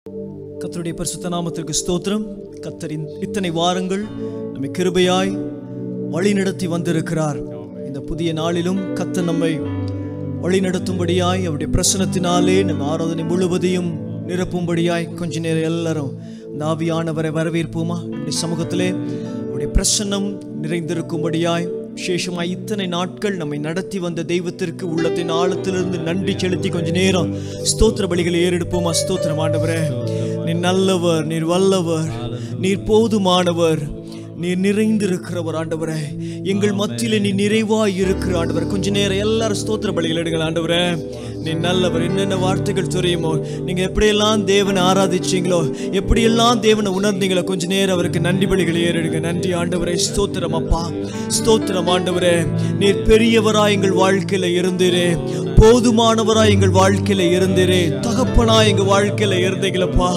கர்த்தருடைய பரிசுத்த நாமத்திற்கு ஸ்தோத்திரம். கர்த்தரின் இத்தனை வாரங்கள் நம்மை கிருபையாய் வழிநடத்தி வந்திருக்கிறார். இந்த புதிய நாளிலும் கர்த்தர் நம்மை வழிநடத்தும்படியாய் அவருடைய பிரசன்னத்தினாலே நம்ம ஆராதனை முழுவதையும் நிரப்பும்படியாய் கொஞ்ச நேரம் எல்லாரும் இந்த ஆவியானவரை வரவேற்போமா? நம்முடைய சமூகத்திலே அவருடைய பிரசன்னம் நிறைந்திருக்கும்படியாய் விசேஷமாய் இத்தனை நாட்கள் நம்மை நடத்தி வந்த தெய்வத்திற்கு உள்ளத்தின் ஆழத்திலிருந்து நன்றி செலுத்தி கொஞ்ச நேரம் ஸ்தோத்திர பலிகளை ஏறெடுப்போமா? ஸ்தோத்திரம் ஆண்டவரே, நீர் நல்லவர், நீர் வல்லவர், நீர் போதுமானவர், நீர் நிறைந்திருக்கிறவர் ஆண்டவரே. எங்கள் மத்தியில நீ நிறைவாய் இருக்கிற ஆண்டவர். கொஞ்ச நேரம் எல்லாரும் ஸ்தோத்திர பலிகள் எடுங்கள் ஆண்டவரே. நீ நல்லவர். என்னென்ன வார்த்தைகள் தெரியுமோ, நீங்க எப்படியெல்லாம் தேவனை ஆராதிச்சீங்களோ, எப்படியெல்லாம் தேவனை உணர்ந்தீங்களோ, கொஞ்ச நேரம் அவருக்கு நன்றி பலிகளை ஏறெடுங்க. நன்றி ஆண்டவரே, ஸ்தோத்திரம் அப்பா, ஸ்தோத்திரம் ஆண்டவரே. நீர் பெரியவராய் எங்கள் வாழ்க்கையில இருந்தீரே, போதுமானவராய் எங்கள் வாழ்க்கையில இருந்தீரே, தகப்பனாய் எங்க வாழ்க்கையில இருந்தீங்களப்பா,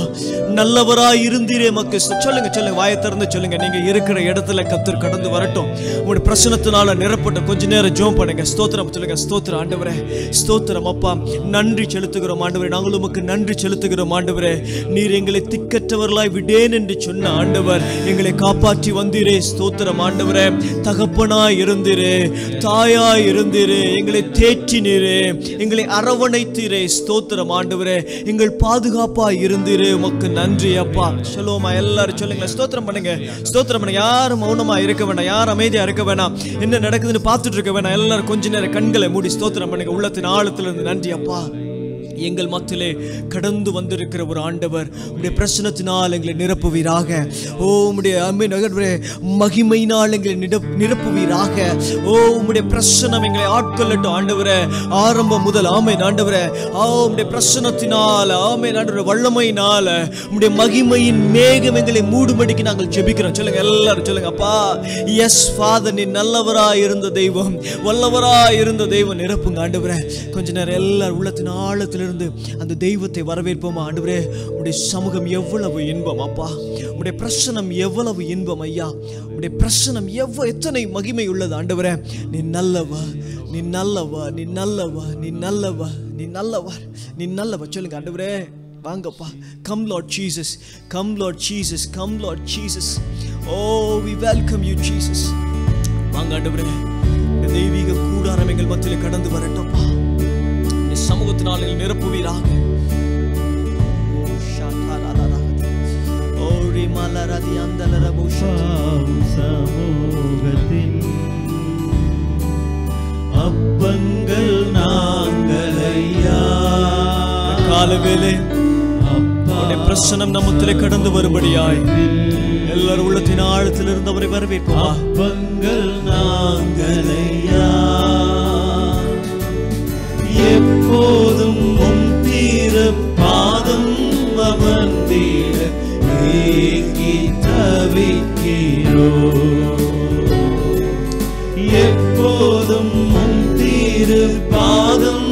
நல்லவராய் இருந்தீரே. மக்கள் சொல்லுங்க சொல்லுங்க, வாயை திறந்து சொல்லுங்க. நீங்க இருக்கிற இடத்துல கர்த்தர் கடந்து வரட்டும். உங்களுடைய பிரசன்னத்தினால நிரப்பட்ட கொஞ்ச நேரம் ஜெபம் பண்ணுங்க. ஸ்தோத்திரம் சொல்லுங்க. ஸ்தோத்திரம் ஆண்டவரே, ஸ்தோத்திரம் அப்பா, நன்றி செலுத்துகிறோம் ஆண்டவரே. நாங்கள் உமக்கு நன்றி செலுத்துகிறோம் ஆண்டவரே. நீர் எங்களை திக்கற்றவர்களாய் விடேன் என்று சொன்ன ஆண்டவர், எங்களை காப்பாற்றி வந்தீரே. ஸ்தோத்திரம் ஆண்டவரே. தகப்பனாய் இருந்தீரே, தாயாய் இருந்தீரே, எங்களை தேற்றினீரே, எங்களை அரவணைத்தீரே. ஸ்தோத்திரம் ஆண்டவரே. எங்கள் பாதுகாப்பாய் இருந்தீரே. உமக்கு நன்றி அப்பா. ஷலோமா. எல்லாரும் சொல்லுங்க, ஸ்தோத்திரம் பண்ணுங்க, ஸ்தோத்திரம் பண்ணுங்க. யாரும் மௌனமா இருக்க வேண்டாம், யாரும் அமைதியா இருக்க வேண்டாம், என்ன நடக்குதுன்னு பார்த்துட்டு இருக்க வேண்டாம். எல்லாரும் கொஞ்ச நேரம் கண்களை மூடி ஸ்தோத்திரம் பண்ணுங்க. உள்ளத்தின் ஆழத்திலிருந்து நன்றி அப்பா. எங்கள் மத்தியிலே கடந்து வந்திருக்கிற ஒரு ஆண்டவர், உடைய பிரசன்னத்தினால் எங்களை நிரப்புவீராக. ஓ உம்முடைய மகிமையினால் எங்களை நிரப்புவீராக. ஓ உம்முடைய பிரசன்னம் எங்களை ஆட்கொள்ளட்டும் ஆண்டவரே. ஆரம்பம் முதல் ஆமென் ஆண்டவரே. உம்முடைய பிரசன்னத்தினால் ஆமென் ஆண்டவரே, வல்லமையினால உம்முடைய மகிமையின் மேகம் எங்களை மூடும்படிக்கு நாங்கள் ஜெபிக்கிறோம். சொல்லுங்க எல்லாரும் சொல்லுங்க அப்பா. எஸ் ஃபாதர், நீ நல்லவராய் இருந்த தெய்வம், வல்லவராய் இருந்த தெய்வம், நிரப்புங்க ஆண்டவரே. கொஞ்ச நேரம் எல்லாரும் உள்ளத்தின் ஆழத்தில் அந்த தெய்வத்தை வரவேற்போமா? ஆண்டவரே, உடைய சமூகம் எவ்வளவு இன்பம் அப்பா, உடைய பிரசன்னம் எவ்வளவு இன்பம் ஐயா, உடைய பிரசன்னம் எத்தனை மகிமை உள்ளது ஆண்டவரே. நீ நல்லவர், நீ நல்லவர், நீ நல்லவர், நீ நல்லவர், நீ நல்லவர், நீ நல்லவர். சொல்லுங்க ஆண்டவரே. வாங்கப்பா. Come Lord Jesus, come Lord Jesus, come Lord Jesus. Oh we welcome you Jesus. வாங்க ஆண்டவரே, இந்த தெய்வீக கூடாரம் எங்கள் மத்தியிலே கடந்து வரட்டும்ப்பா. சமூகத்தினால் நிரப்புவீராக. சமூகத்தின் அப்பங்கள் நாங்கள் ஐயா. காலவேளை பிரசன்னம் நம்மத்திலே கடந்து வரும்படியாய் எல்லாரும் உள்ளத்தின் ஆழத்தில் இருந்து அவரை வரவேற்போம். அப்பங்கள் நாங்கள் ஐயா. எப்போதும் உம் திருப்பாதம் அமர்ந்திட ஏங்கி தவிக்கிறோம். எப்போதும் உம் திருப்பாதம்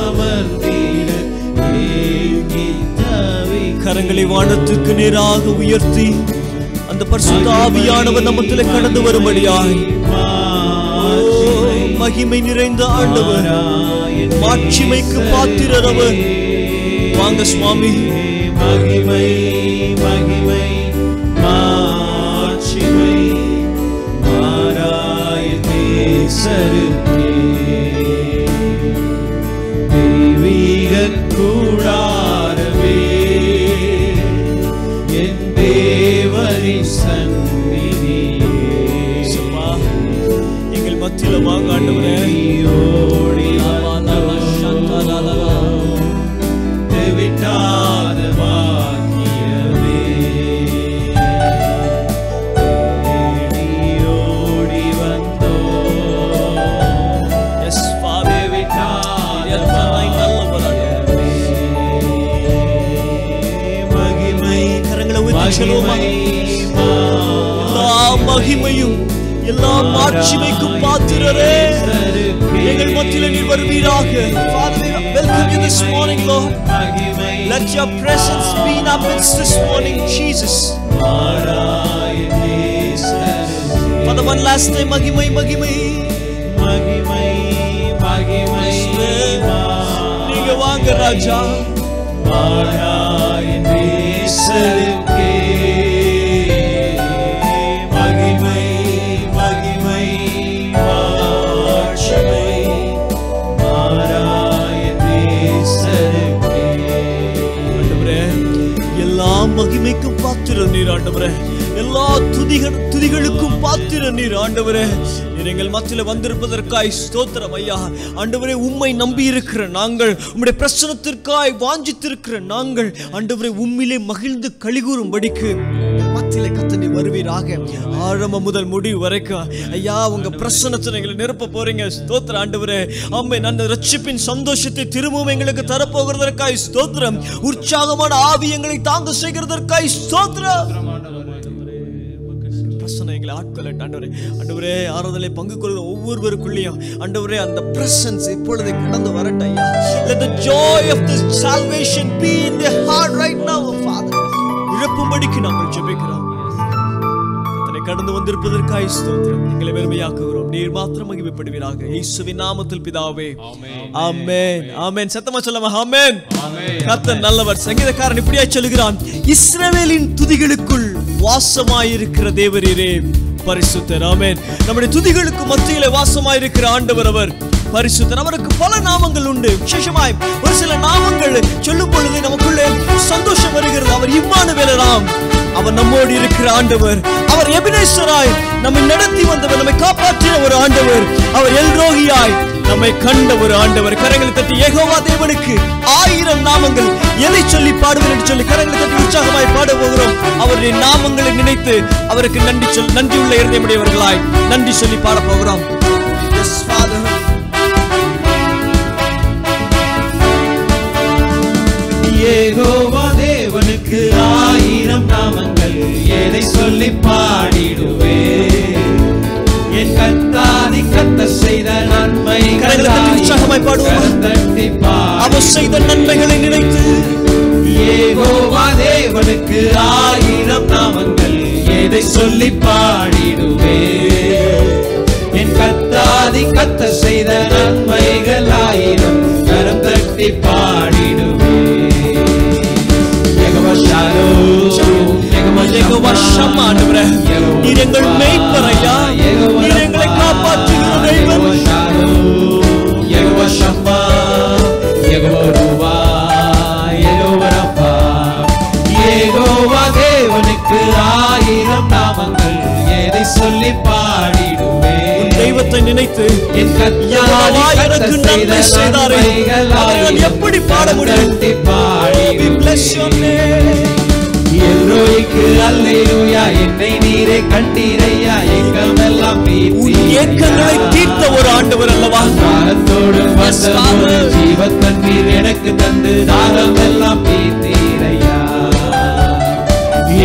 அமர்ந்திட ஏங்கி தவிக்கிறோம். கரங்களை வானத்துக்கு நேராக உயர்த்தி அந்த பரிசுத்த ஆவியானவர் நம்மத்திலே கடந்து வரும்படியாய் மகிமை நிறைந்த ஆண்டவர், மாட்சிமைக்கு பாத்திரர் அவர். வாங்க சுவாமி. மகிமை மகிமை மாட்சிமை மாறாய தேசருக்கே. தெய்வீக கூடாரமே என் தேவனின் சந்நிதியே. எங்கள் மத்தியில வாங்க ஆண்டவரே. எல்லா மகிமையும் எல்லா மாட்சிமைக்கும் பாத்திரரே, எங்கள் மத்தியிலே நீர் வருவீராக. Father, we welcome you this morning, Lord. Let your presence be in our midst this morning, Jesus. Father, one last time, மகிமை மகிமை மகிமை மகிமை. நீங்க வாங்க ராஜா. மாறாய் மகிமைக்கும் பாத்திரம் நீர் ஆண்டவரே, எல்லா துதிகளுக்கும் பாத்திரம் நீர் ஆண்டவரே. எங்கள் மத்தியில வந்திருப்பதற்காய் ஸ்தோத்திரம் ஐயா. ஆண்டவரே, உம்மை நம்பி இருக்கிற நாங்கள், உம்முடைய பிரசனத்திற்காய் வாஞ்சித்திருக்கிற நாங்கள் ஆண்டவரே உம்மிலே மகிழ்ந்து களிகூறும்படிக்கு மத்தியில கத்தனை வருவீராக. ஆரம்பம் முதல் முடிவு வரைக்கும் ஐயா உங்க பிரசனத்தை எங்களை நிரப்ப போறீங்க. ஸ்தோத்திரம் ஆண்டவரே. ஆமென். அந்த ரட்சிப்பின் சந்தோஷத்தை திரும்பவும் எங்களுக்கு தரப்போகிறதற்காய் ஸ்தோத்திரம். உற்சாகமான ஆவி எங்களை தாங்க செய்கிறதற்காய் ஸ்தோத்திரம். எங்களை ஆட்கொள்ளட்டும் ஆண்டவரே. ஆண்டவரே, ஆராதனை பங்கு கொள்கிற ஒவ்வொருவருக்குள்ளேயும் ஆண்டவரே அந்த பிரசன்ஸ் இப்பொழுது கடந்து வரட்டும் ஐயா. Let the joy of this salvation be in their heart right now, Father. இழப்பும்படிக்கு நாங்கள் ஜெபிக்கிறோம். கர்த்தரை கடந்து வந்திருப்பதற்காய் ஸ்தோத்திரம். எங்களை பெருமையாக்குகிறோம். நீர் மாத்திரம் மகிமைப்படுவீராக. இயேசுவின் நாமத்தில் பிதாவே. ஆமென். ஆமென். சத்தமா சொல்லுங்க. ஆமென். கர்த்தர் நல்லவர். சங்கீதக்காரன் இப்படியாய் சொல்கிறான், இஸ்ரவேலின் துதிகளுக்குள் வாசமாயிருக்கிற தேவரீரே பரிசுத்தர். ஆமென். நம்முடைய துதிகளுக்கு மத்தியிலே வாசமாயிருக்கிற ஆண்டவர் அவர் பரிசுத்தர். அவருக்கு பல நாமங்கள் உண்டு. விசேஷமாய் ஒரு சில நாமங்கள் சொல்லும் பொழுது நமக்குள்ளே சந்தோஷம் வருகிறது. அவர் இம்மானுவேலராம், அவர் நம்மோடு இருக்கிற ஆண்டவர். அவர் எபினேசராய் நம்மை நடத்தி வந்தவர், நம்மை காப்பாற்றின ஒரு ஆண்டவர். அவர் எல்ரோகியாய் நம்மை கண்ட ஒரு ஆண்டவர். கரங்களை தட்டி யெகோவா தேவனுக்கு 1000 நாமங்கள், எதை சொல்லி பாடுவேன் என்று சொல்லி கரங்களை தட்டி உற்சாகமாய் பாட போகிறோம். அவருடைய நாமங்களை நினைத்து அவருக்கு நன்றியுள்ள இருதயமுடையவர்களாய் நன்றி சொல்லி பாட போகிறோம். Yes, Father. யெகோவா தேவனுக்கு 1000 நாமங்கள், எதை சொல்லி பாடிடுவே. என் கர்த்தாதி கர்த்தர் செய்த நன்மைகள் உற்சாகமாய் பாடுவோம். அவர் செய்த நன்மைகளை நினைத்து. யெகோவா தேவனுக்கு 1000 நாமங்கள், எதை சொல்லி பாடிடுவே. என் கர்த்தாதி கர்த்தர் செய்த நன்மைகள் 1000, கரம் தட்டி பாடிடுவே. நீர் எங்கள் மேய்ப்பர் ஐயா. நீர் எங்களை காப்பாற்றுகிற தெய்வம். யெகோவா தேவனுக்கு 1000 நாமங்கள், எதை சொல்லி பாடிடுவே. தெய்வத்தை நினைத்து என் யெகோவா எனக்கு நன்மை செய்தாரே, அவரை எப்படி பாட முடியும்? We bless your name. எல்ரோய்க்கு அல்லேலூயா, என்னை நீரே கண்டீரையா, ஏக்கமெல்லாம் தீர்த்தீர். ஏக்கங்களை தீர்த்த ஒரு ஆண்டவர் அல்லவா. தாகத்தோடு வந்தபோது ஜீவத்தண்ணீர் எனக்கு தந்து தாகமெல்லாம் தீர்த்தீரையா.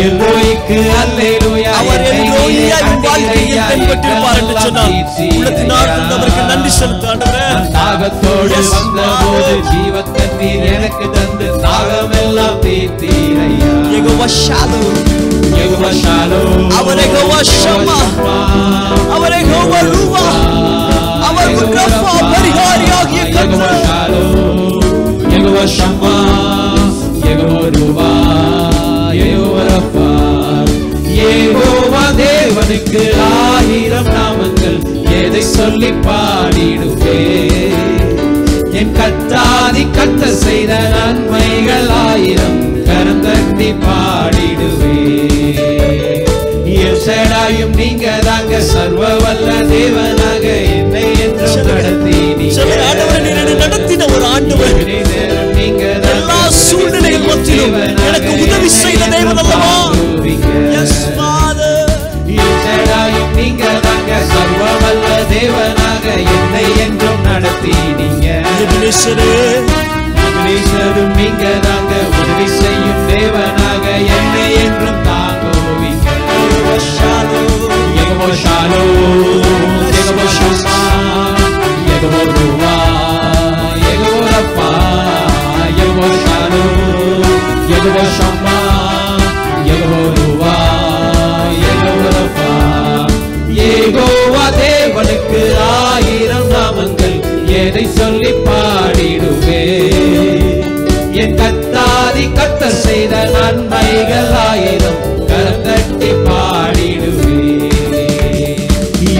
எல்ரோய்க்கு அல்லேலூயா, அவர் எல்ரோயியா உன் வாழ்க்கையில் தென்பட்டிருப்பார் என்று சொன்னார். உள்ளத்தினால் அவருக்கு நன்றி செலுத்த ஆண்டவரே. தாகத்தோடு வந்தபோது ஜீவத்தண்ணீர் எனக்கு தந்து தாகமெல்லாம் தீர்த்தீரையா. யெகோவா ஷாலோம், யெகோவா ஷாலோம், அவர் யெகோவா ஷம்மா, அவர் யெகோவா ரூவா, அவர் முகஃபா பரிகாரியாகிய யெகோவா கர்த்தர். ஷாலோம், யெகோவா ஷம்மா, யெகோவா ரூவா, யெகோவா ரஃபா. யெகோவா தேவனுக்கு 1000 நாமங்கள், எதை சொல்லி பாடிடுவே. என் கர்த்தாதி கர்த்தர் செய்த நன்மைகள் 1000, கரம் தட்டி பாடிடுவே. எல்ஷடாயும் நீங்க தாங்க, சர்வ வல்ல தேவனாக என்னை என்றும் நடத்தி நடத்தின ஒரு ஆண்டவர். நீங்க எல்லா சூழ்நிலைகள் மத்தியிலும் எனக்கு உதவி செய்த தேவன் அல்லவா. Yes, Father. எல்ஷடாயும் நீங்க தாங்க, சர்வ வல்ல தேவனாக என்னை என்றும் நடத்தி நீங்க. எபினேசரும் நீங்க தாங்க, உதவி செய்யும் தேவனாக என்னை என்றும் தாங்குவீங்க. யெகோவா ஷாலோம், யெகோவா ஷம்மா, யெகோவா ரூவா, யெகோவா ரஃபா. யெகோவா ஷாலோம், யெகோவா ஷம்மா, யெகோவா ரூவா, யெகோவா ரஃபா. யெகோவா தேவனுக்கு 1000 நாமங்கள், எதை சொல்லி பாடிடுவே. என் கர்த்தாதி கர்த்தர் செய்த நன்மைகள் 1000, கரம் தட்டி பாடிடுவே.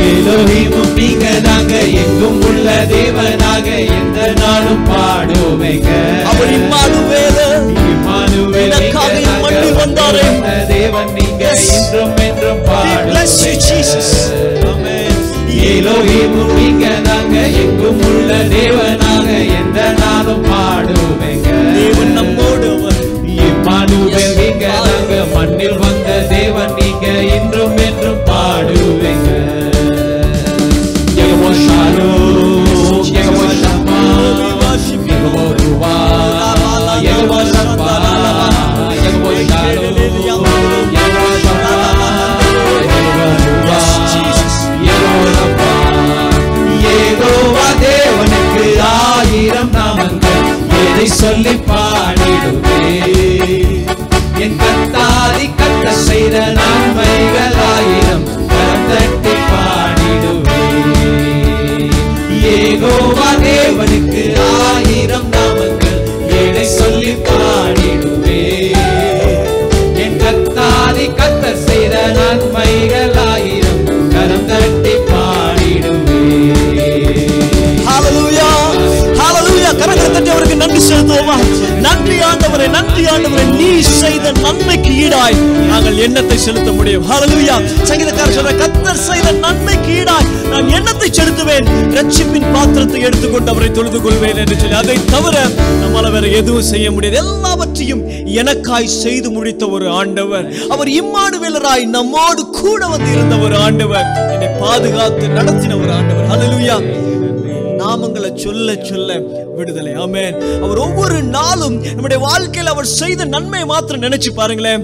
எலோஹிமும் நீங்க தாங்க, எங்கும் உள்ள தேவனாக எந்த நாளும் பாடுவேங்க. அவர் இம்மானுவேல், இம்மானுவேல் எனக்காக மண்ணில் வந்தார் நீங்க தாங்க மண்ணில் வந்த தேவன் நீங்க இன்றும் என்றும் பாடுவீங்க. யெகோவா ஷாலோம், யெகோவா ஷம்மா, யெகோவா ருவா, யெகோவா ஷப்பா, யெகோவா ஷாலோம், யெகோவா ஷப்பா, யெகோவா ருவா, யெகோவா ரப்பா. யெகோவா தேவனுக்கு 1000 நாமங்கள், எதை சொல்லி பாடிடுவே. என் கத்தாதி கத்த செய்த நன்மைகள் 1000 கரந்தட்டி பாடிடுவே. யெகோவா தேவனுக்கு 1000 நாமங்கள், எதை சொல்லி பாடிடுவே. என் கத்தாதி கத்த செய்த நன்மைகள் 1000 கரந்தட்டி பாடிடுவே. ஹalleluya ஹalleluya. கரங்களை தட்டி அவருக்கு நன்றி செலுத்துவோமா? நன்றி ஆண்டவரே, நன்றி ஆண்டவரே, நீ செய்த நன்மைக்கு ஈடாய் நாங்கள் எண்ணத்தை செலுத்த முடியும். ஹalleluya. சங்கீதக்காரர் சொல்ற, கர்த்தர் செய்த நன்மைக்கு ஈடாய் நான் எண்ணத்தை செலுத்துவேன், ரட்சிப்பின் பாத்திரத்தை எடுத்துக்கொண்டு அவரை தொழுது கொள்வேன் என்று சொல்லி. அதை தவிர நம்மால வேற எதுவும் செய்ய முடியாது. எல்லாவற்றையும் எனக்காய் செய்து முடித்த ஒரு ஆண்டவர், அவர் இம்மானுவேலராய் நம்மோடு கூட வந்து இருந்த ஒரு ஆண்டவர், என்னை பாதுகாத்து நடத்தின ஒரு ஆண்டவர். ஹalleluya. நாமங்களை சொல்ல சொல்ல விடுதலை. ஆமென். அவர் ஒவ்வொரு நாளும் நம்முடைய வாழ்க்கையில் அவர் செய்த நன்மையை மாத்திரம் நினைச்சு பாருங்களேன்.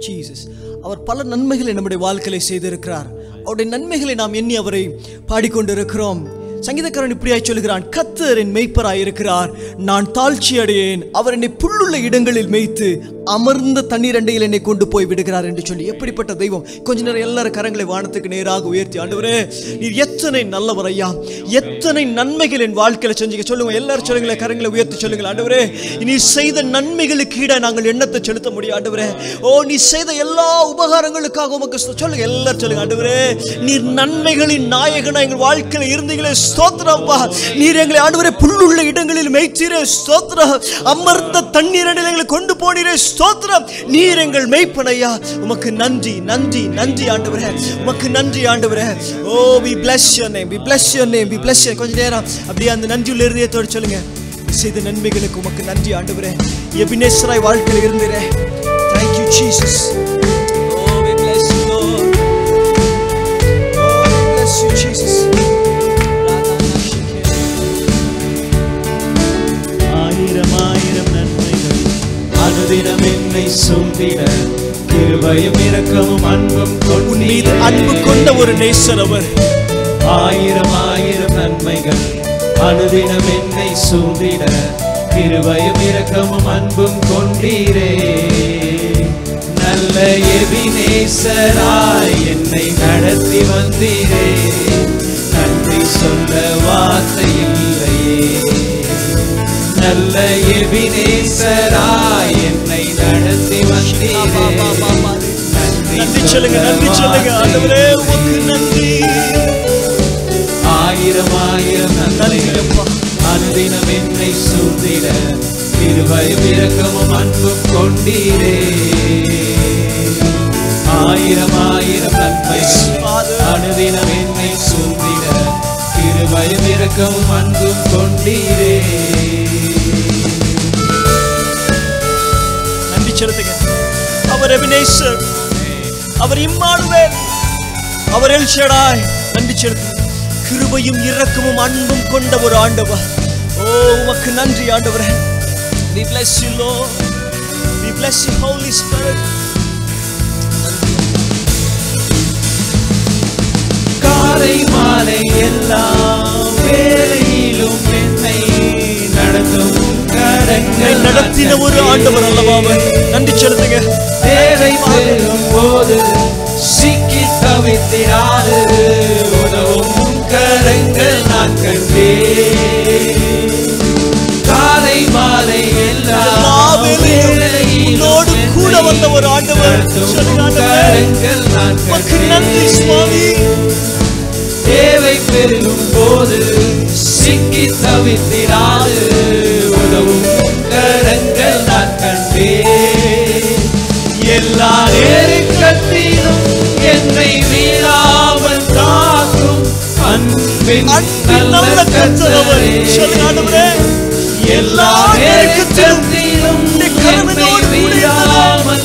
ஜீசஸ் அவர் பல நன்மைகளை நம்முடைய வாழ்க்கையில செய்திருக்கிறார். அவருடைய நன்மைகளை நாம் எண்ணி அவரை பாடிக்கொண்டிருக்கிறோம். சங்கீதக்காரன் இப்படியாய் சொல்கிறான், கர்த்தர் என் மேய்ப்பராய் இருக்கிறார், நான் தாழ்ச்சி அடையேன். அவர் என்னை புல்லுள்ள இடங்களில் மேய்த்து அமர்ந்த தண்ணீர் அண்டையில் என்னை கொண்டு போய் விடுகிறார் என்று சொல்லி. எப்படிப்பட்ட தெய்வம்! கொஞ்ச நேரம் எல்லாரும் கரங்களை வானத்துக்கு நேராக உயர்த்தி, ஆண்டவரே நீர் எத்தனை நல்லவர் ஐயா, எத்தனை நன்மைகள் என் வாழ்க்கையில செஞ்சீங்க. சொல்லுங்க, எல்லாரும் சொல்லுங்களேன், கரங்களை உயர்த்தி சொல்லுங்கள். ஆண்டவரே நீ செய்த நன்மைகளுக்கு ஈட நாங்கள் எண்ணத்தை செலுத்த முடியும். ஆண்டவரே, ஓ நீ செய்த எல்லா உபகாரங்களுக்காக உமக்கு சொல்லுங்க, எல்லாரும் சொல்லுங்க. ஆண்டவரே நீர் நன்மைகளின் நாயகனா எங்கள் வாழ்க்கையில இருந்தீங்களே, ஸ்தோத்திரம்ப்பா. நீர் எங்களை ஆண்டவரே புல்லுள்ள இடங்களில் மேய்த்தீரே, ஸ்தோத்திரம். அமர்ந்த தண்ணீர் அண்டையில் எங்களை கொண்டு போனீரே, ஸ்தோத்திரம். நீர் எங்கள் மேய்ப்பனையா, உமக்கு நன்றி நன்றி நன்றி ஆண்டவரே, உமக்கு நன்றி ஆண்டவரே. ஓ we bless your name, we bless your name, we bless you. கொஞ்ச நேரம் அப்படியே அந்த நன்றியுள்ள இருதயத்தோடு சொல்லுங்க, செய்த நன்மைகளுக்கு உமக்கு நன்றி ஆண்டவரே. எபினேசராய் வாழ்க்கையில் இருந்தீரே, thank you Jesus. Oh we bless you Lord, oh we bless you Jesus. ஆயிரம் ஆயிரம் நன்மைகள் அனுதினம் என்னை சூழ்ந்திட, கிருபையும் இரக்கமும் அன்பும் கொண்டு அன்பு கொண்ட ஒரு நேசர் அவர். ஆயிரம் ஆயிரம் நன்மைகள் அனுதினம் என்னை சூழ்ந்திட, கிருபையும் இரக்கமும் அன்பும் கொண்டீரே. நல்ல எபினேசராய் என்னை நடத்தி வந்தீரே, நன்றி சொல்ல வார்த்தை இல்லையே. நல்ல எபினேசராய் என்னை நடத்தி வந்தீரே, நன்றி சொல்லுங்க, நன்றி சொல்லுங்க ஆண்டவரே, உமக்கு நன்றி. ஆயிரம் ஆயிரம் நன்மைகள் அனுதினம் என்னை சூழ்ந்திட, கிருபையும் இரக்கமும் அன்பும் கொண்டீரே. ஆயிரம் ஆயிரம் நன்மைகள் அனுதினம் என்னை சூழ்ந்திட, கிருபையும் இரக்கமும் அன்பும் கொண்டீரே. நன்றி செலுத்துங்க. அவர் எபினேசர், அவர் இம்மானுவேல், அவர் எல் ஷடாய். நன்றி செலுத்துங்க. கிருபையும் இரக்கமும் அன்பும் கொண்ட ஒரு ஆண்டவர். ஓ உமக்கு நன்றி ஆண்டவரே. We bless you Lord, we bless you Holy Spirit. காலை மாலை எல்லா வேளையிலும் என்னை நடத்தும் கரங்கள் நடத்தின ஒரு ஆண்டவர் அல்லவா அவர். நன்றி செலுத்துங்க. தேவை பெறும் போது சிக்கி தவித்திராது உதவும் கரங்கள் நான் கண்டேன். காலை மாலை எல்லா வேளையிலும் கூட வந்த ஒரு ஆண்டவர். கரங்கள் நான் கண்டேன். தேவை பெறும் போது சிக்கி தவித்திராது உதவும் கரங்கள் நான் கண்டேன். எல்லா நெருக்கத்திலும் என்னை மீளாமல் காக்கும் அன்பின் நல்ல கர்த்தரே. எல்லா நெருக்கத்திலும் என்னை மீளாமல்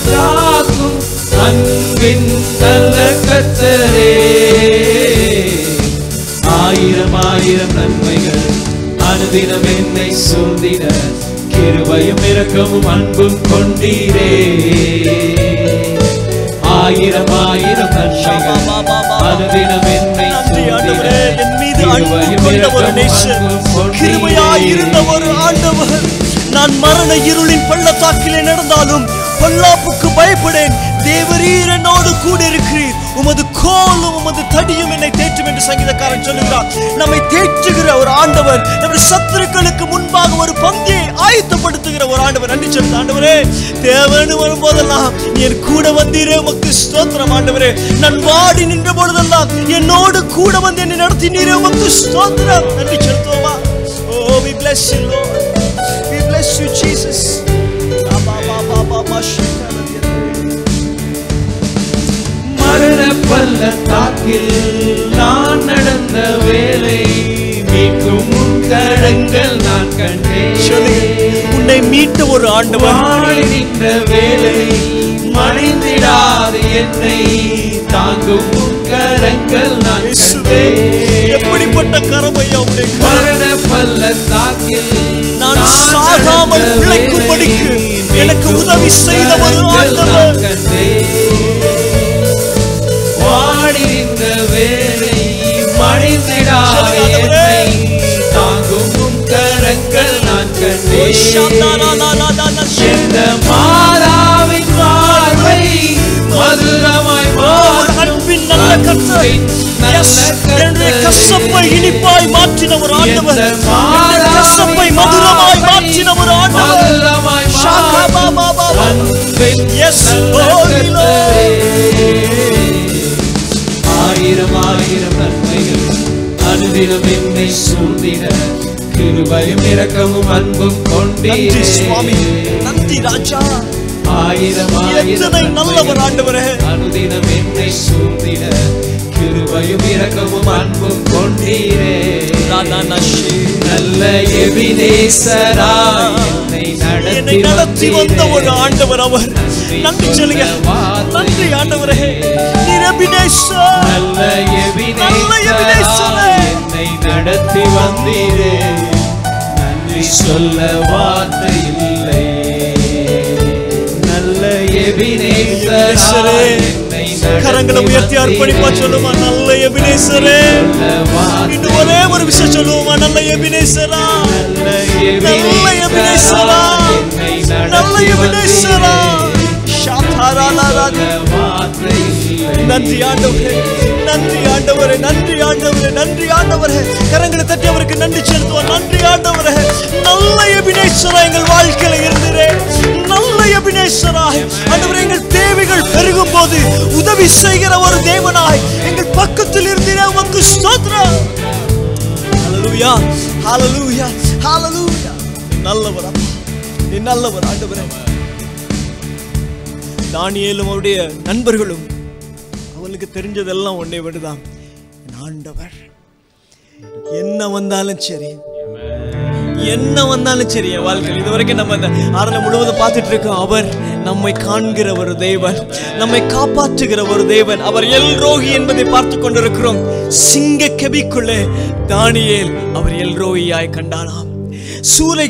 கர்த்தரே. ஆயிரம் ஆயிரம் நன்மைகள் அனுதினம் என்னை சூழ்ந்திட கிருபையும் இரக்கமும் அன்பும் கொண்டீரே. ஆயிரம் ஆயிரம் நன்மைகள் அனுதினம் என்னை சூழ்ந்திட கிருபையும் இரக்கமும் கிருபையாய் இருந்த ஒரு ஆண்டவர். நான் மரண இருளின் பள்ளத்தாக்கிலே நடந்தாலும் பொல்லாப்புக்கு பயப்படேன். தேவரீர் என்னோடு கூட இருக்கிறீர். உமது கோலும் உமது தடியும் என்னை தேற்றும் என்று சங்கீதக்காரன் சொல்லுகிறார். நம்மை தேற்றுகிற ஒரு ஆண்டவர், நம்முடைய சத்துருக்களுக்கு முன்பாக ஒரு பந்தியை ஆயத்தப்படுத்துகிற ஒரு ஆண்டவர். நன்றி சொல்லுங்க ஆண்டவரே. தேவன்னு வரும்போதெல்லாம் என் கூட வந்தீரே, உமக்கு ஸ்தோத்திரம் ஆண்டவரே. நான் வாடி நின்ற பொழுதெல்லாம் என்னோடு கூட வந்து என்னை நடத்தினீரே, உமக்கு ஸ்தோத்திரம். நன்றி செலுத்துவோமா? Oh, we bless you, Lord. We bless you, Jesus. மரண பள்ளத்தாக்கில் நான் நடந்த வேலை மீட்கும் கரங்கள் நான் கண்டேன். உன்னை மீட்ட ஒரு ஆண்டவர். நின்ற வேலை மறைந்திடாது என்னை தாங்கும் கரங்கள் நான் கண்டேன். எப்படிப்பட்ட கரமையா உடைய மரண பள்ளத்தாக்கில் நான் சாகாமல் பிழைக்கும்படிக்கு எனக்கு உதவி செய்த ஒரு ஆண்டவர். வாடி நின்ற வேலை மறைந்திடாது என்னை தாங்கும் கரங்கள் நான் கண்டேன். மாதாவின் பார்வை மதுரமாய் அன்பின் நல்ல கர்த்தர். என்னுடைய கசப்பை இனிப்பாய் மாற்றின ஒரு ஆண்டவர். கசப்பை மதுரமாய் மாற்றின ஒரு ஆண்டவர். ஆயிரம் ஆயிரம் நன்மைகள் அனுதினம் என்னை சூழ்ந்திட கிருபையும் இரக்கமும் அன்பும் கொண்டீரே. நன்றி ராஜா. ஆயிரம் ஆயிரம் நல்லவர் ஆண்டவரே. அனுதினம் என்னை சூழ்ந்திட கிருபையும் இரக்கமும் அன்பும் கொண்டீரே. நல்ல எபினேசரா என்னை நடத்தி வந்த ஒரு ஆண்டவர் அவர். நன்றி சொல்லுங்க. நன்றி ஆண்டவரே. நீர் எபினேசர். நல்ல எபினேசரா என்னை நடத்தி வந்தீரே. நன்றி சொல்ல வார்த்தை இல்லை. நல்ல எபினேசரே. கரங்களை உயர்த்தி அர்ப்பணிப்பா சொல்லுமா? நல்ல எபினேசரே. இன்னும் ஒரே ஒரு விஷயம் சொல்லுவோமா? நல்ல எபினேசரா. நல்ல எபினேசரா. நல்ல எபினேசரா. நன்றி ஆண்டவரே. நன்றி ஆண்டவரே. நன்றி ஆண்டவரே. நன்றி ஆண்டவரே. கரங்களை தட்டி அவருக்கு நன்றி செலுத்துவோம். நன்றி ஆண்டவரே. நல்ல எபினேசரா எங்கள் வாழ்க்கையில இருந்தீரே. நல்ல எபினேசராய் ஆண்டவரே, எங்கள் தேவைகள் பெருகும் போது உதவி செய்கிற ஒரு தேவனாய் எங்கள் பக்கத்தில் இருந்தீரே, உமக்கு ஸ்தோத்திரம். ஹல்லேலூயா. ஹல்லேலூயா. ஹல்லேலூயா. நல்லவர் அப்பா. நீ நல்லவர் ஆண்டவரே. தானியேலும் அவருடைய நண்பர்களும் அவனுக்கு தெரிஞ்சதெல்லாம் ஒன்னே விடுதான். ஆண்டவர் என்ன வந்தாலும் சரி, என்ன வந்தாலும் சரி என் வாழ்க்கையில் இதுவரைக்கும் நம்ம இந்த ஆரணம் முழுவதும் பார்த்துட்டு இருக்கோம். அவர் நம்மை காண்கிற ஒரு தேவன், நம்மை காப்பாற்றுகிற ஒரு தேவன். அவர் எல் ரோகி என்பதை பார்த்து கொண்டிருக்கிறோம். சிங்க கெபிக்குள்ளே தானியேல் அவர் எல் ரோகியாய் கண்டானாம். சூளை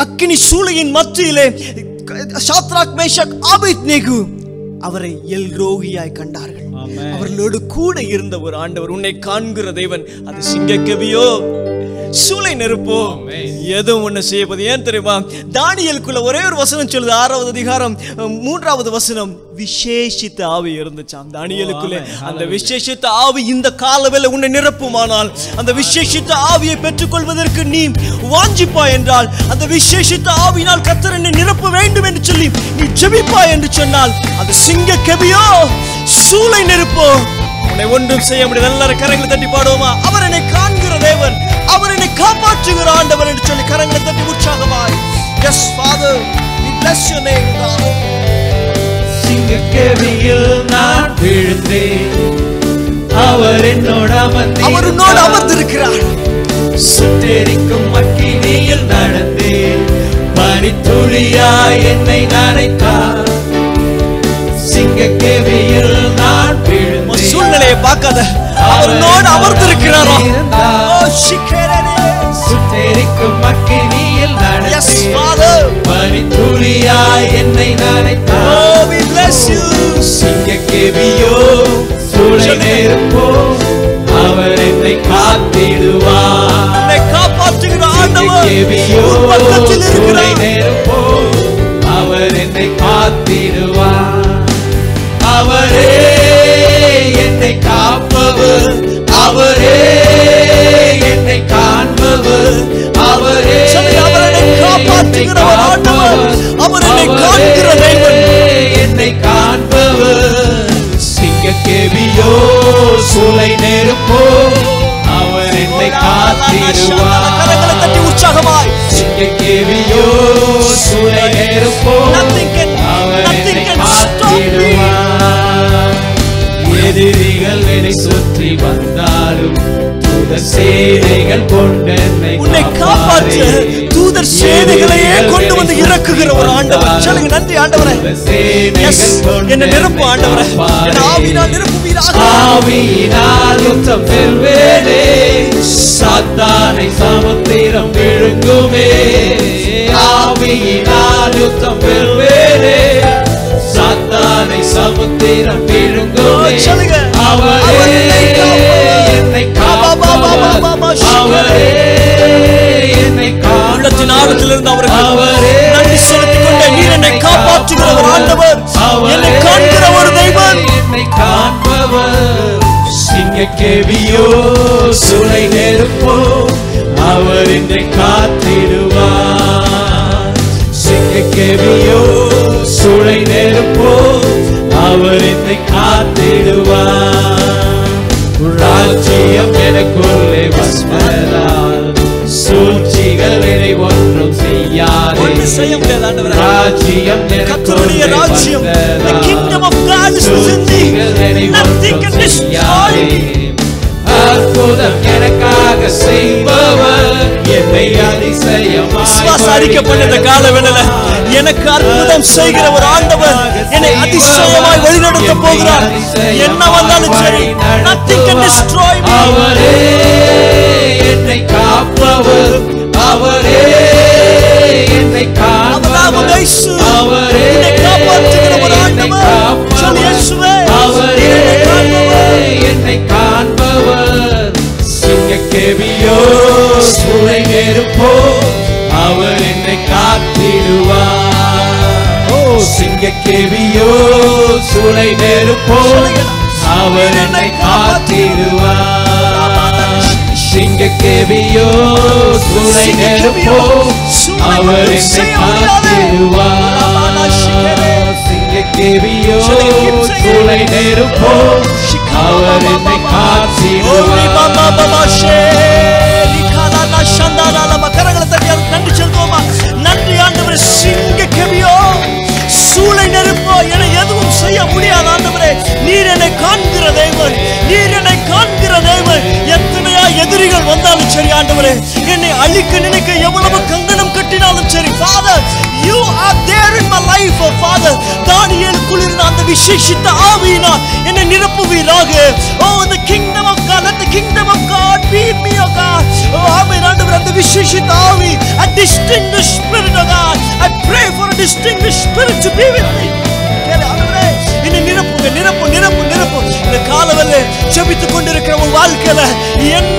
அக்கினி சூளையின் மத்தியிலே சாத்ராக் மேஷாக் ஆபேத்நேகோ அவரை எல் ரோகியாய் கண்டார்கள். அவர்களோடு கூட இருந்த ஒரு ஆண்டவர், உன்னை காண்கிற தேவன். அது சிங்கக்கவியோ சூளை நெருப்போ எதுவும் ஒண்ணு செய்யப்போது. ஏன் தெரியுமா? தானியேலுக்குள்ள ஒரே ஒரு வசனம் சொல்லுது. 6வது அதிகாரம் 3வது வசனம். விசேஷித்த ஆவி இருந்துச்சாம் தானியேலுக்குள்ளே. அந்த விசேஷித்த ஆவி இந்த காலவேளை உன்னை நிரப்புமானால், அந்த விசேஷித்த ஆவியை பெற்றுக்கொள்வதற்கு நீ வாஞ்சிப்பா என்றால், அந்த விசேஷித்த ஆவியினால் கர்த்தர் என்னை நிரப்ப வேண்டும் என்று சொல்லி நீ ஜெபிப்பா என்று சொன்னால், அது சிங்க கெபியோ சூளை நெருப்போ உன்னை ஒன்றும் செய்ய முடியாது. எல்லாரும் கரங்களை தட்டி பாடுவோமா? அவர் என்னை காண்கிற தேவன், அவர் என்னை காப்பாற்றுகிற ஆண்டவர் என்று சொல்லி கரங்களை தட்டி உற்சாகமாய். Yes Father, we bless your name God. சிங்கக்கேவியில் நான் விழுந்தேன், அவர் என்னோடு அமர்ந்திருக்கிறார். சுட்டெரிக்கும் அக்கினியில் நடந்தேன், பனித்துளியாய் என்னை நனைத்தார். சிங்கக்கேவியில் நான் விழுந்தேன், பார்க்காத, அவரோடு அமர்ந்திருக்கிறாரா? சுட்டெரிக்கும் அக்கினியில் நடத்தி பனித்துளியாய் என்னை நனைத்தார். சிங்கக்கேவியோ சூளை நெருப்போ அவர் என்னை காத்திடுவார். காப்பாற்றுகிற ஆண்டவர் சூளை நெருப்போ அவர் என்னை காத்திடுவார். அவரே என்னை காப்பவர், அவரே என்னை காண்பவர், அவரே காப்பாற்றுகிறவர் ஆண்டவர், அவர் என்னை காண்கிற தேவன், என்னை காண்பவர். சிங்கக்கேவியோ சூளை நெருப்போ அவர் என்னை காத்திடுவார். கரங்களை தட்டி உற்சாகமாய் சிங்கக்கேவியோ சூளை நெருப்போ அவர் என்னை காத்திடுவார். எதிரிகள் என்னை சுற்றி வந்தாலும் தூதர் சேனைகள் கொண்டு உன்னை காப்பாற்ற தூதர் சேனைகளையே கொண்டு வந்து இறக்குகிற ஒரு ஆண்டவர். சொல்லுங்க, நன்றி ஆண்டவரே. என்ன நிரப்பு ஆண்டவரே, ஆவியினால் நிரப்புவீராக. ஆவியினால் யுத்தம் வெல்வேனே, சாத்தானை சமுத்திரம் விழுங்குமே. ஆவியினால் யுத்தம் வெல்வேனே, சாத்தானை சமுத்திரம் விழுங்குமே. அவரே என்னை காப்பவர், அவரே என்னை உள்ளத்தின் ஆழத்திலிருந்து அவருக்கு நன்றி செலுத்திக் கொண்டே, நீர் என்னை காப்பாற்றுகிற ஒரு ஆண்டவர், என்னை காண்கிற ஒரு தெய்வன், என்னை காண்பவர். சிங்கக்கேவியோ சூளை நெருப்போ அவர் என்னை காத்திடுவார். சிங்கக்கேவியோ சூளை நெருப்போ அவர் என்னை காத்திடுவார். ராஜ்யம் எனக்குள்ளே வந்ததால் சூழ்ச்சிகள் என்னை ஒன்றும் செய்யாது. ராஜ்யம் எனக்குள்ளே வந்ததால் சூழ்ச்சிகள் என்னை ஒன்றும் செய்யாது. அற்புதம் எனக்காக செய்பவர் என்னை அதிசயமாய் காலவேளை எனக்கு அற்புதம் செய்கிற ஒரு ஆண்டவர் என்னை அதிசயமாய் வழிநடத்த போகிறார். என்ன வந்தாலும் சரி, nothing can destroy me. அவரே என்னை காப்பவர், அவரே என்னை காப்பவர், அவரே என்னை காப்பாற்றுகிற ஒரு ஆண்டவர். அவரே என்னை காண்பவர். சிங்கக்கேவியோ சூளை நெருப்போ அவர் என்னை காத்திடுவார். சிங்கக்கேவியோ சூளை நெருப்போ அவர் என்னை காத்திடுவார். சிங்கக்கேவியோ சூளை நெருப்போ அவர் என்னை காத்திடுவார். சிங்கக்கேவியோ சூளை நெருப்போ அவர் என்னை நன்றி செலுத்துவோமா? நன்றி ஆண்டவரே. சிங்கக்கேவியோ சூளை நெருப்போ என எதுவும் செய்ய முடியாது ஆண்டவரே. நீர் என்னை காண்கிற தேவன், நீர் என்னை காண்கிற தேவன். எத்தனையா எதிரிகள் வந்தாலும் சரி ஆண்டவரே, என்னை அழிக்க நினைக்க எவ்வளவு கங்கணம் கட்டினாலும் சரி, father you are there in my life, oh Father. தானியேலுக்குள் இருந்த அந்த விசேஷித்த ஆவியினால் என்னை நிரப்புவீராக. Oh, the kingdom of God, let the kingdom of God be in me, oh God. Oh, ஆமென் ஆண்டவரே. அந்த விசேஷித்த ஆவி, a distinguished spirit, oh God. I pray for a distinguished spirit to be with me. ஆண்டவரே, என்னை நிரப்புங்க, நிரப்பு நிரப்பு நிரப்பு. இந்த காலவெல்ல ஜெபித்துக் கொண்டிருக்கிற ஒரு வாழ்க்கையில என்ன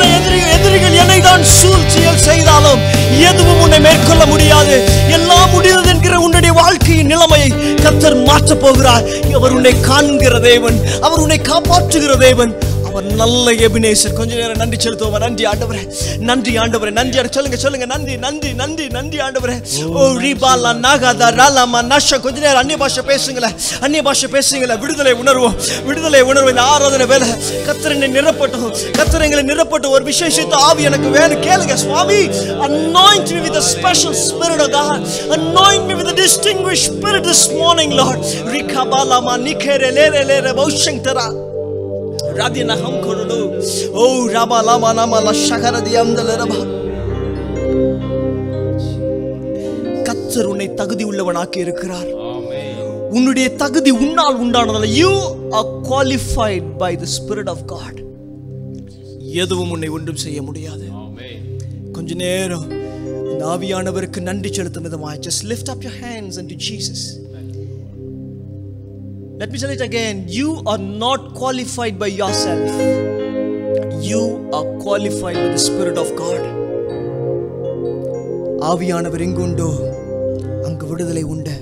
எதிரிகள் என்னை தான் சூழ்ச்சிகள் செய்தாலும் எதுவும் உன்னை மேற்கொள்ள முடியாது. எல்லாம் முடிந்தது என்கிற உன்னுடைய வாழ்க்கையின் நிலைமையை கர்த்தர் மாற்றப் போகிறார். அவர் உன்னை காண்கிற தேவன், அவர் உன்னை காப்பாற்றுகிற தேவன், அவர் நல்ல எபினேசர். கொஞ்ச நேரம் நன்றி செலுத்துவோம். நன்றி ஆண்டவரே, நன்றி ஆண்டவரே, நன்றி. சொல்லுங்க சொல்லுங்க, நன்றி நன்றி நன்றி நன்றி ஆண்டவரே. ஓ ரிபாலா நாகாதா ராலாமா நாஷா. கொஞ்ச நேரம் அந்நிய பாஷை பேசுங்களேன், அந்நிய பாஷை பேசுங்களேன். விடுதலை உணர்வோம், விடுதலை உணர்வோம். இந்த ஆராதனை வேலை கர்த்தர் என்னை நிரப்பட்டும், கர்த்தர் எங்களை நிரப்பட்டும். ஒரு விசேஷித்த ஆவி எனக்கு வேணும். கேளுங்க சுவாமி, anoint me with a special spirit of God, anoint me with a distinguished spirit this morning, Lord. Rikabala ma nikere lere lere baushentara radina ham korulu. Oh raba lama nama la shakara diamdala raba. கர்த்தர் உன்னை தகுதி உள்ளவனாக்கி இருக்கிறார். உன்னுடைய தகுதி உன்னால் உண்டானதல்ல. You are qualified by the Spirit of God. எதுவும் உன்னை ஒன்றும் செய்ய முடியாது. கொஞ்ச நேரம் இந்த ஆவியானவருக்கு நன்றி செலுத்தும் விதமாய் just lift up your hands unto Jesus. Let me tell it again. You are not qualified by yourself. You are qualified by the Spirit of God. ஆவியானவர் எங்குண்டோ அங்கு விடுதலை உண்டு.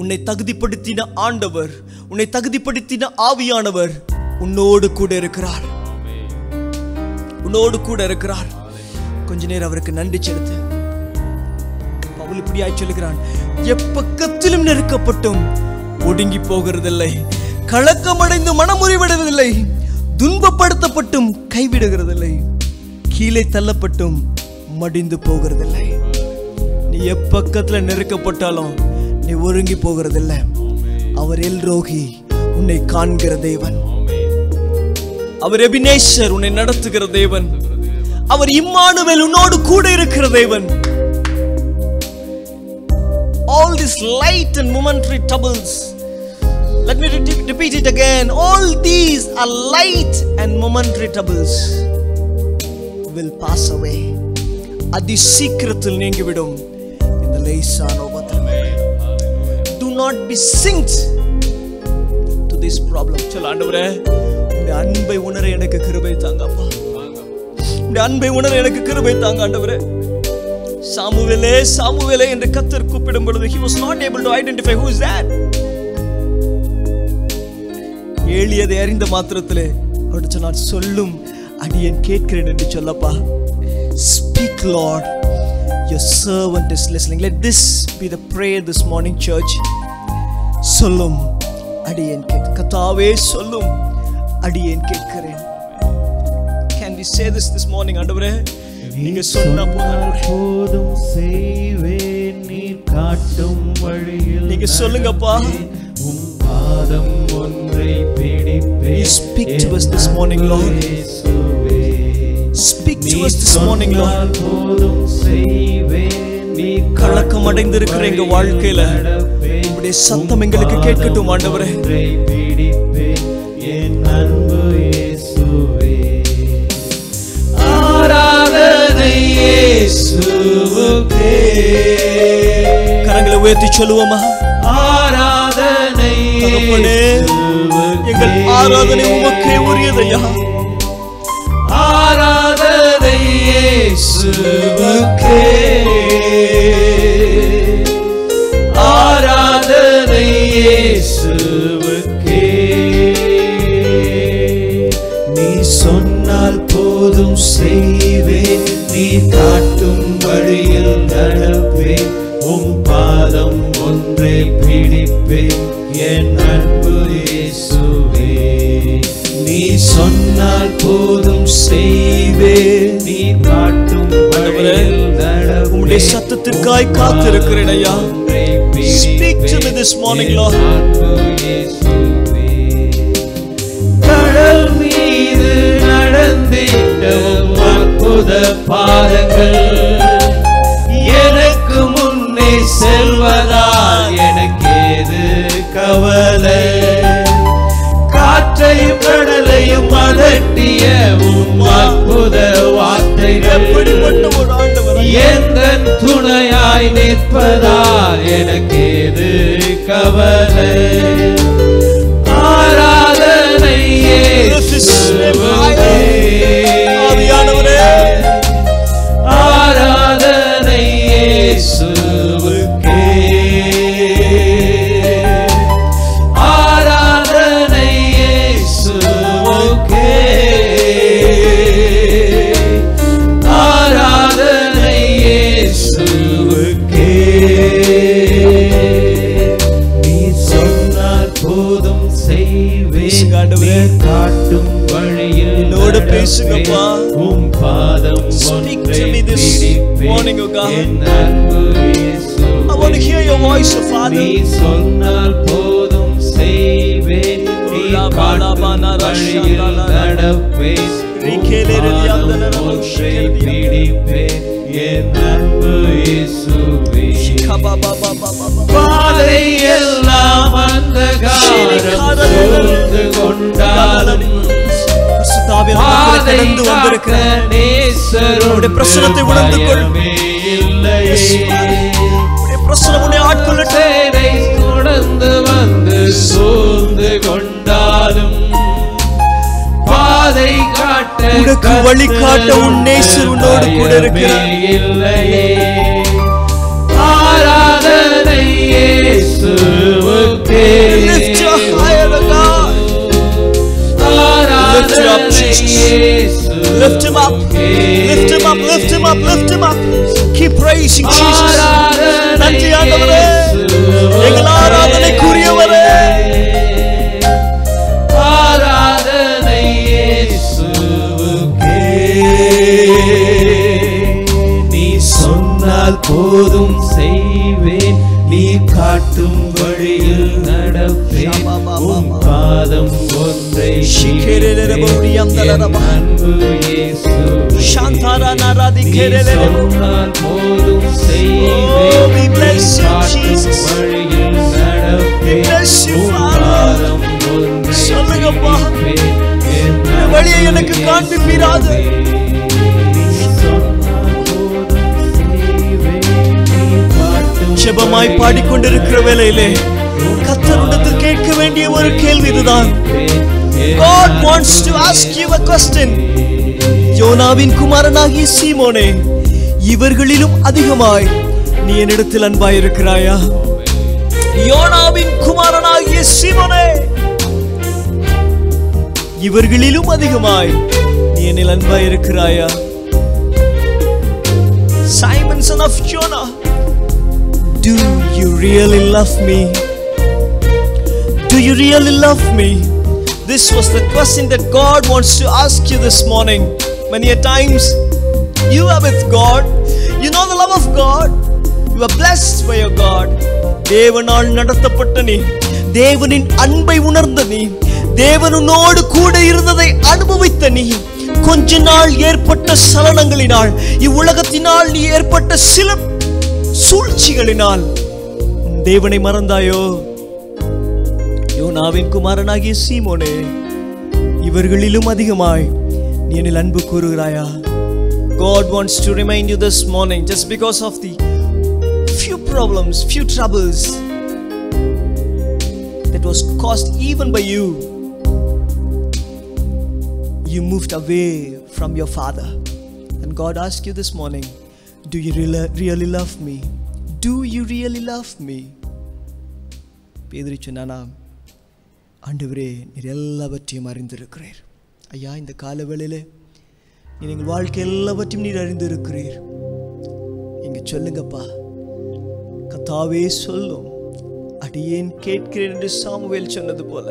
உன்னை தகுதிப்படுத்தின ஆண்டவர், உன்னை தகுதிப்படுத்தின ஆவியானவர் உன்னோடு கூட இருக்கிறார். உன்னோடு கூட இருக்கிறார். கொஞ்ச நேரம் அவருக்கு நன்றி செலுத்து. பவுல் இப்படியாய் சொல்லுகிறான், எப்பக்கத்திலும் நெருக்கப்பட்டும் ஒடுங்கி போகிறதில்லை, கலக்கமடைந்து மனமுறிவிடுவதில்லை, துன்பப்படுத்தப்பட்டும் கைவிடுகிறதில்லை, கீழே தள்ளப்பட்டும் மடிந்து போகிறதில்லை. நீ எப்பக்கத்துல நெருக்கப்பட்டாலும் நீ ஒருங்கி போகிறதில்லை. அவர் எல்ரோகி, உன்னை காண்கிற தேவன். அவர் எபினேசர், உன்னை நடத்துகிற தேவன். அவர் இம்மானுவேல், உன்னோடு கூட இருக்கிற தேவன். All this light and momentary troubles, let me repeat it again. All these are light and momentary troubles will pass away. adi சீக்கிரத்தில் நீங்கிவிடும் இந்த லேசான உபத்திரவங்கள். Do not be synced to this problem. சொல்ல ஆண்டவரே, உம்முடைய அன்பை உணர எனக்கு கிருபை தாங்கப்பா. உம்முடைய அன்பை உணர எனக்கு கிருபை தாங்க ஆண்டவரே. சாமுவேலே சாமுவேலே என்று கர்த்தர் கூப்பிடும் பொழுது he was not able to identify who is that. ஏலியதை அறிந்த மாத்திரத்திலே அவர் சொன்னார், சொல்லும் அடியேன் கேட்கிறேன் என்று சொல்லப்பா. Speak Lord, your servant is listening. Let this be the prayer this morning, church. சொல்லும் அடியேன் கேட்கிறேன். கர்த்தாவே சொல்லும் அடியேன் கேட்கிறேன். Can we say this morning? ஆண்டவரே, நீங்க சொன்னா போதும் செய்வேன், நீர் காட்டும் வழியில் நீங்க சொல்லுங்கப்பா. உம் பாதம் ஒன்றை பிடிப்பேன். Speak to us this morning, Lord. Speak to us this morning, Lord. போதும் செய்வேன், நீர் கலக்கம் அடைந்திருக்கிற எங்க வாழ்க்கையில உம்முடைய சத்தம் எங்களுக்கு கேட்கட்டும் ஆண்டவரே. பிடிப்பேன் என் அன்பு இயேசுவே. ஆராதனை இயேசுவுக்கே. கரங்களை உயர்த்தி சொல்லுவோமா? ஆராதனை இயேசுவுக்கே. எங்கள் ஆராதனை உமக்கே உரியதையா. ஆராதனை இயேசுவுக்கே. ஆராதனை இயேசுவுக்கே. நீ சொன்னால் போதும் செய்வேன், நீ காட்டும் வழியில் நடப்பேன், உம் பாதம் ஒன்றை பிடிப்பேன் என் அன்பு இயேசுவே. நீ சொன்னால் போதும் செய்வேன், நீ காட்டும் வழியில் நடப்பேன். உம்முடைய சத்தத்திற்காய் காத்திருக்கிறேன் ஐயா. Speak to me this morning, Lord. கடல் மீது நடந்திடும் அற்புத பாதங்கள் எனக்கு முன்னே செல்வதால் எனக்கேது கவலை. காற்றையும் கடலையும் அதட்டிய உம் அற்புத வார்த்தைகள் எந்தன் துணையாய் நிற்பதால் எனக்கேது கவலை. ஆராதனை இயேசுவுக்கே. ஆராதனை இயேசுவுக்கே. ஆராதனை இயேசுவுக்கே. ஆராதனை இயேசுவுக்கே. நீ சொன்னால் போதும் செய்வேன், காட்டும் வழியில் என்னோடு பேசுங்கப்பா. உம் பாதம் Speak to me this morning, O God. I want to hear your voice, O Father. நீ சொன்னால் போதும் செய்வேன், நீ காட்டும் வழியில் நடப்பேன், ஒன்றை பிடிப்பேன் என் அன்பு இயேசுவே. பாதை எல்லாம் அந்தகாரம் கடந்து வந்திருக்கிறார். உம்முடைய பிரசன்னத்தை உணர்ந்து கொள். உம்முடைய பிரசன்னம் உன்னை ஆட்கொள்ளட்டும். தொடர்ந்து வந்து சூழ்ந்து கொண்டாலும் பாதை காட்ட உனக்கு வழிகாட்ட உன் நேசர் உன்னோடு கூட இருக்கிறார். ஆராதனை இயேசுவுக்கே. Lift your higher God. Lift him up, Jesus. Lift him up. Lift him up. Lift him up. Lift him up. Keep praising Jesus. நன்றி ஆண்டவரே. எங்கள் ஆராதனைக்குரியவரே. ஆராதனை இயேசுவுக்கே. நீ சொன்னால் போதும் செய்வேன், நீ காட்டும் வழியில் நடப்பேன், உன் பாதம் ஒன்றை அன்பு இயேசு. சாந்தாரா நாராதி கேரளே. சொன்னால் போதும் செய்வேன், நீ காட்டும் வழியில் நடப்பேன், உன் பாதம் ஒன்றை சொல்லுங்கப்பா. என் வழியை எனக்கு காண்பிப்பீராக. ஜெபமாய் பாடிக்கொண்டிருக்கிற வேளையிலே கர்த்தரிடத்தில் கேட்க வேண்டிய ஒரு கேள்வி இதுதான். God wants to ask you a question. யோனாவின் குமாரனாகிய சீமோனே, இவர்களிலும் அதிகமாய் நீ என்னிடத்தில் அன்பாய் இருக்கிறாயா? யோனாவின் குமாரனாகிய சீமோனே, இவர்களிலும் அதிகமாய் நீ என்னில் அன்பாய் இருக்கிறாயா? Simon, son of Jonah, do you really love me? Do you really love me? This was the question that God wants to ask you this morning. Many a times you are with God, you know the love of God, you are blessed by your God. தேவனால் நடத்தப்பட்ட நீ, தேவனின் அன்பை உணர்ந்த நீ, தேவனோடு கூட இருந்ததை அனுபவித்த நீ, கொஞ்ச நாள் ஏற்பட்ட சலனங்களினால், இவ்வுலகத்தினால் நீ ஏற்பட்ட சில சூழ்ச்சிகளினால் தேவனை மறந்தாயோ? யோனாவின் குமாரனாகிய சீமோனே, இவர்களிலும் அதிகமாய் நீ என்னில் அன்பு கூறுகிறாயா? God wants to remind you this morning, just because of the few problems, few troubles that was caused even by you, you moved away from your Father. And God asks you this morning, do you really love me? Do you really love me? பேதுரு சொன்னானா, ஆண்டவரே, நீர் எல்லாவற்றையும் அறிந்திருக்கிறீர். ஐயா, இந்த கால வேளையிலே நீர் எங்கள் வாழ்க்கை எல்லாவற்றையும் நீர் அறிந்திருக்கிறீர். இங்க சொல்லுங்கப்பா. கர்த்தாவே சொல்லும், அடியேன் கேட்கிறேன் என்று சாமுவேல் சொன்னது போல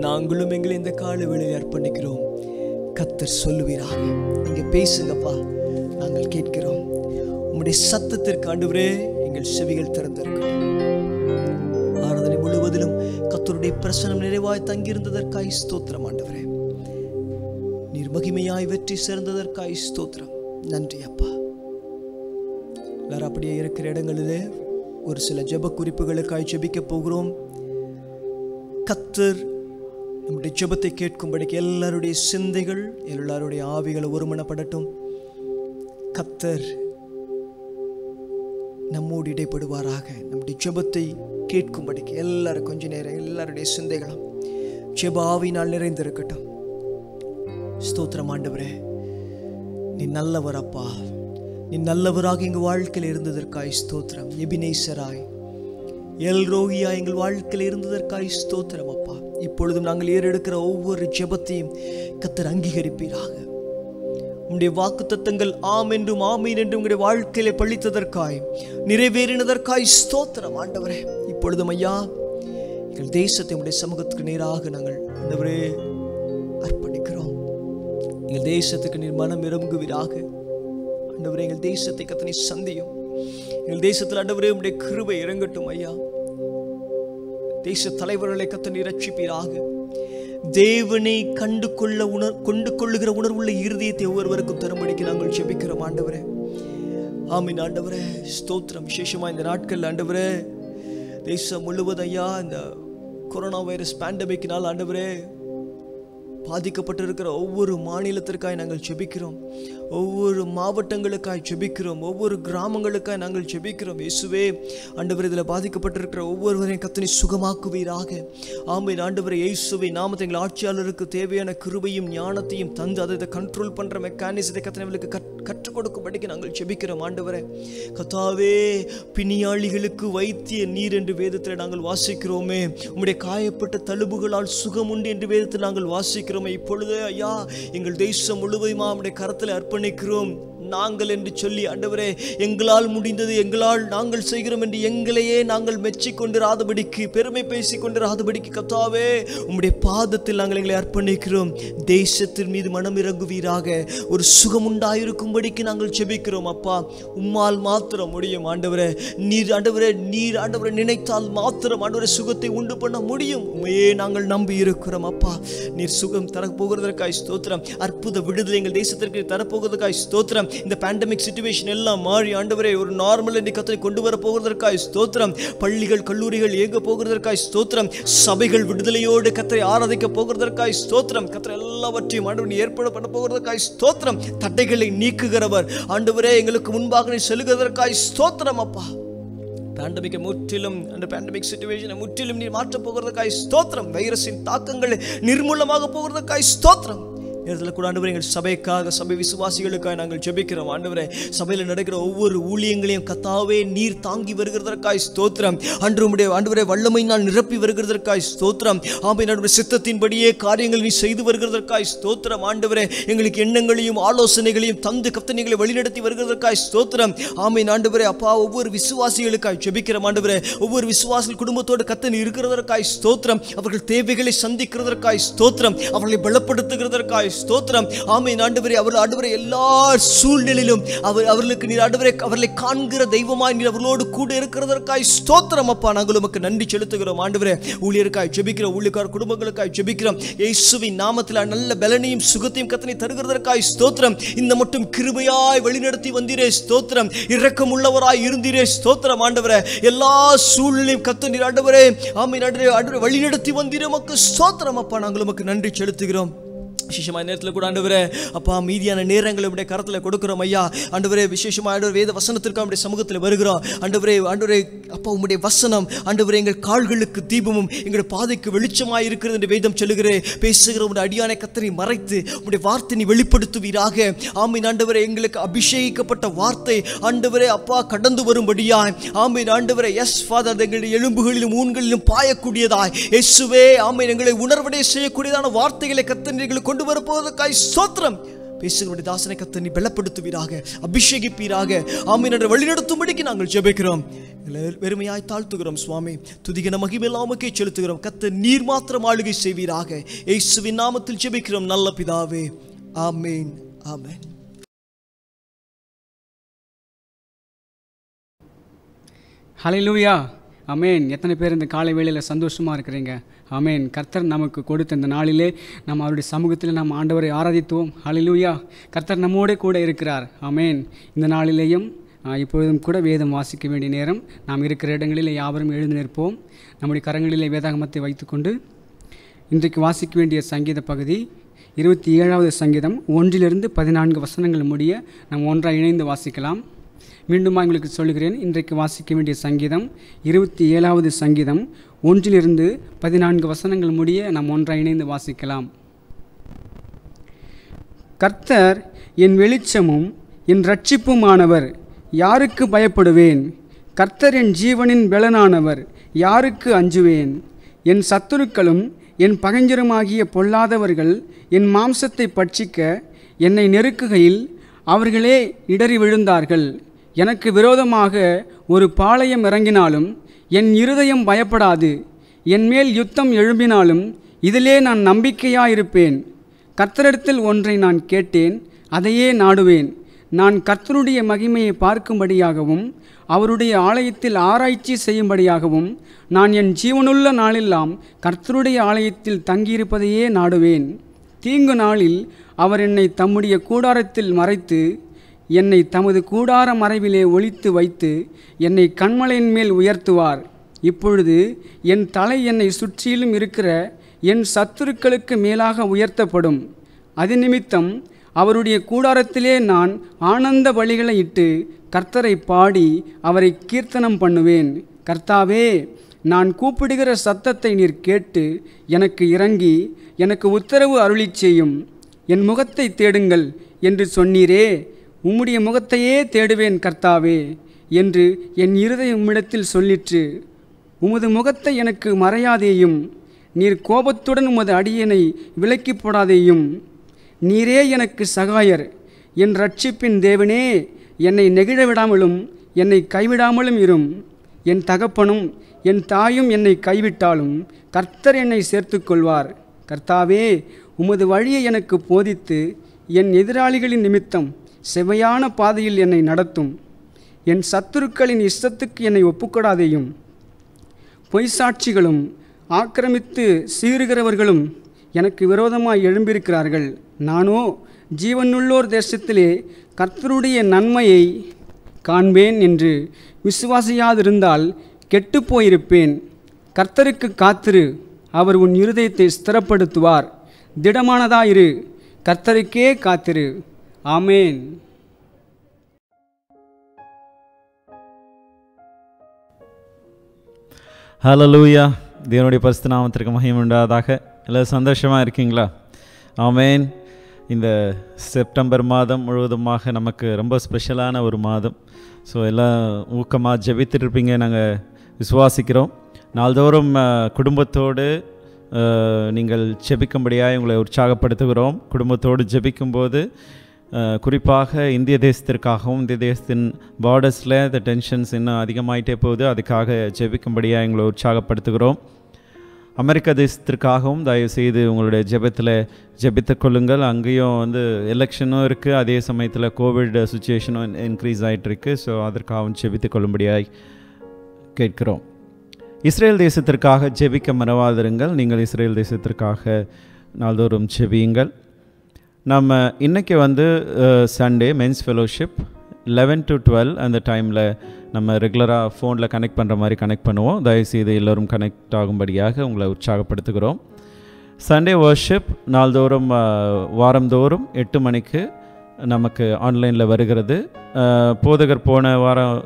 நாங்களும் எங்களை இந்த கால வேளையில் அர்ப்பணிக்கிறோம். கர்த்தர் சொல்லுவீராக. நீங்க பேசுங்கப்பா, நாங்கள் கேட்கிறோம். உம்முடைய சத்தத்திற்கு ஆண்டவரே எங்கள் செவிகள் திறந்திருக்கும். ஆராதனை முழுவதிலும் கர்த்தருடைய பிரசன்னம் நிறைவாய் தங்கியிருந்ததற்காய் ஸ்தோத்திரம் ஆண்டவரே. நீர் மகிமையாய் வெற்றி சேர்ந்ததற்காய் ஸ்தோத்திரம். நன்றி அப்பா. எல்லாரும் அப்படியே இருக்கிற இடங்களிலே ஒரு சில ஜெப குறிப்புகளுக்காய் ஜெபிக்க போகிறோம். கர்த்தர் நம்முடைய ஜெபத்தை கேட்கும்படிக்கு எல்லாருடைய சிந்தைகள், எல்லாருடைய ஆவிகளை ஒருமனப்படட்டும். கர்த்தர் நம்மோடு இடைப்படுவாராக. நம்முடைய ஜெபத்தை கேட்கும்படிக்கு எல்லாரும் கொஞ்ச நேரம் எல்லாருடைய சிந்தைகளும் ஜெப ஆவியினால் நிறைந்திருக்கட்டும். ஸ்தோத்திரம் ஆண்டவரே, நீ நல்லவர் அப்பா. நீ நல்லவராக எங்கள் வாழ்க்கையில் இருந்ததற்காய் ஸ்தோத்திரம். எபினேசராய், எல்ரோகியா எங்கள் வாழ்க்கையில் இருந்ததற்காய் ஸ்தோத்திரம் அப்பா. இப்பொழுதும் நாங்கள் ஏறெடுக்கிற ஒவ்வொரு ஜெபத்தையும் கர்த்தர் அங்கீகரிப்பீராக. உம்முடைய வாக்குத்தத்தங்கள் ஆம் என்றும் ஆமீன் என்றும் உங்களுடைய வாழ்க்கையிலே பழித்ததற்காய், நிறைவேறினதற்காய் ஸ்தோத்திரம் ஆண்டவரே. இப்பொழுதும் ஐயா, எங்கள் தேசத்தை உம்முடைய சமூகத்துக்கு நேராக நாங்கள் ஆண்டவரே அர்ப்பணிக்கிறோம். எங்கள் தேசத்துக்கு நீர் மனம் இறங்குவீராக ஆண்டவரே. எங்கள் தேசத்தை கர்த்தர் நீர் சந்தியும். எங்கள் தேசத்தில் ஆண்டவரே உம்முடைய கிருபை இறங்கட்டும் ஐயா. தேச தலைவர்களை கர்த்தர் நீர் ரட்சிப்பீராக. தேவனை கொண்டு கொள்ளுகிற உணர்வுள்ள இருதயத்தை ஒவ்வொருவருக்கும் தரும்படிக்கு நாங்கள் ஜெபிக்கிறோம் ஆண்டவரே. ஆமீன் ஆண்டவரே. ஸ்தோத்திரம். விசேஷமா இந்த நாட்கள் ஆண்டவரே, தேசம் முழுவதும் ஐயா இந்த கொரோனா வைரஸ் பேண்டமிக்னால் ஆண்டவரே பாதிக்கப்பட்டிருக்கிற ஒவ்வொரு மாநிலத்திற்காய் நாங்கள் ஜெபிக்கிறோம், ஒவ்வொரு மாவட்டங்களுக்காய் ஜெபிக்கிறோம், ஒவ்வொரு கிராமங்களுக்காய் நாங்கள் ஜெபிக்கிறோம். இயேசுவே ஆண்டவர், இதில் பாதிக்கப்பட்டிருக்கிற ஒவ்வொருவரையும் கர்த்தர் நீர் சுகமாக்குவீராக. ஆமென். ஆண்டவரே இயேசுவே நாமத்தை எங்கள் ஆட்சியாளருக்கு தேவையான கிருபையும் ஞானத்தையும் தந்து அதை கண்ட்ரோல் பண்ணுற மெக்கானிசத்தை கர்த்தர்களுக்கு கற்றுக் கொடுக்கும்படிக்கு நாங்கள் ஜெபிக்கிறோம். ஆண்டவரே கர்த்தாவே, பிணியாளிகளுக்கு வைத்திய நீர் என்று வேதத்தில் நாங்கள் வாசிக்கிறோமே, உம்முடைய காயப்பட்ட தழும்புகளால் சுகம் உண்டு என்று வேதத்தில் நாங்கள் வாசிக்கிறோம். இப்பொழுது ஐயா, எங்கள் தேசம் முழுவதுமா உம்முடைய கரத்தில் அர்ப்பணிக்கிறோம். நாங்கள் என்று சொல்லி ஆண்டவரே, எங்களால் முடிந்தது, எங்களால் நாங்கள் செய்கிறோம் என்று எங்களையே நாங்கள் மெச்சிக்கொண்டிராதபடிக்கு, பெருமை பேசிக்கொண்டிராதபடிக்கு கர்த்தாவே உம்முடைய பாதத்தில் நாங்கள் எங்களை அர்ப்பணிக்கிறோம். தேசத்தின் மீது மனம் இறங்குவீராக. ஒரு சுகம் உண்டாயிருக்கும்படிக்கு நாங்கள் ஜெபிக்கிறோம். அப்பா, உம்மால் மாத்திரம் முடியும் ஆண்டவரே. நீர் ஆண்டவரே நினைத்தால் மாத்திரம் ஆண்டவரே சுகத்தை உண்டு பண்ண முடியும். உண்மையே நாங்கள் நம்பி இருக்கிறோம். அப்பா, நீர் சுகம் தரப்போகிறதற்காய் ஸ்தோத்திரம். அற்புத விடுதலை எங்கள் தேசத்திற்கு தரப்போகிறதற்காய் ஸ்தோத்திரம். இந்த பேண்டமிக் சிச்சுவேஷன் எல்லாம் மாறி ஆண்டவரே ஒரு நார்மல் என்று கர்த்தரை கொண்டு வர போகிறதற்காய் ஸ்தோத்திரம். பள்ளிகள் கல்லூரிகள் இயங்க போகிறதற்காய் ஸ்தோத்திரம். சபைகள் விடுதலையோடு கர்த்தரை ஆராதிக்க போகிறதற்காய் ஸ்தோத்திரம். கர்த்தர் எல்லாவற்றையும் ஆண்டவர் ஏற்பட பண்ண போகிறதற்காய் ஸ்தோத்திரம். தடைகளை நீக்குகிறவர் ஆண்டவரே, எங்களுக்கு முன்பாக நீ செல்லுகிறதற்காய் ஸ்தோத்திரம். அப்பா, பேண்டமிக்கை முற்றிலும், அந்த பேண்டமிக் சிச்சுவேஷனை முற்றிலும் நீர் மாற்றப் போகிறதற்காய் ஸ்தோத்திரம். வைரஸின் தாக்கங்களை நிர்மூலமாக போகிறதற்காய் ஸ்தோத்திரம். நேரத்தில் கூட ஆண்டவரே, எங்கள் சபைக்காக, சபை விசுவாசிகளுக்காக நாங்கள் ஜெபிக்கிறோம். ஆண்டவரே, சபையில் நடக்கிற ஒவ்வொரு ஊழியங்களையும் கர்த்தாவே நீர் தாங்கி வருகிறதற்காய் ஸ்தோத்திரம். ஆண்டவரே வல்லமையினால் நிரப்பி வருகிறதற்காய் ஸ்தோத்திரம். ஆமென். ஆண்டவரே, சித்தத்தின்படியே காரியங்கள் நீ செய்து வருகிறதற்காய் ஸ்தோத்திரம். ஆண்டவரே, எங்களுக்கு எண்ணங்களையும் ஆலோசனைகளையும் தந்து கர்த்தர் எங்களை வழிநடத்தி வருகிறதற்காய் ஸ்தோத்திரம். ஆமென். ஆண்டவரே அப்பா, ஒவ்வொரு விசுவாசிகளுக்காய் ஜெபிக்கிறோம். ஆண்டவரே, ஒவ்வொரு விசுவாசிகள் குடும்பத்தோடு கர்த்தர் இருக்கிறதற்காய் ஸ்தோத்திரம். அவர்கள் தேவைகளை சந்திக்கிறதற்காய் ஸ்தோத்திரம். அவர்களை பலப்படுத்துகிறதற்காய் ஸ்தோத்திரம். ஆமென். ஆண்டவரே, ஆண்டவரே எல்லா சூழ்நிலையிலும் அவர்களுக்கு நீர் ஆண்டவரே அவர்களை காண்கிற தெய்வமாய் நீர் அவர்களோடு கூட இருக்கிறதற்காய் ஸ்தோத்திரம். அப்பா, நாங்கள் உமக்கு நன்றி செலுத்துகிறோம். ஆண்டவரே, ஊழியருக்காய் ஜெபிக்கிறோம், ஊழியக்கார குடும்பங்களுக்காய் ஜெபிக்கிறோம். இயேசுவின் நாமத்தில் நல்ல பலனையும் சுகத்தையும் கர்த்தர் தருகிறதற்காய் ஸ்தோத்திரம். இந்த மட்டும் கிருபையாய் வழிநடத்தி வந்தீரே ஸ்தோத்திரம். இரக்கம் உள்ளவராய் இருந்தீரே ஸ்தோத்திரம். ஆண்டவரே, எல்லா சூழ்நிலையும் கர்த்தர் நீர் ஆண்டவரே ஆமென் ஆண்டவரே வழிநடத்தி வந்தீரே உமக்கு ஸ்தோத்திரம். அப்பா, நாங்கள் உமக்கு நன்றி செலுத்துகிறோம். விசேஷமான நேரத்தில் கூட ஆண்டவரே அப்பா, மீதியான நேரங்களை உடைய கரத்தில் கொடுக்கிறோம் ஐயா. ஆண்டவரே, விசேஷமாக ஆண்டவர் வேத வசனத்திற்கு நம்முடைய சமூகத்தில் வருகிறோம். ஆண்டவரே அப்பா, உம்முடைய வசனம் ஆண்டவரே எங்கள் கால்களுக்கு தீபமும் எங்கள் பாதைக்கு வெளிச்சமாக இருக்கிறது என்று வேதம் சொல்லுகிறே. பேசுகிற உடைய அடியானை கர்த்தரை மறைத்து உடைய வார்த்தை நீ வெளிப்படுத்துவீராக. ஆமீன். ஆண்டவரே, எங்களுக்கு அபிஷேகிக்கப்பட்ட வார்த்தை ஆண்டவரே அப்பா கடந்து வரும்படியாய். ஆமீன். ஆண்டவரே, எஸ் ஃபாதர், எங்களுடைய எலும்புகளிலும் ஊன்களிலும் பாயக்கூடியதாய் இயேசுவே ஆமீன் எங்களை உணர்வடைய செய்யக்கூடியதான வார்த்தைகளை கர்த்தர் எங்களுக்கு கொண்டு வரப்போவதற்காய் ஸ்தோத்திரம். பேசுகிறவருடைய தாசனை கர்த்தர் நீ பலப்படுத்துவீராக, அபிஷேகிப்பீராக. ஆமீன் என்று வழிநடத்தும்படிக்கு நாங்கள் ஜெபிக்கிறோம். வெறுமையாய் தாழ்த்துகிறோம் சுவாமி. துதிகன மகிமையெல்லாம் உமக்கே செலுத்துகிறோம். கர்த்தர் நீர் மாத்திரம் ஆளுகை செய்வீராக. இயேசுவின் நாமத்தில் ஜெபிக்கிறோம் நல்ல பிதாவே. ஆமீன். ஆமீன். ஹல்லேலூயா. ஆமேன். எத்தனை பேர் இந்த காலை வேளையில் சந்தோஷமாக இருக்கிறீங்க? ஆமேன். கர்த்தர் நமக்கு கொடுத்த இந்த நாளிலே நம்ம அவருடைய சமூகத்தில் நம்ம ஆண்டவரை ஆராதித்துவோம். ஹல்லேலூயா. கர்த்தர் நம்மோட கூட இருக்கிறார். ஆமேன். இந்த நாளிலேயும் இப்பொழுதும் கூட வேதம் வாசிக்க வேண்டிய நேரம். நாம் இருக்கிற இடங்களில் யாவரும் எழுந்து நிற்போம். நம்முடைய கரங்களிலே வேதாகமத்தை வைத்துக்கொண்டு இன்றைக்கு வாசிக்க வேண்டிய சங்கீத பகுதி 27வது சங்கீதம் 1-14 வசனங்கள் முடிய நாம் ஒன்றாக இணைந்து வாசிக்கலாம். மீண்டும் உங்களுக்கு சொல்கிறேன், இன்றைக்கு வாசிக்க வேண்டிய சங்கீதம் 27வது சங்கீதம் 1-14 வசனங்கள் முடிய நாம் ஒன்றாக இணைந்து வாசிக்கலாம். கர்த்தர் என் வெளிச்சமும் என் இரட்சிப்புமானவர், யாருக்கு பயப்படுவேன்? கர்த்தர் என் ஜீவனின் பெலனானவர், யாருக்கு அஞ்சுவேன்? என் சத்துருக்களும் என் பகைஞருமாகிய பொல்லாதவர்கள் என் மாம்சத்தை பட்சிக்க என்னை நெருக்குகையில் அவர்களே இடறி விழுந்தார்கள். எனக்கு விரோதமாக ஒரு பாளையம் இறங்கினாலும் என் இருதயம் பயப்படாது. என் மேல் யுத்தம் எழும்பினாலும் இதிலே நான் நம்பிக்கையாயிருப்பேன். கர்த்தரிடத்தில் ஒன்றை நான் கேட்டேன், அதையே நாடுவேன். நான் கர்த்தருடைய மகிமையை பார்க்கும்படியாகவும் அவருடைய ஆலயத்தில் ஆராய்ச்சி செய்யும்படியாகவும் நான் என் ஜீவனுள்ள நாளெல்லாம் கர்த்தருடைய ஆலயத்தில் தங்கியிருப்பதையே நாடுவேன். தீங்கு நாளில் அவர் என்னை தம்முடைய கூடாரத்தில் மறைத்து என்னை தமது கூடார மறைவிலே ஒளித்து வைத்து என்னை கண்மலையின் மேல் உயர்த்துவார். இப்பொழுது என் தலை என்னை சுற்றிலும் இருக்கிற என் சத்துருக்களுக்கு மேலாக உயர்த்தப்படும். அது நிமித்தம் அவருடைய கூடாரத்திலே நான் ஆனந்த பலிகளை இட்டு கர்த்தரை பாடி அவரை கீர்த்தனம் பண்ணுவேன். கர்த்தாவே, நான் கூப்பிடுகிற சத்தத்தை நீர் கேட்டு எனக்கு இறங்கி எனக்கு உத்தரவு அருளிச் செய்யும். என் முகத்தை தேடுங்கள் என்று சொன்னீரே, உம்முடைய முகத்தையே தேடுவேன் கர்த்தாவே என்று என் இருதயம் உம்மிடத்தில் சொல்லிற்று. உமது முகத்தை எனக்கு மறையாதேயும், நீர் கோபத்துடன் உமது அடியனை விலக்கி போடாதேயும். நீரே எனக்கு சகாயர், என் ரட்சிப்பின் தேவனே, என்னை நெகிழ விடாமலும் என்னை கைவிடாமலும் இரும். என் தகப்பனும் என் தாயும் என்னை கைவிட்டாலும் கர்த்தர் என்னை சேர்த்து கொள்வார். கர்த்தாவே, உமது வழியை எனக்கு போதித்து என் எதிராளிகளின் நிமித்தம் செவ்வையான பாதையில் என்னை நடத்தும். என் சத்துருக்களின் இஷ்டத்துக்கு என்னை ஒப்புக்கொடாதேயும். பொய்சாட்சிகளும் ஆக்கிரமித்து சீறுகிறவர்களும் எனக்கு விரோதமாய் எழும்பியிருக்கிறார்கள். நானோ ஜீவனுள்ளோர் தேசத்திலே கர்த்தருடைய நன்மையை காண்பேன் என்று விசுவாசியாதிருந்தால் கெட்டுப்போயிருப்பேன். கர்த்தருக்கு காத்திரு, அவர் உன் இருதயத்தை ஸ்திரப்படுத்துவார். திடமானதாயிரு, கர்த்தருக்கே காத்திரு. ஆமேன். ஹல்லேலூயா. தேவனுடைய பரிசுத்த நாமத்திற்கு மகிமை உண்டாவதாக. எல்லோரும் சந்தோஷமாக இருக்கீங்களா? ஆமேன். இந்த செப்டம்பர் மாதம் முழுவதுமாக நமக்கு ரொம்ப ஸ்பெஷலான ஒரு மாதம். ஸோ எல்லாம் ஊக்கமாக ஜெபித்துட்ருப்பீங்க, நாங்கள் விசுவாசிக்கிறோம். நாள்தோறும் குடும்பத்தோடு நீங்கள் ஜெபிக்கும்படியாக உங்களை உற்சாகப்படுத்துகிறோம். குடும்பத்தோடு ஜெபிக்கும்போது குறிப்பாக இந்திய தேசத்திற்காகவும் இந்திய தேசத்தின் பார்டர்ஸில் இந்த டென்ஷன்ஸ் இன்னும் அதிகமாகிட்டே போகுது, அதுக்காக ஜெபிக்கும்படியாக எங்களை உற்சாகப்படுத்துகிறோம். அமெரிக்க தேசத்திற்காகவும் தயவுசெய்து உங்களுடைய ஜெபத்தில் ஜெபித்து கொள்ளுங்கள். அங்கேயும் எலெக்ஷனும் இருக்குது, அதே சமயத்தில் கோவிட் சுச்சுவேஷனும் இன்க்ரீஸ் ஆகிட்டுருக்கு. ஸோ அதற்காகவும் ஜெபித்து கொள்ளும்படியாக கேட்கிறோம். இஸ்ரேல் தேசத்திற்காக ஜெபிக்க மறவாதிருங்கள். நீங்கள் இஸ்ரேல் தேசத்திற்காக நாள்தோறும் ஜெபியுங்கள். நம்ம இன்றைக்கி சண்டே மென்ஸ் ஃபெலோஷிப் 11 to 12 அந்த டைமில் நம்ம ரெகுலராக ஃபோனில் கனெக்ட் பண்ணுற மாதிரி கனெக்ட் பண்ணுவோம். தயவுசெய்து எல்லோரும் கனெக்ட் ஆகும்படியாக உங்களை உற்சாகப்படுத்துகிறோம். சண்டே வர்ஷிப் நாள்தோறும் வாரந்தோறும் 8 மணிக்கு நமக்கு ஆன்லைனில் வருகிறது. போதகர் போன வாரம்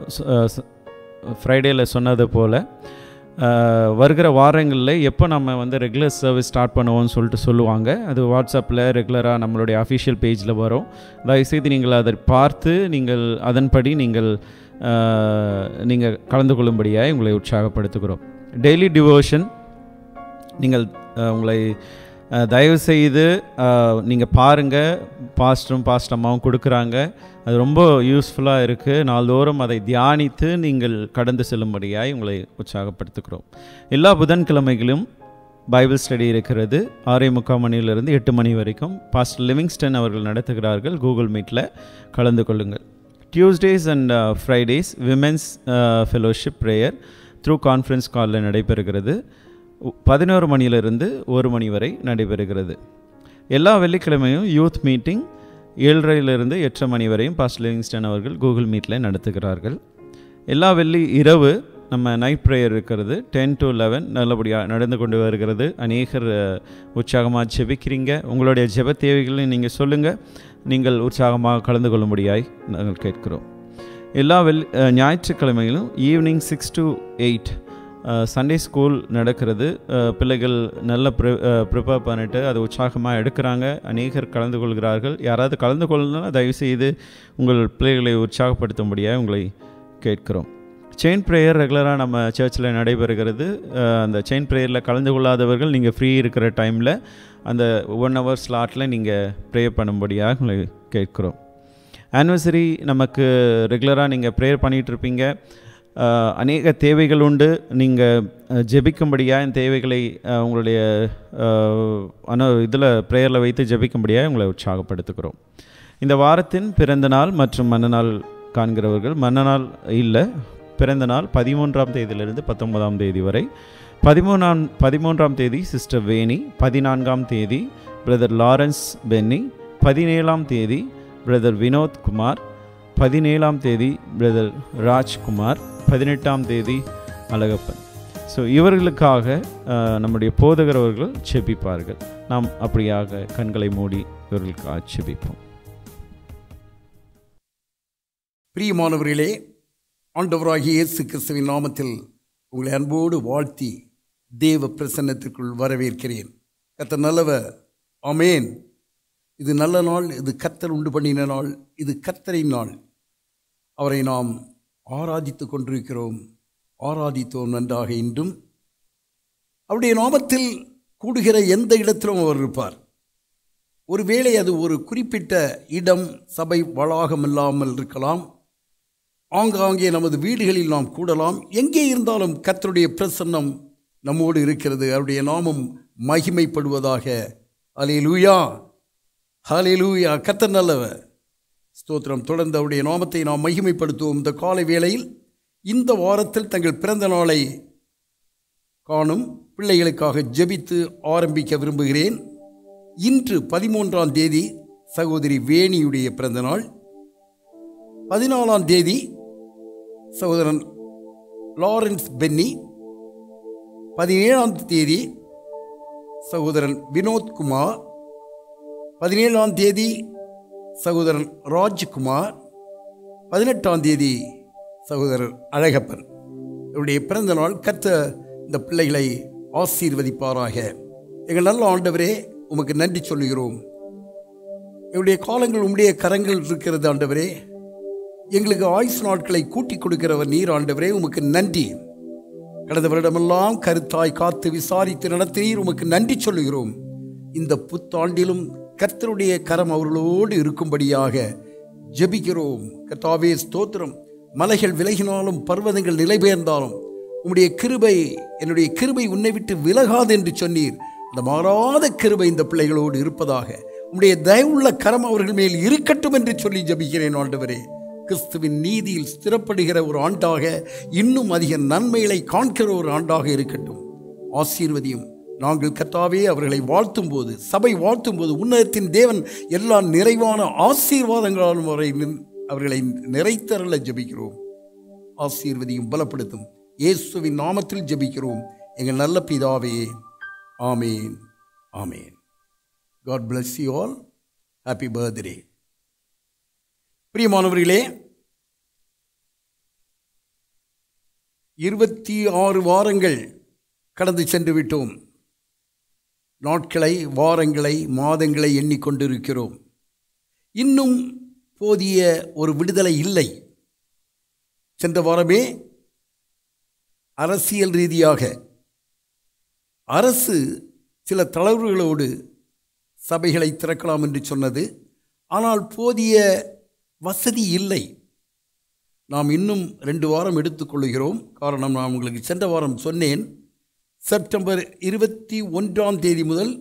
ஃப்ரைடேயில் சொன்னது போல் வருகிற வாரங்களில் எப்போ நம்ம ரெகுலர் சர்வீஸ் ஸ்டார்ட் பண்ணுவோம்னு சொல்லுவாங்க. அது வாட்ஸ்அப்பில் ரெகுலராக நம்மளுடைய அஃபிஷியல் பேஜில் வரும். தயவுசெய்து நீங்கள் அதை பார்த்து நீங்கள் அதன்படி நீங்கள் கலந்து கொள்ளும்படியாக உங்களை உற்சாகப்படுத்துகிறோம். டெய்லி டிவோஷன் நீங்கள் உங்களை தயவுசெய்து நீங்கள் பாருங்கள். பாஸ்ட் அம்மாவும் கொடுக்குறாங்க. அது ரொம்ப யூஸ்ஃபுல்லாக இருக்குது. நாள்தோறும் அதை தியானித்து நீங்கள் கடந்து செல்லும்படியாய் உங்களை உற்சாகப்படுத்துகிறோம். எல்லா புதன்கிழமைகளும் பைபிள் ஸ்டடி இருக்கிறது. 6:45 மணியிலிருந்து 8 மணி வரைக்கும் பாஸ்டர் லிவிங்ஸ்டன் அவர்கள் நடத்துகிறார்கள். கூகுள் மீட்டில் கலந்து கொள்ளுங்கள். Tuesdays and Fridays women's fellowship prayer through conference காலில் நடைபெறுகிறது. 11 மணியிலிருந்து 1 மணி வரை நடைபெறுகிறது. எல்லா வெள்ளிக்கிழமையும் யூத் மீட்டிங் 7:30 8 மணி வரையும் பாஸ்டர் லிவிங்ஸ்டன் அவர்கள் கூகுள் மீட்டில் நடத்துகிறார்கள். எல்லா வெள்ளி இரவு நம்ம நைட் ப்ரேயர் இருக்கிறது. 10 to 11 நல்லபடியாக நடந்து கொண்டு வருகிறது. அநேகர் உற்சாகமாக ஜெபிக்கிறீங்க. உங்களுடைய ஜெப தேவைகளை நீங்கள் சொல்லுங்கள். நீங்கள் உற்சாகமாக கலந்து கொள்ளும்படியாய் நாங்கள் கேட்கிறோம். எல்லா ஞாயிற்றுக்கிழமையிலும் ஈவினிங் 6 to 8 சண்டே ஸ்கூல் நடக்கிறது. பிள்ளைகள் நல்ல ப்ரிப்பேர் பண்ணிவிட்டு அது உற்சாகமாக எடுக்கிறாங்க. அநேகர் கலந்து கொள்கிறார்கள். யாராவது கலந்து கொள்ளணும்னா தயவுசெய்து உங்கள் பிள்ளைகளை உற்சாகப்படுத்தும்படியாக உங்களை கேட்கிறோம். செயின் ப்ரேயர் ரெகுலராக நம்ம சர்ச்சில் நடைபெறுகிறது. அந்த செயின் ப்ரேயரில் கலந்து கொள்ளாதவர்கள் நீங்கள் ஃப்ரீ இருக்கிற டைமில் அந்த 1 hour ஸ்லாட்டில் நீங்கள் ப்ரேயர் பண்ணும்படியாக உங்களை கேட்கிறோம். ஆனிவர்சரி நமக்கு ரெகுலராக நீங்கள் ப்ரேயர் பண்ணிகிட்ருப்பீங்க. அநேக தேவைகள் உண்டு. நீங்கள் ஜெபிக்கும்படியாக இந்த தேவைகளை உங்களுடைய இதில் ப்ரேயரில் வைத்து ஜெபிக்கும்படியாக உங்களை உற்சாகப்படுத்துகிறோம். இந்த வாரத்தின் பிறந்த நாள் மற்றும் மன்னநாள் காண்கிறவர்கள், மன்னநாள் இல்லை பிறந்த நாள் 13ஆம் தேதியிலிருந்து 19ஆம் தேதி வரை. 13ஆம் தேதி சிஸ்டர் வேணி, 14ஆம் தேதி பிரதர் லாரன்ஸ் பென்னி, 17ஆம் தேதி பிரதர் வினோத் குமார், 17ஆம் தேதி பிரதர் ராஜ்குமார், 18ஆம் தேதி அழகப்பன். ஸோ இவர்களுக்காக நம்முடைய போதகர் அவர்கள் செபிப்பார்கள். நாம் அப்படியாக கண்களை மூடி இவர்களுக்காக செபிப்போம். பிரியமானவர்களே, ஆண்டவராகிய இயேசு கிறிஸ்துவின் நாமத்தில் உங்களை அன்போடு வாழ்த்தி தேவ பிரசன்னத்திற்குள் வரவேற்கிறேன். கர்த்தர் நல்லவர். ஆமேன். இது நல்ல நாள், இது கர்த்தர் உண்டு பண்ணின நாள், இது கர்த்தரின் நாள். அவரை நாம் ஆராதித்து கொண்டிருக்கிறோம், ஆராதித்தோம் நன்றாக. இன்றும் அவருடைய நாமத்தில் கூடுகிற எந்த இடத்திலும் அவர் இருப்பார். ஒருவேளை அது ஒரு குறிப்பிட்ட இடம், சபை வளாகம் இல்லாமல் இருக்கலாம். ஆங்காங்கே நமது வீடுகளில் நாம் கூடலாம். எங்கே இருந்தாலும் கர்த்தருடைய பிரசன்னம் நம்மோடு இருக்கிறது. அவருடைய நாமம் மகிமைப்படுவதாக. ஹல்லேலூயா, ஹல்லேலூயா. கர்த்தர் நல்லவர். ஸ்தோத்திரம். தொடர்ந்து அவருடைய நாமத்தை நாம் மகிமைப்படுத்துவோம். இந்த காலை வேளையில் இந்த வாரத்தில் தங்கள் பிறந்த நாளை காணும் பிள்ளைகளுக்காக ஜெபித்து ஆரம்பிக்க விரும்புகிறேன். இன்று 13ஆம் தேதி சகோதரி வேணியுடைய பிறந்த நாள். 14ஆம் தேதி சகோதரன் லாரன்ஸ் பென்னி. 17ஆம் தேதி சகோதரன் வினோத்குமார். 17ஆம் தேதி சகோதரன் ராஜ்குமார். 18ஆம் தேதி சகோதரர் அழகப்பன். இவருடைய பிறந்த நாள். கர்த்தர் இந்த பிள்ளைகளை ஆசீர்வதிப்பாராக. எங்கள் நல்ல ஆண்டவரே, உமக்கு நன்றி சொல்லுகிறோம். எங்களுடைய காலங்கள் உம்முடைய கரங்கள் இருக்கிறது ஆண்டவரே. எங்களுக்கு ஆயுசு நாட்களை கூட்டி கொடுக்கிறவர் நீர் ஆண்டவரே. உமக்கு நன்றி. கடந்த வருடமெல்லாம் கருத்தாய் காத்து விசாரித்து நடத்தினீர். உமக்கு நன்றி சொல்லுகிறோம். இந்த புத்தாண்டிலும் கர்த்தருடைய கரம் அவர்களோடு இருக்கும்படியாக ஜெபிக்கிறோம். கர்த்தாவே ஸ்தோத்திரம். மலைகள் விலகினாலும் பர்வதங்கள் நிலைபெயர்ந்தாலும் உம்முடைய கிருபை, என்னுடைய கிருபை உன்னை விட்டு விலகாது என்று சொன்னீர். அந்த மாறாத கிருபை இந்த பிள்ளைகளோடு இருப்பதாக, உம்முடைய தயவுள்ள கரம் அவர்கள் மேல் இருக்கட்டும் என்று சொல்லி ஜெபிக்கிறேன் ஆண்டவரே. கிறிஸ்துவின் நீதியில் ஸ்திரப்படுகிற ஒரு ஆண்டாக, இன்னும் அதிக நன்மைகளை காண்கிற ஒரு ஆண்டாக இருக்கட்டும். ஆசீர்வதியும். நாங்கள் கர்த்தாவே அவர்களை வாழ்த்தும் போது, சபை வாழ்த்தும் போது, உன்னதத்தின் தேவன் எல்லா நிறைவான ஆசீர்வாதங்களாலும் அவர்களை நிறைத்தரல ஜெபிக்கிறோம். ஆசீர்வதியும், பலப்படுத்தும். இயேசுவின் நாமத்தில் ஜெபிக்கிறோம் எங்கள் நல்ல பிதாவே. ஆமேன், ஆமேன். God bless you all. Happy birthday. பிரியமானவர்களே, 26 வாரங்கள் கடந்து சென்று விட்டோம். நாட்களை, வாரங்களை, மாதங்களை எண்ணிக்கொண்டிருக்கிறோம். இன்னும் போதிய ஒரு விடுதலை இல்லை. சென்ற வாரமே அரசியல் ரீதியாக அரசு சில தளர்வுகளோடு சபைகளை திறக்கலாம் என்று சொன்னது. ஆனால் போதிய வசதி இல்லை. நாம் இன்னும் 2 வாரம் எடுத்துக்கொள்கிறோம். காரணம், நான் உங்களுக்கு சென்ற வாரம் சொன்னேன், செப்டம்பர் 21ஆம் தேதி முதல்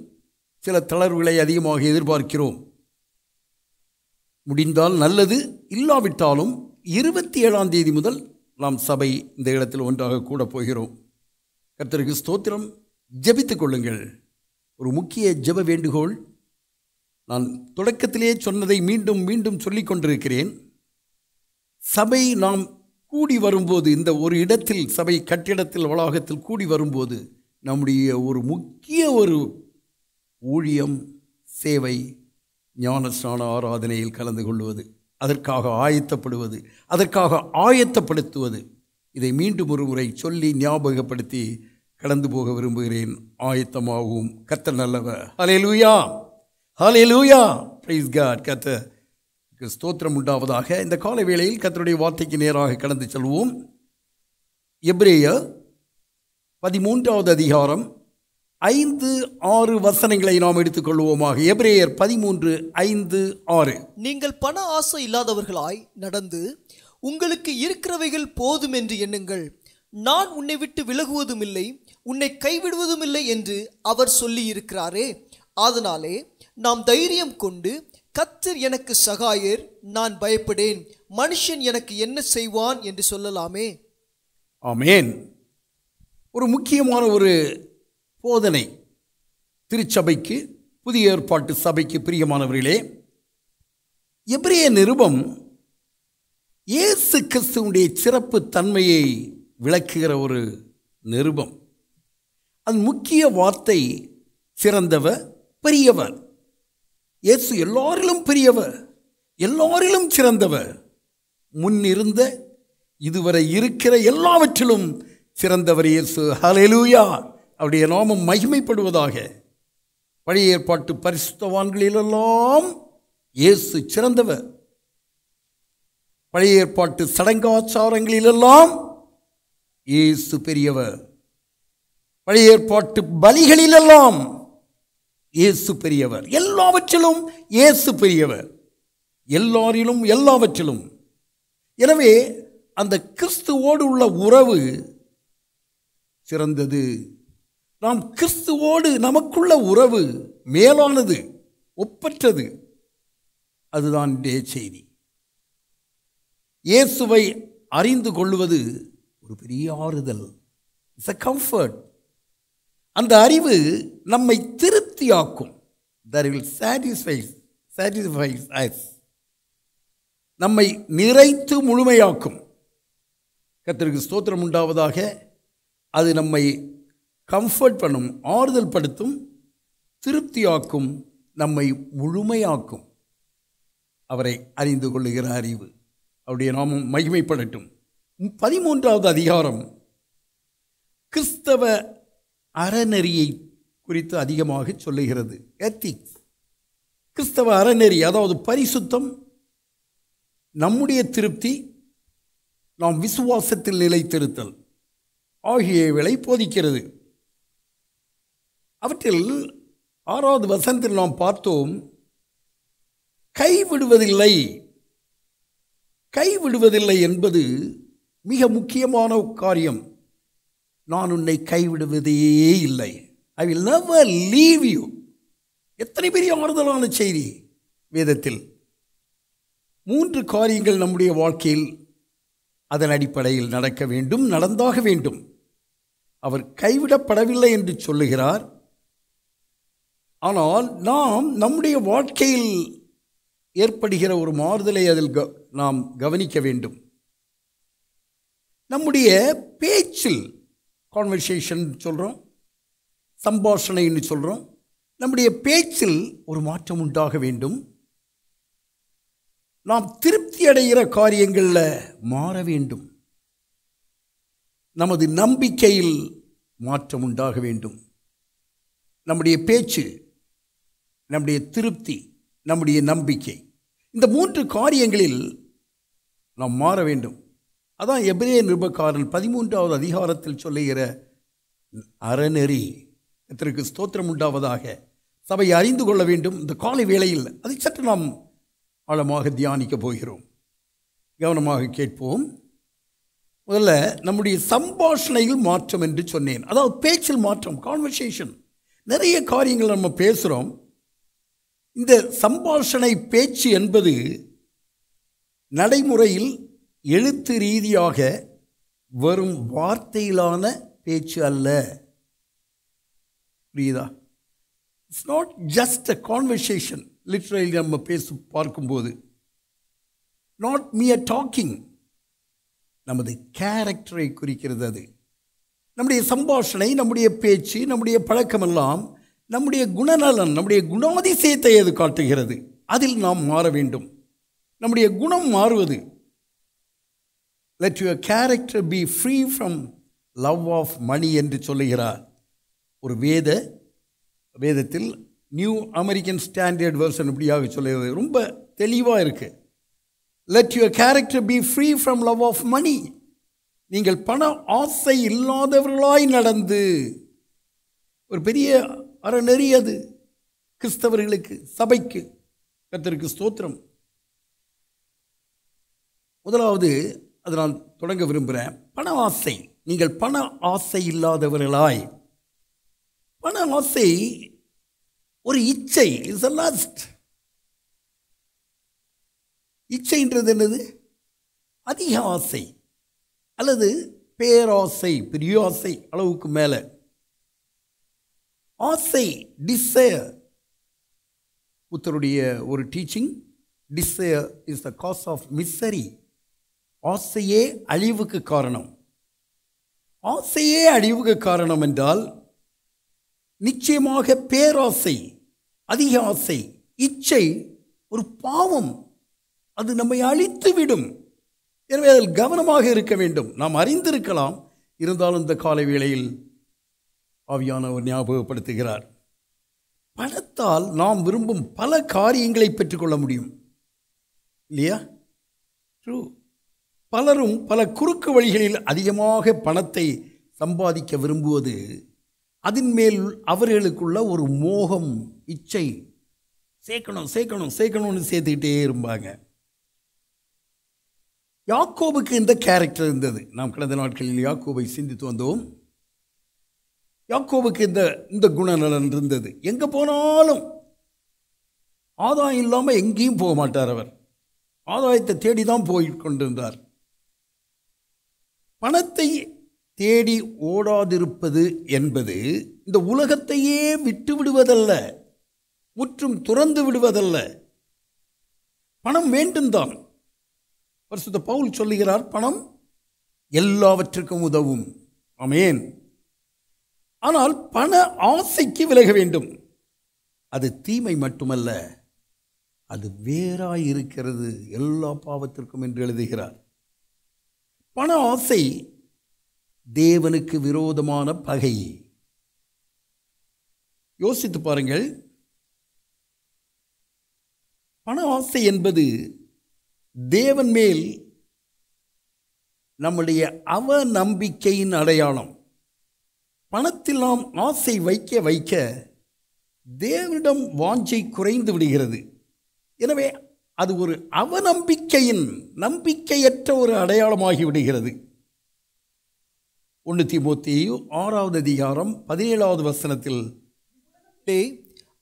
சில தளர்வுகளை அதிகமாக எதிர்பார்க்கிறோம். முடிந்தால் நல்லது, இல்லாவிட்டாலும் 27ஆம் தேதி முதல் நாம் சபை இந்த இடத்தில் ஒன்றாக கூட போகிறோம். கர்த்தருக்கு ஸ்தோத்திரம். ஜெபித்துக் கொள்ளுங்கள். ஒரு முக்கிய ஜெப வேண்டுகோள். நான் தொடக்கத்திலே சொன்னதை மீண்டும் மீண்டும் சொல்லிக் கொண்டிருக்கிறேன். சபை நாம் கூடி வரும்போது, இந்த ஒரு இடத்தில், சபை கட்டிடத்தில், வளாகத்தில் கூடி வரும்போது, நம்முடைய ஒரு முக்கிய ஒரு ஊழியம், சேவை, ஞானஸ்நான ஆராதனையில் கலந்து கொள்வது, அதற்காக ஆயத்தப்படுவது, அதற்காக ஆயத்தப்படுத்துவது. இதை மீண்டும் ஒரு முறை சொல்லி ஞாபகப்படுத்தி கடந்து போக விரும்புகிறேன். ஆயத்தமாகவும். கர்த்தர் நல்லவர். ஹல்லேலூயா, ஹல்லேலூயா. Praise God. கர்த்தருக்கு ஸ்தோத்திரம் உண்டாவதாக. இந்த காலை வேளையில் கர்த்தருடைய வார்த்தைக்கு நேராக கடந்து செல்வோம். எபிரேயர் 13வது அதிகாரம் 5-6 வசனங்களை நாம் எடுத்துக்கொள்வோமாக. எபிரேயர் 13:5-6. நீங்கள் பண ஆசை இல்லாதவர்களாய் நடந்து உங்களுக்கு இருக்கிறவைகள் போதும் என்று எண்ணுங்கள். நான் உன்னை விட்டு விலகுவதும் இல்லை, உன்னை கைவிடுவதும் இல்லை என்று அவர் சொல்லி இருக்கிறாரே. அதனாலே நாம் தைரியம் கொண்டு, கர்த்தர் எனக்கு சகாயர், நான் பயப்படேன், மனுஷன் எனக்கு என்ன செய்வான் என்று சொல்லலாமே. ஆமேன். ஒரு முக்கியமான ஒரு போதனை திருச்சபைக்கு, புதிய ஏற்பாட்டு சபைக்கு. பிரியமானவர்களே, எபிரேய நிருபம் இயேசு கிறிஸ்துவுடைய சிறப்பு தன்மையை விளக்குகிற ஒரு நிருபம். அது முக்கிய வார்த்தை சிறந்தவர், பெரியவர். இயேசு எல்லாரிலும் பெரியவர், எல்லாரிலும் சிறந்தவர், முன்னிருந்த இதுவரை இருக்கிற எல்லாவற்றிலும் சிறந்தவர் இயேசு. ஹல்லேலூயா! அவருடைய நாமம் மகிமைப்படுவதாக. பழைய ஏற்பாட்டு பரிசுத்தவான்களிலெல்லாம் இயேசு சிறந்தவர். பழைய ஏற்பாட்டு சடங்காச்சாரங்களிலெல்லாம் இயேசு பெரியவர். பழைய ஏற்பாட்டு பலிகளிலெல்லாம் இயேசு பெரியவர். எல்லாவற்றிலும் இயேசு பெரியவர், எல்லாரிலும் எல்லாவற்றிலும். எனவே அந்த கிறிஸ்துவோடு உள்ள உறவு சிறந்தது. நாம் கிறிஸ்துவோடு நமக்குள்ள உறவு மேலானது, ஒப்பற்றது. அதுதான் இன்றைய செய்தி. இயேசுவை அறிந்து கொள்வது ஒரு பெரிய ஆறுதல். It's a comfort. அந்த அறிவு நம்மை திருப்தியாக்கும். that will satisfy us. நம்மை நிறைத்து முழுமையாக்கும். கர்த்தருக்கு ஸ்தோத்திரம் உண்டாவதாக. அது நம்மை கம்ஃபர்ட் பண்ணும், ஆறுதல் படுத்தும், திருப்தியாக்கும், நம்மை முழுமையாக்கும். அவரை அறிந்து கொள்ளுகிற அறிவு. அவருடைய நாமம் மகிமைப்படட்டும். 13வது அதிகாரம் கிறிஸ்தவ அறநெறியை குறித்து அதிகமாக சொல்லுகிறது. எத்திக்ஸ். கிறிஸ்தவ அறநெறி, அதாவது பரிசுத்தம், நம்முடைய திருப்தி, நாம் விசுவாசத்தில் நிலைத்திருத்தல் ஆகியவைகளை போதிக்கிறது. அவற்றில் 6வது வசனத்தில் நாம் பார்த்தோம், கைவிடுவதில்லை. கைவிடுவதில்லை என்பது மிக முக்கியமான காரியம். நான் உன்னை கைவிடுவதே இல்லை. I will never leave you. எத்தனை பெரிய ஆறுதலான செய்தி வேதத்தில். 3 காரியங்கள் நம்முடைய வாழ்க்கையில் அதன் அடிப்படையில் நடக்க வேண்டும், நடந்தாக வேண்டும். அவர் கைவிடப்படவில்லை என்று சொல்லுகிறார். ஆனால் நாம் நம்முடைய வாழ்க்கையில் ஏற்படுகிற ஒரு மாறுதலை அதில் நாம் கவனிக்க வேண்டும். நம்முடைய பேச்சில், கான்வர்சேஷன் சொல்கிறோம், சம்பாஷணைன்னு சொல்கிறோம், நம்முடைய பேச்சில் ஒரு மாற்றம் உண்டாக வேண்டும். நாம் திருப்தி அடைகிற காரியங்களில் மாற வேண்டும். நமது நம்பிக்கையில் மாற்றம் உண்டாக வேண்டும். நம்முடைய பேச்சு, நம்முடைய திருப்தி, நம்முடைய நம்பிக்கை, இந்த 3 காரியங்களில் நாம் மாற வேண்டும். அதான் எபிரேய நிருபக்காரன் 13வது அதிகாரத்தில் சொல்லுகிற அறநெறி. கர்த்தருக்கு ஸ்தோத்திரம் உண்டாவதாக. சபை அறிந்து கொள்ள வேண்டும். இந்த காலை வேளையில் அதை சற்று நாம் ஆழமாக தியானிக்க போகிறோம். கவனமாக கேட்போம். முதல்ல நம்முடைய சம்பாஷணையில் மாற்றம் என்று சொன்னேன். அதாவது பேச்சில் மாற்றம், கான்வர்சேஷன். நிறைய காரியங்கள் நம்ம பேசுகிறோம். இந்த சம்பாஷணை பேச்சு என்பது நடைமுறையில் எழுத்து ரீதியாக வரும் வார்த்தையிலான பேச்சு அல்ல. புரியுதா? It's not just a conversation. Literally நம்ம பார்க்கும்போது நாட் மியர் டாக்கிங். நமது கேரக்டரை குறிக்கிறது. அது நம்முடைய சம்பாஷணை, நம்முடைய பேச்சு, நம்முடைய பழக்கமெல்லாம் நம்முடைய குணநலன், நம்முடைய குணாதிசயத்தை அது காட்டுகிறது. அதில் நாம் மாற வேண்டும். நம்முடைய குணம் மாறுவது. let your character be free from love of money என்று சொல்லுகிறார். ஒரு வேதத்தில் நியூ அமெரிக்கன் ஸ்டாண்டர்ட் வெர்ஷன் இப்படியாக சொல்லுகிறது. ரொம்ப தெளிவாக இருக்கு. let your character be free from love of money. நீங்கள் பண ஆசை இல்லாதவர்களாய் நடந்து. ஒரு பெரிய அறநெறி அது கிறிஸ்தவர்களுக்கு, சபைக்கு. கர்த்தருக்கு ஸ்தோத்திரம். முதலாவது அதை நான் தொடங்க விரும்புகிறேன். பண ஆசை. நீங்கள் பண ஆசை இல்லாதவர்களாய். பண ஆசை ஒரு இச்சை. It's a lust. இச்சைன்றது என்னது? அதிக ஆசை அல்லது பேராசை, பெரிய ஆசை, அளவுக்கு மேலே ஆசை. டிசையர். புத்தருடைய ஒரு teaching, desire is the cause of misery. ஆசையே அழிவுக்கு காரணம். ஆசையே அழிவுக்கு காரணம் என்றால் நிச்சயமாக பேராசை, அதிக ஆசை, இச்சை ஒரு பாவம். அது நம்மை அழித்துவிடும். எனவே அதில் கவனமாக இருக்க வேண்டும். நாம் அறிந்திருக்கலாம், இருந்தாலும் இந்த காலை வேளையில் ஆவியானவர் ஞாபகப்படுத்துகிறார். பணத்தால் நாம் விரும்பும் பல காரியங்களை பெற்றுக்கொள்ள முடியும் இல்லையா? ட்ரூ. பலரும் பல குறுக்கு வழிகளில் அதிகமாக பணத்தை சம்பாதிக்க விரும்புவது அதன் மேல் அவர்களுக்குள்ள ஒரு மோகம், இச்சை. சேர்க்கணும் சேர்க்கணும் சேர்க்கணும்னு சேர்த்துக்கிட்டே இருப்பாங்க. யாக்கோபுக்கு இந்த கேரக்டர் இருந்தது. நாம் கடந்த நாட்களில் யாக்கோபை சிந்தித்து வந்தோம். யாக்கோபுக்கு இந்த குணநலன் இருந்தது. எங்கே போனாலும் ஆதாயம் இல்லாமல் எங்கேயும் போக மாட்டார். அவர் ஆதாயத்தை தேடி தான் போய் கொண்டிருந்தார். பணத்தை தேடி ஓடாதிருப்பது என்பது இந்த உலகத்தையே விட்டு விடுவதல்ல, முற்றும் துறந்து விடுவதல்ல. பணம் வேண்டும்தான். பரிசுத்த பவுல் சொல்லுகிறார், பணம் எல்லாவற்றுக்கும் உதவும். ஆமென். ஆனால் பண ஆசைக்கு விலக வேண்டும். அது தீமை மட்டுமல்ல, அது வேறாய் இருக்கிறது எல்லா பாவத்திற்கும் என்று எழுதுகிறார். பண ஆசை தேவனுக்கு விரோதமான பகை. யோசித்து பாருங்கள். பண ஆசை என்பது தேவன் மேல் நம்முடைய அவநம்பிக்கையின் அடையாளம். பணத்தில் நாம் ஆசை வைக்க வைக்க தேவனிடம் வாஞ்சை குறைந்து விடுகிறது. எனவே அது ஒரு அவநம்பிக்கையின், நம்பிக்கையற்ற ஒரு அடையாளமாகி விடுகிறது. 1 தீமோத்தேயு 6வது அதிகாரம் 17வது வசனத்தில்,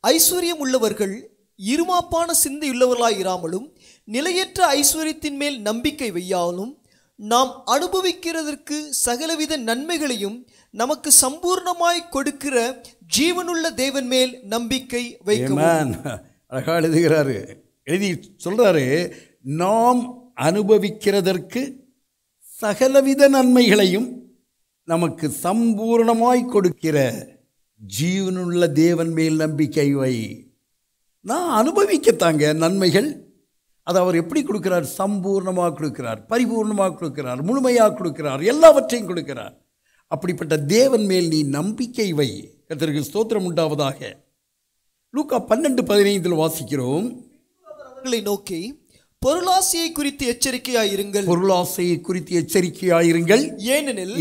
ஐஸ்வர்யம் உள்ளவர்கள் இருமாப்பான சிந்தையுள்ளவர்களாய் இராமலும் நிலையற்ற ஐஸ்வர்யத்தின் மேல் நம்பிக்கை வையாமலும் நாம் அனுபவிக்கிறதற்கு சகலவித நன்மைகளையும் நமக்கு சம்பூர்ணமாய் கொடுக்கிற ஜீவனுள்ள தேவன் மேல் நம்பிக்கை வைக்கவும். அழகா எழுதுகிறாரு, எழுதி சொல்றாரு, நாம் அனுபவிக்கிறதற்கு சகலவித நன்மைகளையும் நமக்கு சம்பூர்ணமாய் கொடுக்கிற ஜீவனுள்ள தேவன் மேல் நம்பிக்கை வை. நான் அனுபவிக்கத்தாங்க நன்மைகள். அதை அவர் எப்படி கொடுக்கிறார்? சம்பூர்ணமாக கொடுக்கிறார், பரிபூர்ணமாக கொடுக்கிறார், முழுமையாக கொடுக்கிறார், எல்லாவற்றையும் கொடுக்கிறார். அப்படிப்பட்ட தேவன் மேல் நீ நம்பிக்கை வை. கர்த்தருக்கு ஸ்தோத்திரம் உண்டாவதாக. லூக்கா 12:15 வாசிக்கிறோம், அவர்களை நோக்கி பொருளாசையை குறித்து எச்சரிக்கையாயிருங்கள். பொருளாசையை குறித்து எச்சரிக்கையாயிருங்கள்.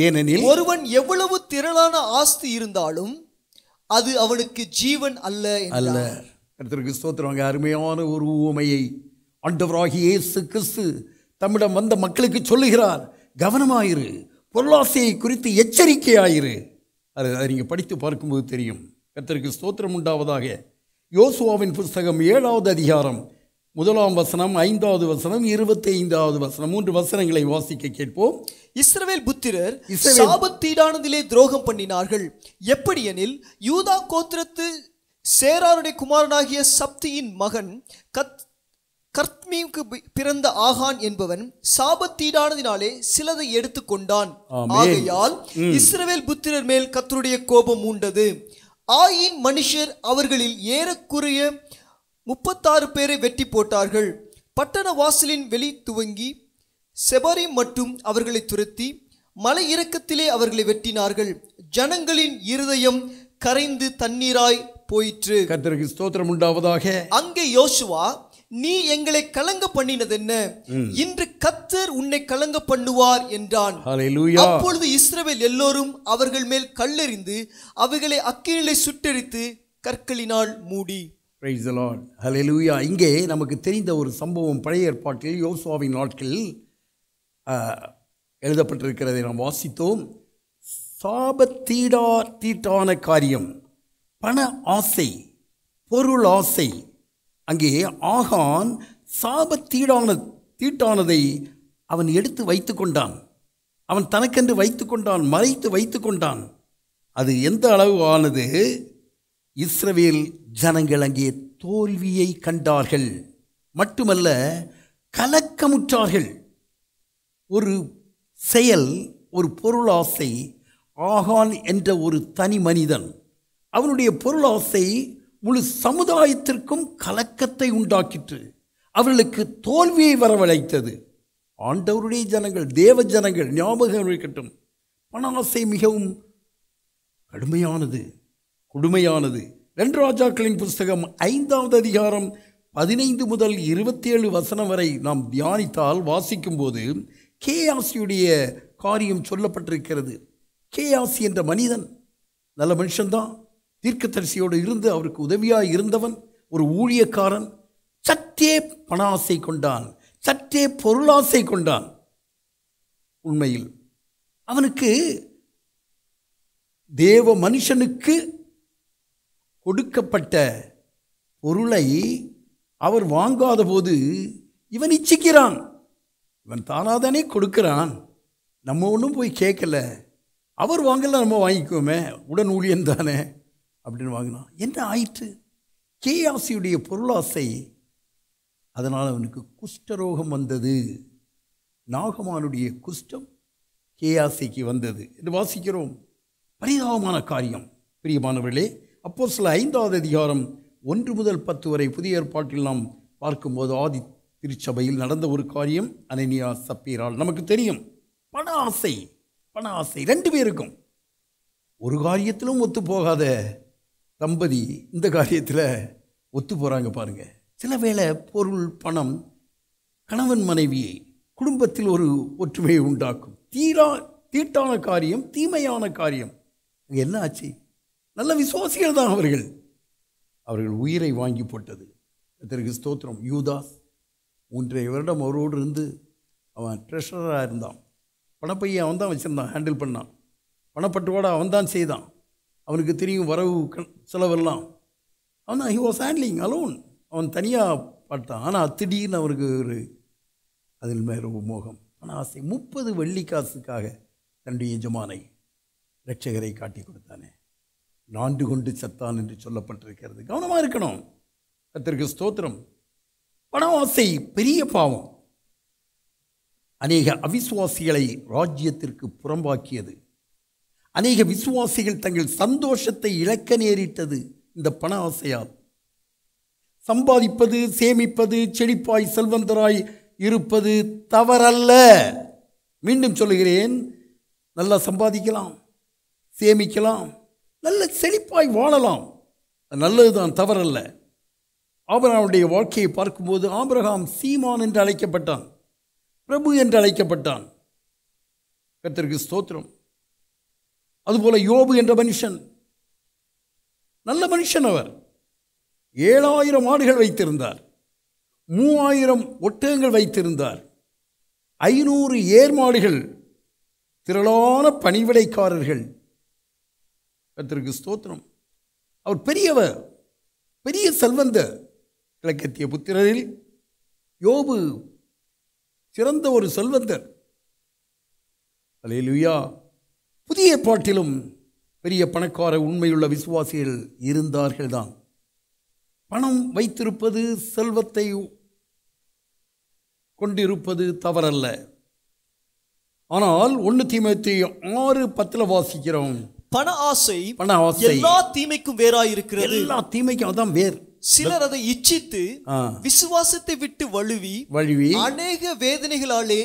ஏனெனில் ஒருவன் எவ்வளவு திரளான ஆஸ்தி இருந்தாலும் அது அவனுக்கு ஜீவன் அல்ல. கர்த்தருக்கு ஸ்தோத்திரம். அருமையான ஒரு உவமையை ஆண்டவராகிய இயேசு கிறிஸ்து தம்மிடம் வந்த மக்களுக்கு சொல்லுகிறார். கவனமாயிரு, பொருளாசையை குறித்து எச்சரிக்கையாயிரு. அதை நீங்கள் படித்து பார்க்கும்போது தெரியும். கர்த்தருக்கு ஸ்தோத்திரம் உண்டாவதாக. யோசுவாவின் புஸ்தகம் 7வது அதிகாரம் 1ஆம் வசனம், 5வது வசனம், 25வது வசனம், 3 வசனங்களை வாசிக்க கேட்போம். இஸ்ரவேல் புத்திரர் சாபத்தீடானதிலே துரோகம் பண்ணினார்கள். எப்படியெனில் யூதா கோத்திரத்து சேராருடைய குமாரனாகிய சப்தியின் மகன் கர்த்மீமுக்கு பிறந்த ஆகான் என்பவன் சாபத்தீடானதினாலே சிலதை எடுத்துக்கொண்டான். ஆகையால் இஸ்ரவேல் புத்திரர் மேல் கர்த்தருடைய கோபம் உண்டது. ஆயின் மனுஷர் அவர்களில் ஏறக்குறைய 36 பேரை வெட்டி போட்டார்கள். பட்டண வாசலின் வெளி துவங்கி செபரீம் மட்டும் அவர்களை துரத்தி மலை இறக்கத்திலே அவர்களை வெட்டினார்கள். ஜனங்களின் இருதயம் கரைந்து தண்ணீராய் போயிற்று. கர்த்தருக்கு ஸ்தோத்திரம் உண்டாவதாக. அங்கே யோசுவா, நீ எங்களை கலங்க பண்ணினதென்ன? இன்று கர்த்தர் உன்னை கலங்க பண்ணுவார் என்றான். அப்பொழுது இஸ்ரவேல் எல்லோரும் அவர்கள் மேல் கல்லெறிந்து அவைகளை அக்கினியிலே சுட்டெரித்து கற்களினால் மூடி. Praise the Lord. Hallelujah. இங்கே நமக்கு தெரிந்த ஒரு சம்பவம் பழைய ஏற்பாட்டில் யோசுவாவின் நாட்களில் எழுதப்பட்டிருக்கிறதை நாம் வாசித்தோம். சாபத்தீட்டான காரியம், பண ஆசை, பொருள் ஆசை. அங்கே ஆகான் தீட்டானதை அவன் எடுத்து வைத்து கொண்டான். அவன் தனக்கென்று வைத்து கொண்டான், மறைத்து வைத்து கொண்டான். அது எந்த அளவு ஆனது? இஸ்ரவேல் ஜனங்கள் அங்கே தோல்வியை கண்டார்கள். மட்டுமல்ல, கலக்கமுற்றார்கள். ஒரு செயல், ஒரு பொருளாசை ஆகான் என்ற ஒரு தனி மனிதன், அவனுடைய பொருளாசை முழு சமுதாயத்திற்கும் கலக்கத்தை உண்டாக்கிற்று. அவர்களுக்கு தோல்வியை வரவழைத்தது. ஆண்டவருடைய ஜனங்கள், தேவ ஜனங்கள் ஞாபகம் இருக்கட்டும், பண ஆசை மிகவும் கடுமையானது, கொடுமையானது. 2 ராஜாக்களின் புஸ்தகம் 5வது அதிகாரம் 15 முதல் 27 வசனம் வரை நாம் தியானித்தால், வாசிக்கும்போது கேயாசியுடைய காரியம் சொல்லப்பட்டிருக்கிறது. கேயாசி என்ற மனிதன் நல்ல மனுஷன்தான், தீர்க்கதரிசியோடு இருந்து அவருக்கு உதவியாக இருந்தவன், ஒரு ஊழியக்காரன். சற்றே பண ஆசை கொண்டான், சற்றே பொருளாசை கொண்டான். உண்மையில் அவனுக்கு தேவ மனுஷனுக்கு கொடுக்கப்பட்ட பொருளை அவர் வாங்காத போது இவன் இச்சிக்கிறான். இவன் தானாதானே கொடுக்கிறான், நம்ம ஒன்றும் போய் கேட்கல, அவர் வாங்கல நம்ம வாங்கிக்குவோமே, உடன் ஊழியன் தானே அப்படின்னு வாங்கினான். என்ன ஆயிற்று? கேயாசியுடைய பொருளாசை, அதனால் அவனுக்கு குஷ்டரோகம் வந்தது. நாகமானுடைய குஷ்டம் கேயாசிக்கு வந்தது என்று வாசிக்கிறோம். பரிதாபமான காரியம். பிரியமானவர்களே, அப்போஸ்தலர் 5வது அதிகாரம் 1 முதல் 10 வரை புதிய ஏற்பாட்டில் நாம் பார்க்கும்போது ஆதி திருச்சபையில் நடந்த ஒரு காரியம், அனனியா சப்பீரால் நமக்கு தெரியும். பண ஆசை, பண ஆசை 2 பேருக்கும். ஒரு காரியத்திலும் ஒத்து போகாத தம்பதி இந்த காரியத்தில் ஒத்து போகிறாங்க பாருங்க. சில வேளை பொருள், பணம் கணவன் மனைவியை, குடும்பத்தில் ஒரு ஒற்றுமையை உண்டாக்கும். தீட்டான காரியம், தீமையான காரியம். என்ன ஆச்சு? நல்ல விசுவாசிகள் தான் அவர்கள் உயிரை வாங்கி போட்டது. அதற்கு ஸ்தோத்திரம். யூதாஸ் 3 வருடம் அவரோடு இருந்து அவன் ட்ரெஷரராக இருந்தான். பணப்பையை அவன் தான் வச்சுருந்தான், ஹேண்டில் பண்ணான். பணப்பட்டுவாடா அவன் தான் செய்தான். அவனுக்கு தெரியும் வரவு செலவெல்லாம். அவன் தான், ஹி வாஸ் ஹேண்ட்லிங் அலோன். அவன் தனியாக பார்த்தான். ஆனால் திடீர்னு அவருக்கு ஒரு அதில் மேல ஒரு மோகம், பண ஆசை. 30 வெள்ளிக்காசுக்காக தன்னுடைய எஜமானை, இரட்சகரை காட்டி கொடுத்தானே, நாண்டு கொண்டு சத்தான் என்று சொல்லப்பட்டிருக்கிறது. கவனமாக இருக்கணும். கர்த்தருக்கு ஸ்தோத்திரம். பண ஆசை பெரிய பாவம். அநேக அவிசுவாசிகளை ராஜ்யத்திற்கு புறம்பாக்கியது. அநேக விசுவாசிகள் தங்கள் சந்தோஷத்தை இழக்க நேரிட்டது இந்த பண ஆசையால். சம்பாதிப்பது, சேமிப்பது, செழிப்பாய் செல்வந்தராய் இருப்பது தவறல்ல. மீண்டும் சொல்லுகிறேன், நல்லா சம்பாதிக்கலாம், சேமிக்கலாம், நல்ல செழிப்பாய் வாழலாம், நல்லதுதான், தவறல்ல. ஆபிரகாமுடைய வாழ்க்கையை பார்க்கும்போது ஆபிரகாம் சீமான் என்று அழைக்கப்பட்டான், பிரபு என்று அழைக்கப்பட்டான். கர்த்தருக்கு ஸ்தோத்திரம். அதுபோல யோபு என்ற மனுஷன் நல்ல மனுஷன். அவர் 7000 ஆடுகள் வைத்திருந்தார், 3000 ஒட்டகங்கள் வைத்திருந்தார், 500 ஏர்மாடுகள், திரளான பணிவிடைக்காரர்கள். கர்த்தருக்கு ஸ்தோத்திரம். அவர் பெரியவர், பெரிய செல்வந்தர். கிழக்கத்திய புத்திரரில் யோபு சிறந்த ஒரு செல்வந்தர். அல்லேலூயா. புதிய ஏற்பாட்டிலும் பெரிய பணக்கார உண்மையுள்ள விசுவாசிகள் இருந்தார்கள் தான். பணம் வைத்திருப்பது, செல்வத்தை கொண்டிருப்பது தவறல்ல. ஆனால் 1 தீமோத்தேயு 6:10 வாசிக்கிறோம், பண ஆசை பண ஆசை எல்லா தீமைக்கும் வேறாயிருக்கிறது. எல்லா தீமைக்கும் அதான் வேர். சிலர் அதை இச்சித்து விசுவாசத்தை விட்டு வழுவி அநேக வேதனைகளாலே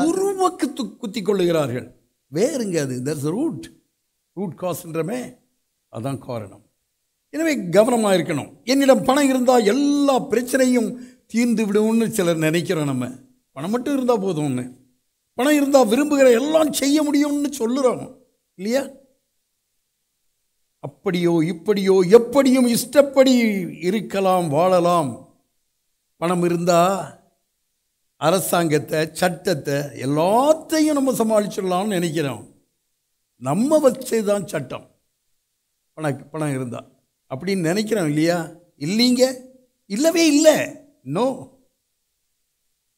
உருவக்கு குத்தி கொள்ளுகிறார்கள். வேறுங்க அது, there's a ரூட் காஸ்ன்றமே, அதான் காரணம். எனவே கவனமாக இருக்கணும். என்னிடம் பணம் இருந்தால் எல்லா பிரச்சனையும் தீர்ந்து விடும்னு சிலர் நினைக்கிறோம். நம்ம பணம் மட்டும் இருந்தால் போதும்னு, பணம் இருந்தால் விரும்புகிற எல்லாம் செய்ய முடியும்னு சொல்லுறோம் இல்லையா? அப்படியோ இப்படியோ எப்படியும் இஷ்டப்படி இருக்கலாம், வாழலாம். பணம் இருந்தால் அரசாங்கத்தை, சட்டத்தை எல்லாத்தையும் நம்ம சமாளிச்சிடலாம்னு நினைக்கிறோம். நம்ம வச்சதுதான் சட்டம். பணம் இருந்தால் அப்படின்னு நினைக்கிறோம் இல்லையா? இல்லைங்க, இல்லவே இல்லை. நோ.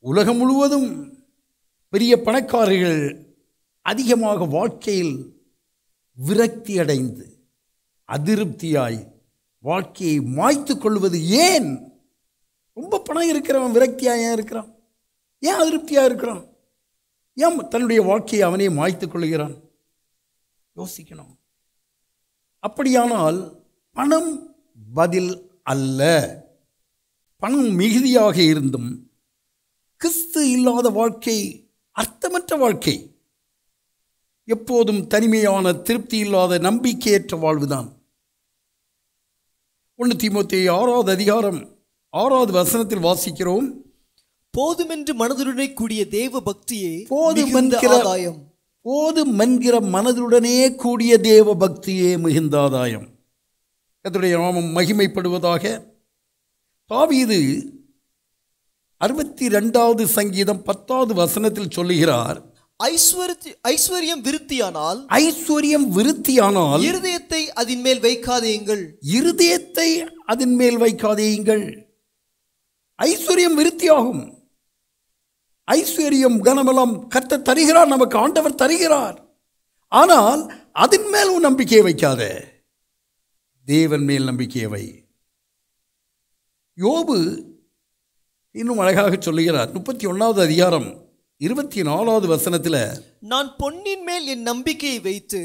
உலகம் முழுவதும் பெரிய பணக்காரர்கள் அதிகமாக வாழ்க்கையில் விரக்தி அடைந்து அதிருப்தியாய் வாழ்க்கையை மாய்த்து கொள்வது ஏன்? ரொம்ப பணம் இருக்கிறவன் விரக்தியாக ஏன் இருக்கிறான்? ஏன் அதிருப்தியாக இருக்கிறான்? ஏன் தன்னுடைய வாழ்க்கையை அவனே மாய்த்துக் கொள்கிறான்? யோசிக்கணும். அப்படியானால் பணம் பதில் அல்ல. பணம் மிகுதியாக இருந்தும் கிறிஸ்து இல்லாத வாழ்க்கை அர்த்தமற்ற வாழ்க்கை, எப்போதும் தனிமையான, திருப்தி இல்லாத, நம்பிக்கையற்ற வாழ்வுதான். 1 தீமோத்தேயு 6வது அதிகாரம் 6வது வசனத்தில் வாசிக்கிறோம், போதுமென்று மனதுடனே கூடிய தேவ பக்தியே போதுமென்கிற மனதுடனே கூடிய தேவ பக்தியே மிகுந்த ஆதாயம். கர்த்தருடைய நாமம் மகிமைப்படுவதாக. தாவீது 62வது சங்கீதம் 10வது வசனத்தில் சொல்லுகிறார், ஐஸ்வர்யம் விருத்தியானால் இருதயத்தை அதன் மேல் வைக்காதேயுங்கள். ஐஸ்வர்யம் விருத்தியாகும். ஐஸ்வர்யம் கனமெல்லாம் கர்த்தர் தருகிறார், நமக்கு ஆண்டவர் தருகிறார். ஆனால் அதன் மேல் உன் நம்பிக்கையை வைக்காத, தேவன் மேல் நம்பிக்கையை வை. யோபு இன்னும் அழகாக சொல்லுகிறார். 31வது அதிகாரம் 24வது வசனத்தில், நான் பொன்னின் மேல் என் நம்பிக்கையை வைத்து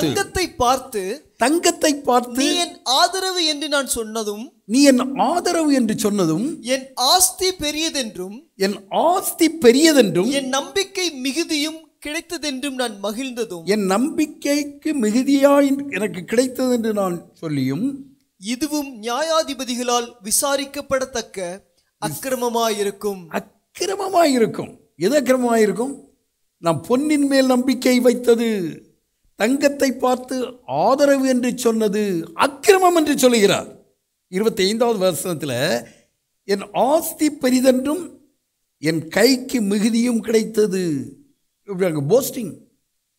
தங்கத்தை பார்த்து நீ என் ஆதரவு என்று சொன்னதும் என் ஆஸ்தி பெரியதென்றும் என் நம்பிக்கை மிகுதியும் கிடைத்ததென்றும் நான் மகிழ்ந்ததும், என் நம்பிக்கைக்கு மிகுதியாய் எனக்கு கிடைத்தது என்று நான் சொல்லியும், இதுவும் நியாயாதிபதிகளால் விசாரிக்கப்படத்தக்க அக்கிரமமாயிருக்கும். எது அக்கிரமமாயிருக்கும்? நாம் பொன்னின் மேல் நம்பிக்கை வைத்தது, தங்கத்தை பார்த்து ஆதரவு என்று சொன்னது அக்கிரமம் என்று சொல்லுகிறார். 25வது வசனத்தில், என் ஆஸ்தி பெரிதென்றும் என் கைக்கு மிகுதியும் கிடைத்தது. போஸ்டிங்,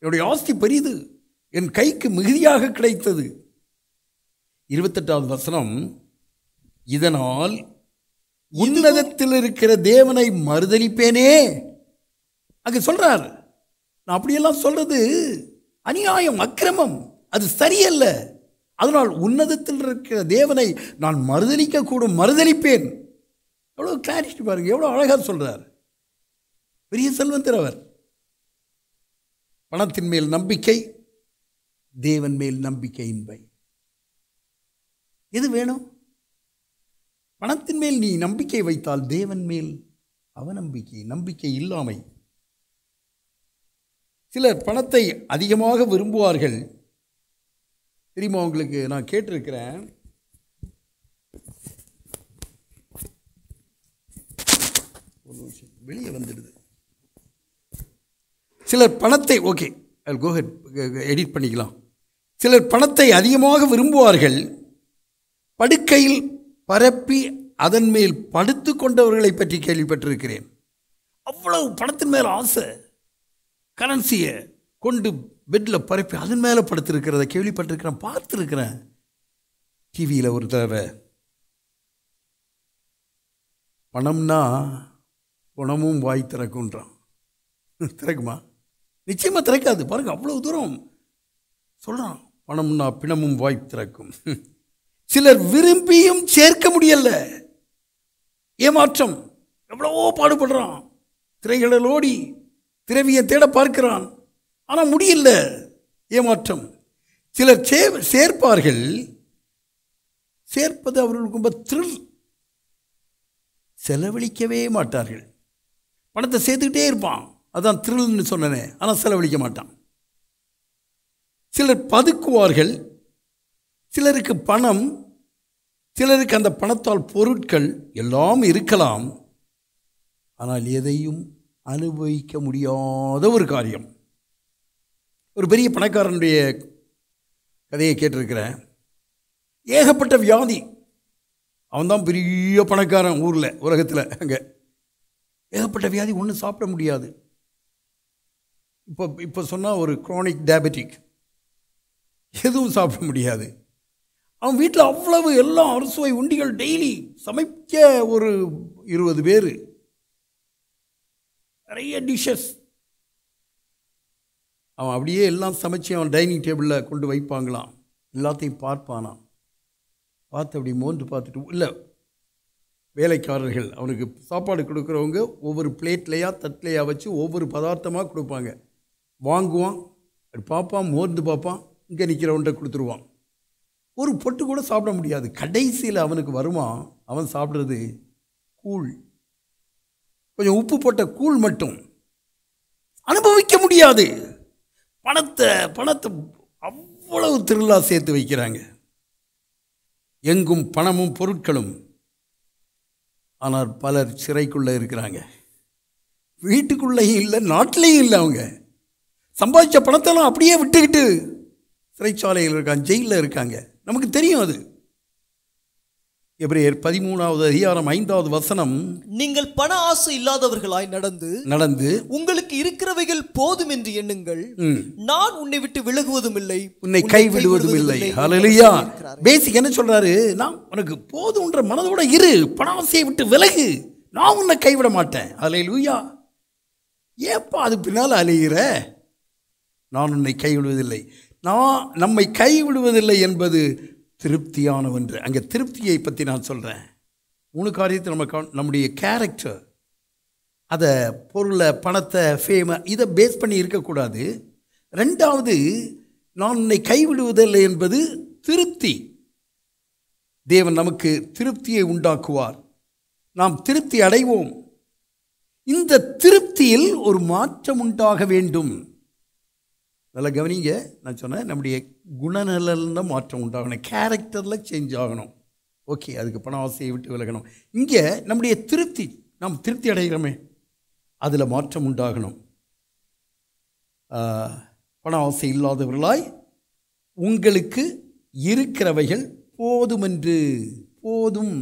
என்னுடைய ஆஸ்தி பெரிது, என் கைக்கு மிகுதியாக கிடைத்தது. 28வது வசனம், இதனால் உன்னதத்தில் இருக்கிற தேவனை மறுதலிப்பேனே. அங்கே சொல்றார், நான் அப்படியெல்லாம் சொல்றது அநியாயம், அக்கிரமம், அது சரியல்ல. அதனால் உன்னதத்தில் இருக்கிற தேவனை நான் மறுதலிப்பேன். எவ்வளோ கிளாரிட்டி பாருங்க, எவ்வளோ அழகாக சொல்றார். பெரிய செல்வந்தர் அவர். பணத்தின் மேல் நம்பிக்கை, தேவன் மேல் நம்பிக்கையின்மை. எது வேணும்? பணத்தின் மேல் நீ நம்பிக்கை வைத்தால் தேவன் மேல் நம்பிக்கை இல்லாமை. சிலர் பணத்தை அதிகமாக விரும்புவார்கள். தெரியுமா உங்களுக்கு? நான் கேட்டிருக்கிறேன், வெளியே வந்துடுது. சிலர் பணத்தை, ஓகே கோ ஹெட், எடிட் பண்ணிக்கலாம். சிலர் பணத்தை அதிகமாக விரும்புவார்கள். படுக்கையில் பரப்பி அதன் மேல் படுத்து கொண்டவர்களை பற்றி கேள்விப்பட்டிருக்கிறேன். அவ்வளவு பணத்தின் மேல் ஆசை, கரன்சியை கொண்டு பெட்டில் பரப்பி அதன் மேலே படுத்திருக்கிறத கேள்விப்பட்டிருக்கிறேன், பார்த்துருக்கிறேன் டிவியில். ஒரு தடவை, பணம்னா குணமும் வாய் திறக்குன்றான். திறக்குமா? நிச்சயமாக திறக்காது. பாருங்க, அவ்வளவு தூரம் சொல்கிறான். பணம்னா பிணமும் வாய் திறக்கும். சிலர் விரும்பியும் சேர்க்க முடியல. ஏமாற்றம், எவ்வளவோ பாடுபடுறான். திரைகளில் ஓடி திரவியை தேட பார்க்கிறான், ஆனால் முடியல. ஏமாற்றம். சிலர் சேர்ப்பார்கள். சேர்ப்பது அவர்களுக்கு ரொம்ப த்ரில். செலவழிக்கவே மாட்டார்கள். பணத்தை சேர்த்துக்கிட்டே இருப்பான், அதான் த்ரில்னு சொன்னனே, ஆனால் செலவழிக்க மாட்டான். சிலர் பதுக்குவார்கள். சிலருக்கு பணம், சிலருக்கு அந்த பணத்தால் பொருட்கள் எல்லாம் இருக்கலாம், ஆனால் எதையும் அனுபவிக்க முடியாத ஒரு காரியம். ஒரு பெரிய பணக்காரனுடைய கதையை கேட்டிருக்கிறேன். ஏகப்பட்ட வியாதி. அவன்தான் பெரிய பணக்காரன் ஊரில், உலகத்தில். அங்கே ஏகப்பட்ட வியாதி, ஒன்றும் சாப்பிட முடியாது. இப்போ சொன்னால் ஒரு குரோனிக் டயபெட்டிக், எதுவும் சாப்பிட முடியாது. அவன் வீட்டில் அவ்வளவு எல்லாம் அறுசுவை உண்டிகள், டெய்லி சமைக்க ஒரு 20 பேர், நிறைய டிஷ்ஷஸ். அவன் அப்படியே எல்லாம் சமைச்சு அவன் டைனிங் டேபிளில் கொண்டு வைப்பாங்களாம். எல்லாத்தையும் பார்ப்பானான். பார்த்து அப்படி மோந்து பார்த்துட்டு, இல்லை வேலைக்காரர்கள் அவனுக்கு சாப்பாடு கொடுக்குறவங்க ஒவ்வொரு பிளேட்லையா தட்டிலையா வச்சு ஒவ்வொரு பதார்த்தமாக கொடுப்பாங்க. வாங்குவான், அப்படி பார்ப்பான், மோர்ந்து பார்ப்பான், இங்கே நிற்கிறவன்ட்ட கொடுத்துருவான். ஒரு பொட்டு கூட சாப்பிட முடியாது. கடைசியில் அவனுக்கு வருவான், அவன் சாப்பிட்றது கூழ், கொஞ்சம் உப்பு போட்ட கூழ் மட்டும். அனுபவிக்க முடியாது. பணத்தை அவ்வளவு திருவிழா சேர்த்து வைக்கிறாங்க. எங்கும் பணமும் பொருட்களும். ஆனால் பலர் சிறைக்குள்ளே இருக்கிறாங்க. வீட்டுக்குள்ளேயும் இல்லை, நாட்டிலையும் இல்லை. அவங்க சம்பாதிச்ச பணத்தெல்லாம் அப்படியே விட்டுக்கிட்டு சிறைச்சாலையில் இருக்காங்க, ஜெயிலில் இருக்காங்க. நமக்கு தெரியும் அது. எபிரேயர் 13வது அதிகாரம் 5வது வசனம், நீங்கள் பண ஆசை இல்லாதவர்களாய் நடந்து உங்களுக்கு இருக்கிறவைகள் போதும் என்று எண்ணுங்கள். நான் உன்னை விட்டு விலகுவதும் இல்லை, உன்னை கைவிடுவதும் இல்லை. ஹல்லேலூயா. பேசிக் என்ன சொல்றாரு? நான் உனக்கு போதும்ன்ற மனதோட இரு, பண ஆசையை விட்டு விலகு, நான் உன்னை கைவிட மாட்டேன். ஹல்லேலூயா. ஏப்பா அது பின்னால் அலைகிற? நான் உன்னை கைவிடுவதில்லை. நம்மை கைவிடுவதில்லை என்பது திருப்தியானவன்று. அங்கே திருப்தியை பற்றி நான் சொல்கிறேன். 3 காரியத்தை நம்முடைய கேரக்டர், அதை பொருளை, பணத்தை, ஃபேமை, இதை பேஸ் பண்ணி இருக்கக்கூடாது. 2வது, நான் உன்னை கைவிடுவதில்லை என்பது திருப்தி. தேவன் நமக்கு திருப்தியை உண்டாக்குவார், நாம் திருப்தி அடைவோம். இந்த திருப்தியில் ஒரு மாற்றம் உண்டாக வேண்டும். நல்லா கவனிங்க, நான் சொன்னேன் நம்முடைய குணநலனில் மாற்றம் உண்டாகணும், கேரக்டரில் சேஞ்ச் ஆகணும். ஓகே, அதுக்கு பண ஆசையை விட்டு விலகணும். இங்கே நம்முடைய திருப்தி, நாம் திருப்தி அடைகிறோமே, அதில் மாற்றம் உண்டாகணும். பண ஆசை இல்லாதவர்களாய் உங்களுக்கு இருக்கிறவைகள் போதுமென்று. போதும்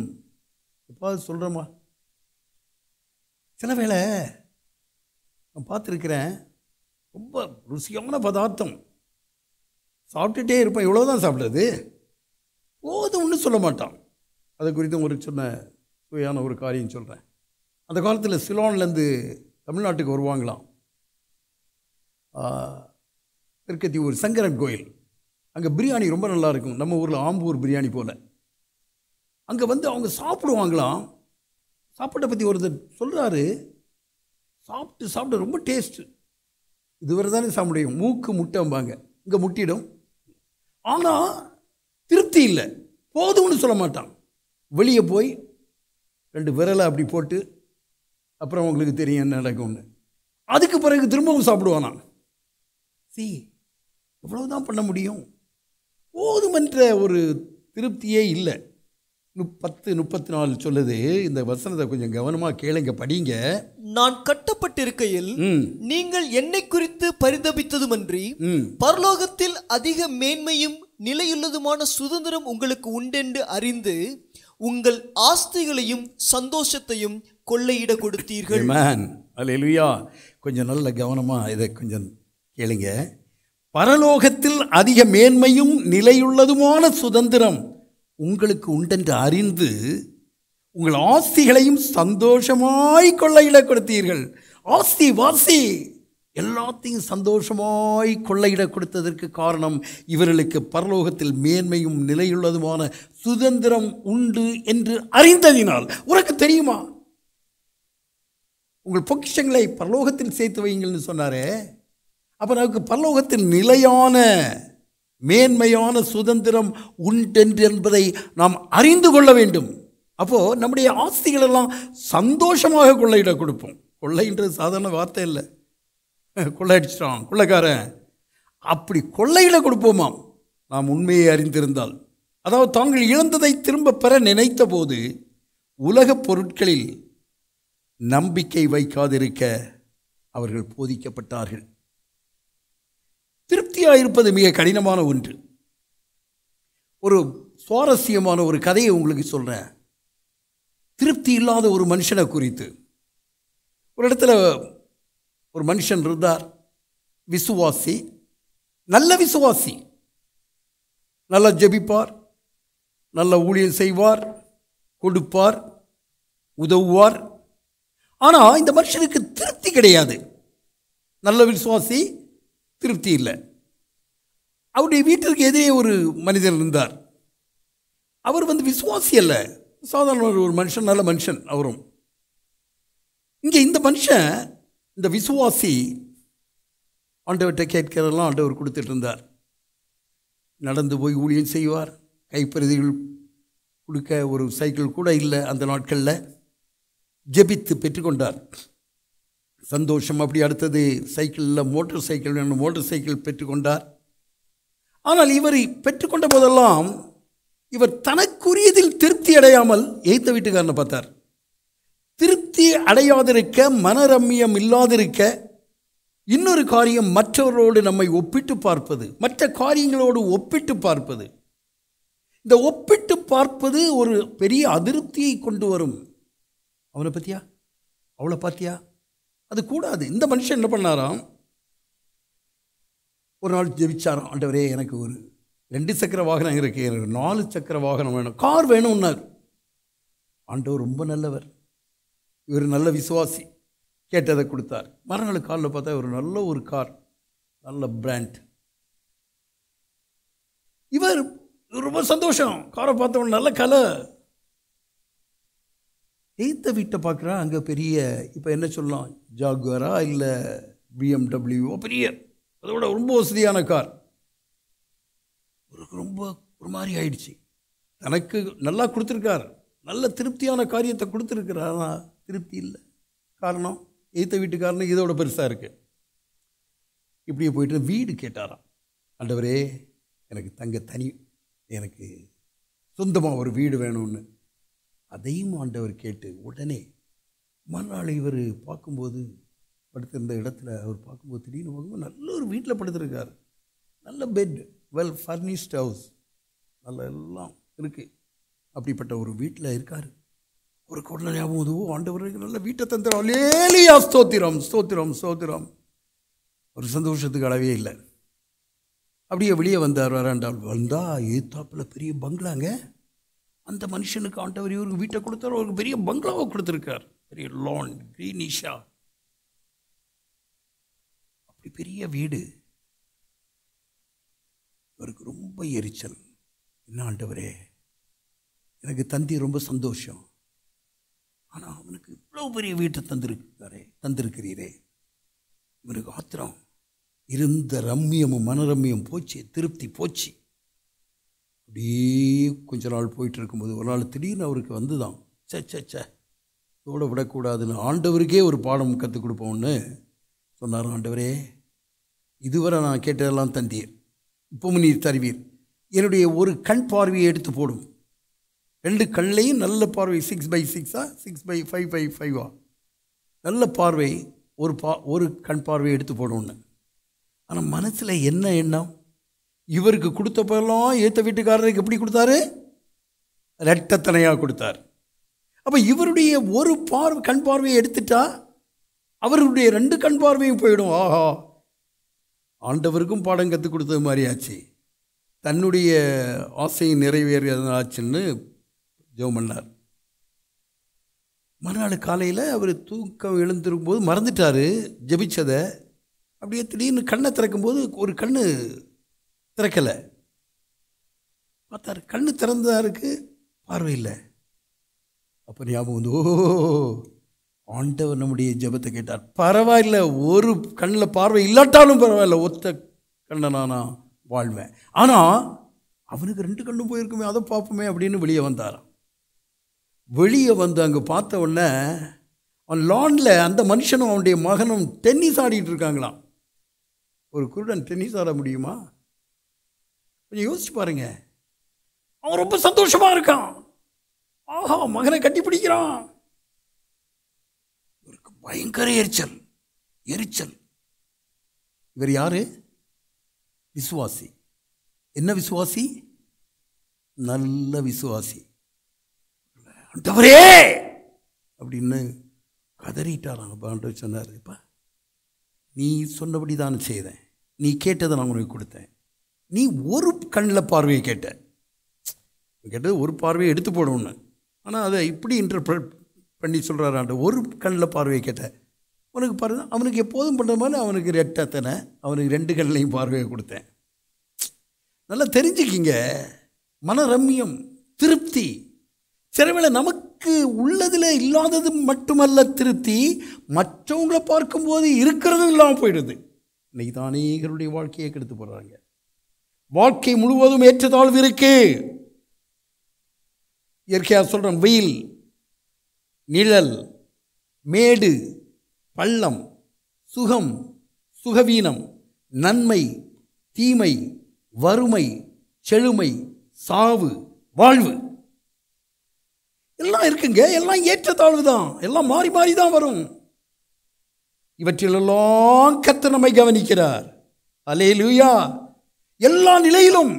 எப்போ சொல்கிறோமா? சில வேளை நான் பார்த்துருக்கிறேன், ரொம்ப ருசியான பதார்த்தம் சாப்பிட்டுட்டே இருப்பேன், இவ்வளோதான் சாப்பிட்றது, போதும்னு சொல்ல மாட்டான். அதை குறித்து ஒரு சுவையான ஒரு காரியம் சொல்கிறேன். அந்த காலத்தில் சிலோன்லேருந்து தமிழ்நாட்டுக்கு வருவாங்களாம். திருக்கத்தியூர் சங்கரன் கோயில், அங்கே பிரியாணி ரொம்ப நல்லாயிருக்கும், நம்ம ஊரில் ஆம்பூர் பிரியாணி போல். அங்கே வந்து அவங்க சாப்பிடுவாங்களாம். சாப்பாட்டை பற்றி ஒருத்தர் சொல்கிறாரு, சாப்பிட்டு ரொம்ப டேஸ்ட்டு, இதுவரை தானே சாப்பிட முடியும், மூக்கு முட்டைம்பாங்க, இங்கே முட்டிடும். ஆனால் திருப்தி இல்லை, போதும்னு சொல்ல மாட்டான். வெளியே போய் 2 விரலை அப்படி போட்டு, அப்புறம் உங்களுக்கு தெரியும் என்ன நடக்கும்னு. அதுக்கு பிறகு திரும்பவும் சாப்பிடுவானா. எவ்வளவுதான் பண்ண முடியும்? போதுமென்ற ஒரு திருப்தியே இல்லை. 10:34 சொல்லுது. இந்த வசனத்தை கொஞ்சம் கவனமா கேளுங்க, படிங்க. நான் கட்டப்பட்டிருக்கையில் நீங்கள் என்னை குறித்து பரிதபித்ததுமன்றி பரலோகத்தில் அதிக மேன்மையும் நிலையுள்ளதுமான சுதந்திரம் உங்களுக்கு உண்டென்று அறிந்து உங்கள் ஆஸ்திகளையும் சந்தோஷத்தையும் கொள்ளையிட கொடுத்தீர்கள். ஆமென். அல்லேலூயா. கொஞ்சம் நல்ல கவனமா இதை கொஞ்சம் கேளுங்க. பரலோகத்தில் அதிக மேன்மையும் நிலையுள்ளதுமான சுதந்திரம் உங்களுக்கு உண்டென்று அறிந்து உங்கள் ஆஸ்திகளையும் சந்தோஷமாய் கொள்ளையிட கொடுத்தீர்கள். ஆஸ்தி வாசி எல்லாத்தையும் சந்தோஷமாய் கொள்ளையிட கொடுத்ததற்கு காரணம், இவர்களுக்கு பரலோகத்தில் மேன்மையும் நிலையுள்ளதுமான சுதந்திரம் உண்டு என்று அறிந்ததினால். உனக்கு தெரியுமா? உங்கள் பொக்கிஷங்களை பரலோகத்தில் சேர்த்து வைங்கள்னு சொன்னாரே, அப்போ நமக்கு பரலோகத்தில் நிலையான மேன்மையான சுதந்திரம் உண்டென்று என்பதை நாம் அறிந்து கொள்ள வேண்டும். அப்போது நம்முடைய ஆஸ்திகளெல்லாம் சந்தோஷமாக கொள்ளையிட கொடுப்போம். கொள்ளைன்றது சாதாரண வார்த்தை இல்லை. கொள்ளையடிச்சிட்டான் கொள்ளைக்காரன், அப்படி கொள்ளையிட கொடுப்போமாம் நாம் உண்மையை அறிந்திருந்தால். அதாவது தாங்கள் இழந்ததை திரும்ப பெற நினைத்த போது உலகப் பொருட்களில் நம்பிக்கை வைக்காதிருக்க அவர்கள் போதிக்கப்பட்டார்கள். திருப்தியாக இருப்பது மிக கடினமான ஒன்று. ஒரு சுவாரஸ்யமான ஒரு கதையை உங்களுக்கு சொல்கிறேன். திருப்தி இல்லாத ஒரு மனுஷனை குறித்து. ஒரு இடத்துல ஒரு மனுஷன் இருந்தார், விசுவாசி, நல்ல விசுவாசி, நல்லா ஜெபிப்பார், நல்ல ஊழியம் செய்வார், கொடுப்பார், உதவுவார். ஆனால் இந்த மனுஷனுக்கு திருப்தி கிடையாது. நல்ல விசுவாசி, திருப்தி இல்லை. அவருடைய வீட்டிற்கு எதிரே ஒரு மனிதர் இருந்தார். அவர் விசுவாசி அல்ல, சாதாரண ஒரு மனுஷன், நல்ல மனுஷன் அவரும். இங்கே இந்த மனுஷன், இந்த விசுவாசி ஆண்டவர்கிட்ட கேட்கிறதெல்லாம் ஆண்டவர் கொடுத்துட்டு இருந்தார். நடந்து போய் ஊழியம் செய்வார். கைப்பரிதிகள் கொடுக்க ஒரு சைக்கிள் கூட இல்லை அந்த நாட்களில். ஜெபித்து பெற்றுக்கொண்டார். சந்தோஷம். அப்படி அடுத்தது சைக்கிளில் மோட்டார் சைக்கிள் வேணும், மோட்டார் சைக்கிள் பெற்றுக்கொண்டார். ஆனால் இவர் பெற்றுக்கொண்ட போதெல்லாம் இவர் தனக்குரியதில் திருப்தி அடையாமல் எய்த்த வீட்டுக்காரனை பார்த்தார். திருப்தி அடையாதிருக்க, மனரம்யம் இல்லாதிருக்க இன்னொரு காரியம், மற்றவரோடு நம்மை ஒப்பிட்டு பார்ப்பது, மற்ற காரியங்களோடு ஒப்பிட்டு பார்ப்பது. இந்த ஒப்பிட்டு பார்ப்பது ஒரு பெரிய அதிருப்தியை கொண்டு வரும். அவனை பற்றியா, அவளை பார்த்தியா, அது கூடாது. இந்த மனுஷன் என்ன பண்ணாராம், ஒரு நாள் ஜெபிச்சாராம், ஆண்டவரே எனக்கு ஒரு 2 சக்கர வாகனம் இருக்கு, எனக்கு 4 சக்கர வாகனம் வேணும், கார் வேணும்னார். ஆண்டவர் ரொம்ப நல்லவர். இவர் நல்ல விசுவாசி, கேட்டதை கொடுத்தார். மறுநாள் காலில் பார்த்தா ஒரு நல்ல ஒரு கார், நல்ல பிராண்ட். இவர் ரொம்ப சந்தோஷம். காரை பார்த்தவன் நல்ல கலர். எய்த்த வீட்டை பார்க்குறா, அங்கே பெரிய, இப்போ என்ன சொல்லலாம், ஜாகுவாரா இல்லை BMW, பெரிய, அதோட ரொம்ப வசதியான கார். ரொம்ப ஒரு மாதிரி ஆயிடுச்சு. தனக்கு நல்லா கொடுத்துருக்கார், நல்ல திருப்தியான காரியத்தை கொடுத்துருக்கிறார். ஆனால் திருப்தி இல்லை. காரணம், எய்த்த வீட்டுக்காரனுக்கு இதோட பெருசாக இருக்குது. இப்படியே போயிட்டு வீடு கேட்டாராம். ஆண்டவரே எனக்கு தங்க தனி, எனக்கு சொந்தமாக ஒரு வீடு வேணும்னு. அதையும் ஆண்டவர் கேட்டு உடனே மறுநாள் இவர் பார்க்கும்போது, படுத்திருந்த இடத்துல அவர் பார்க்கும்போது திடீர்னு பார்க்கும்போது நல்ல ஒரு வீட்டில் படுத்திருக்கார். நல்ல பெட், வெல் ஃபர்னிஷ்ட் ஹவுஸ், நல்ல எல்லாம் இருக்குது. அப்படிப்பட்ட ஒரு வீட்டில் இருக்கார். ஒரு கொடல ஞாபகம், ஆண்டவருக்கு நல்ல வீட்டை தந்துடும், லேலியா ஸ்தோத்திரம் ஸ்தோத்திரம் ஸ்தோத்திரம். ஒரு சந்தோஷத்துக்கு அளவே இல்லை. அப்படியே வெளியே வந்தார். வராண்டால் வந்தா ஏத்தாப்பில் பெரிய பங்களாங்க. அந்த மனுஷனுக்கு ஆண்டவர் இவருக்கு வீட்டை கொடுத்தார், அவருக்கு பெரிய பங்களாவை கொடுத்துருக்கார், பெரிய லான், கிரீனிஷா, அப்படி பெரிய வீடு. இவருக்கு ரொம்ப எரிச்சல். என்ன ஆண்டவரே, எனக்கு தந்தி ரொம்ப சந்தோஷம், ஆனால் அவனுக்கு இவ்வளோ பெரிய வீட்டை தந்திருக்கிறீரே. இவனுக்கு ஆத்திரம். இருந்த ரம்மியமும் மனரம்மியம் போச்சு, திருப்தி போச்சு. அப்படியே கொஞ்ச நாள் போயிட்டு இருக்கும்போது ஒரு நாள் திடீர்னு அவருக்கு வந்துதான், சே இதோட விடக்கூடாதுன்னு ஆண்டவருக்கே ஒரு பாடம் கற்றுக் கொடுப்போம்னு சொன்னார். ஆண்டவரே, இதுவரை நான் கேட்டதெல்லாம் தந்தீர், இப்பவும் நீர் தருவீர். என்னுடைய ஒரு கண் பார்வையை எடுத்து போடும். 2 கண்ணையும் நல்ல பார்வை, 6x6 6x5 நல்ல பார்வை, ஒரு கண் பார்வையை எடுத்து போடணும்னு. ஆனால் மனசில் என்ன எண்ணம், இவருக்கு கொடுத்தப்பெல்லாம் ஏற்ற வீட்டுக்காரருக்கு எப்படி கொடுத்தாரு, ரெட்டத்தனையாக கொடுத்தார். அப்போ இவருடைய ஒரு கண் பார்வையை எடுத்துட்டா அவருடைய 2 கண் பார்வையும் போயிடும். ஆஹா, ஆண்டவருக்கும் பாடம் கற்றுக் கொடுத்தது மாதிரி ஆச்சு, தன்னுடைய ஆசையை நிறைவேறியதாச்சுன்னு ஜெபம் பண்ணார். மறுநாள் காலையில் அவர் தூக்கம் எழுந்திருக்கும்போது மறந்துட்டார் ஜெபிச்சதை. அப்படியே திடீர்னு கண்ணை திறக்கும்போது ஒரு கண்ணு திறக்கலை. பார்த்தார், கண்ணு திறந்ததா இருக்கு, பார்வை இல்லை. அப்போ ஞாபகம் வந்து, ஓ, ஆண்டவர் நம்முடைய ஜெபத்தை கேட்டார். பரவாயில்ல, ஒரு கண்ணில் பார்வை இல்லாட்டாலும் பரவாயில்ல, ஒத்த கண்ணை நானா வாழ்வேன். ஆனால் அவனுக்கு 2 கண்ணும் போயிருக்குமே, அதை பார்ப்போமே அப்படின்னு வெளியே வந்தாராம். வெளியே வந்து அங்கே பார்த்த உடனே அவன் லானில் அந்த மனுஷனும் அவனுடைய மகனும் டென்னிஸ் ஆடிட்டு இருக்காங்களாம். ஒரு குருடன் டென்னிஸ் ஆட முடியுமா? கொஞ்சம் யோசிச்சு பாருங்க. அவன் ரொம்ப சந்தோஷமா இருக்கான். ஆஹா, மகனை கட்டி பிடிக்கிறான். இவருக்கு பயங்கர எரிச்சல். இவர் யாரு? விசுவாசி. என்ன விசுவாசி? நல்ல விசுவாசி. ஆண்டவரே அப்படின்னு கதறிட்டாராங்க. ஆண்டவர் சொன்னார், இப்ப நீ சொன்னபடி தான் செய்தேன், நீ கேட்டதை நான் உனக்கு கொடுத்தேன். நீ ஒரு கண்ணில் பார்வையை கேட்டது ஒரு பார்வையை எடுத்து போடணும்னு. ஆனால் அதை இப்படி இன்டர்பிரட் பண்ணி சொல்கிறார் ஆண்டு. ஒரு கண்ணில் பார்வையை கேட்டேன், உனக்கு பாருங்க, அவனுக்கு எப்போதும் பண்ணுற மாதிரி அவனுக்கு ரெட்டத்தனை, அவனுக்கு 2 கண்ணிலையும் பார்வையை கொடுத்தேன். நல்லா தெரிஞ்சுக்கிங்க, மனரம்யம், திருப்தி. சிலவேளை நமக்கு உள்ளதில் இல்லாதது மட்டுமல்ல திருப்தி, மற்றவங்களை பார்க்கும்போது இருக்கிறதும் இல்லாமல் போயிடுது. இன்னைக்கு தான் அநேகருடைய வாழ்க்கையை கெடுத்து போடுறாங்க. வாழ்க்கை முழுவதும் ஏற்றத்தாழ்வு இருக்கு. இயற்கையாக சொல்கிறோம், வெயில், நிழல், மேடு, பள்ளம், சுகம், சுகவீனம், நன்மை, தீமை, வறுமை, செழுமை, சாவு, வாழ்வு எல்லாம் இருக்குங்க. எல்லாம் ஏற்றத்தாழ்வு தான். எல்லாம் மாறி மாறி தான் வரும். இவற்றிலெல்லாம் கர்த்தர் நம்மை கவனிக்கிறார். அல்லேலூயா. எல்லா நிலையிலும்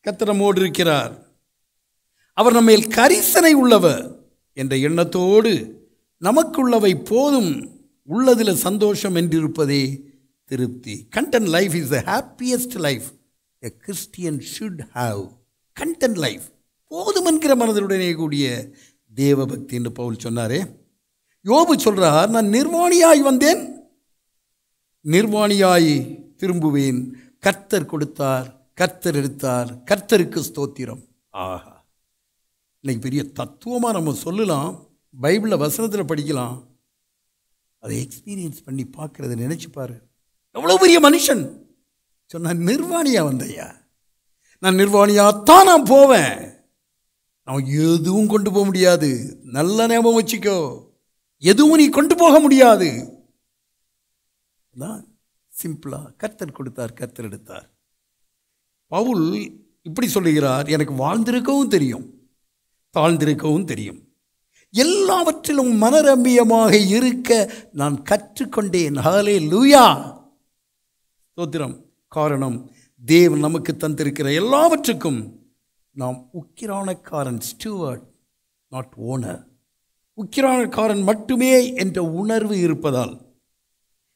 கர்த்தர் நம்மோடு இருக்கிறார். அவர் நம்மேல் கரிசனை உள்ளவர் என்ற எண்ணத்தோடு நமக்குள்ளவை போதும், உள்ளதில் சந்தோஷம் என்றிருப்பதே திருப்தி. Content life is the happiest life a Christian should have. Content life, போதும் என்கிற மனதுடனே கூடிய தேவபக்தி என்று பவுல் சொன்னாரே. யோபு சொல்றார், நான் நிர்வாணியாய் வந்தேன், நிர்வாணியாய் திரும்புவேன். கர்த்தர் கொடுத்தார், கர்த்தர் எடுத்தார், கர்த்தருக்கு ஸ்தோத்திரம். ஆஹா, இன்னைக்கு பெரிய தத்துவமாக நம்ம சொல்லலாம், பைபிளில் வசனத்தில் படிக்கலாம். அதை எக்ஸ்பீரியன்ஸ் பண்ணி பார்க்கறத நினைச்சு பாரு. எவ்வளோ பெரிய மனுஷன் சொன்ன, நிர்வாணியா வந்தையா, நான் நிர்வாணியாத்தான் நான் போவேன், நான் எதுவும் கொண்டு போக முடியாது. நல்ல ஞாபகம் வச்சுக்கோ, எதுவும் நீ கொண்டு போக முடியாது. சிம்பிளா கர்த்தர் கொடுத்தார், கர்த்தர் எடுத்தார். பவுல் இப்படி சொல்லுகிறார், எனக்கு வாழ்ந்திருக்கவும் தெரியும், தாழ்ந்திருக்கவும் தெரியும், எல்லாவற்றிலும் மனரம்மியமாக இருக்க நான் கற்றுக்கொண்டேன். ஹல்லேலூயா, ஸ்தோத்திரம். காரணம், தேவன் நமக்கு தந்திருக்கிற எல்லாவற்றுக்கும் நாம் உக்கிரானக்காரன், ஸ்டூவர்ட், நாட் ஓனர். உக்கிரானக்காரன் மட்டுமே என்ற உணர்வு இருப்பதால்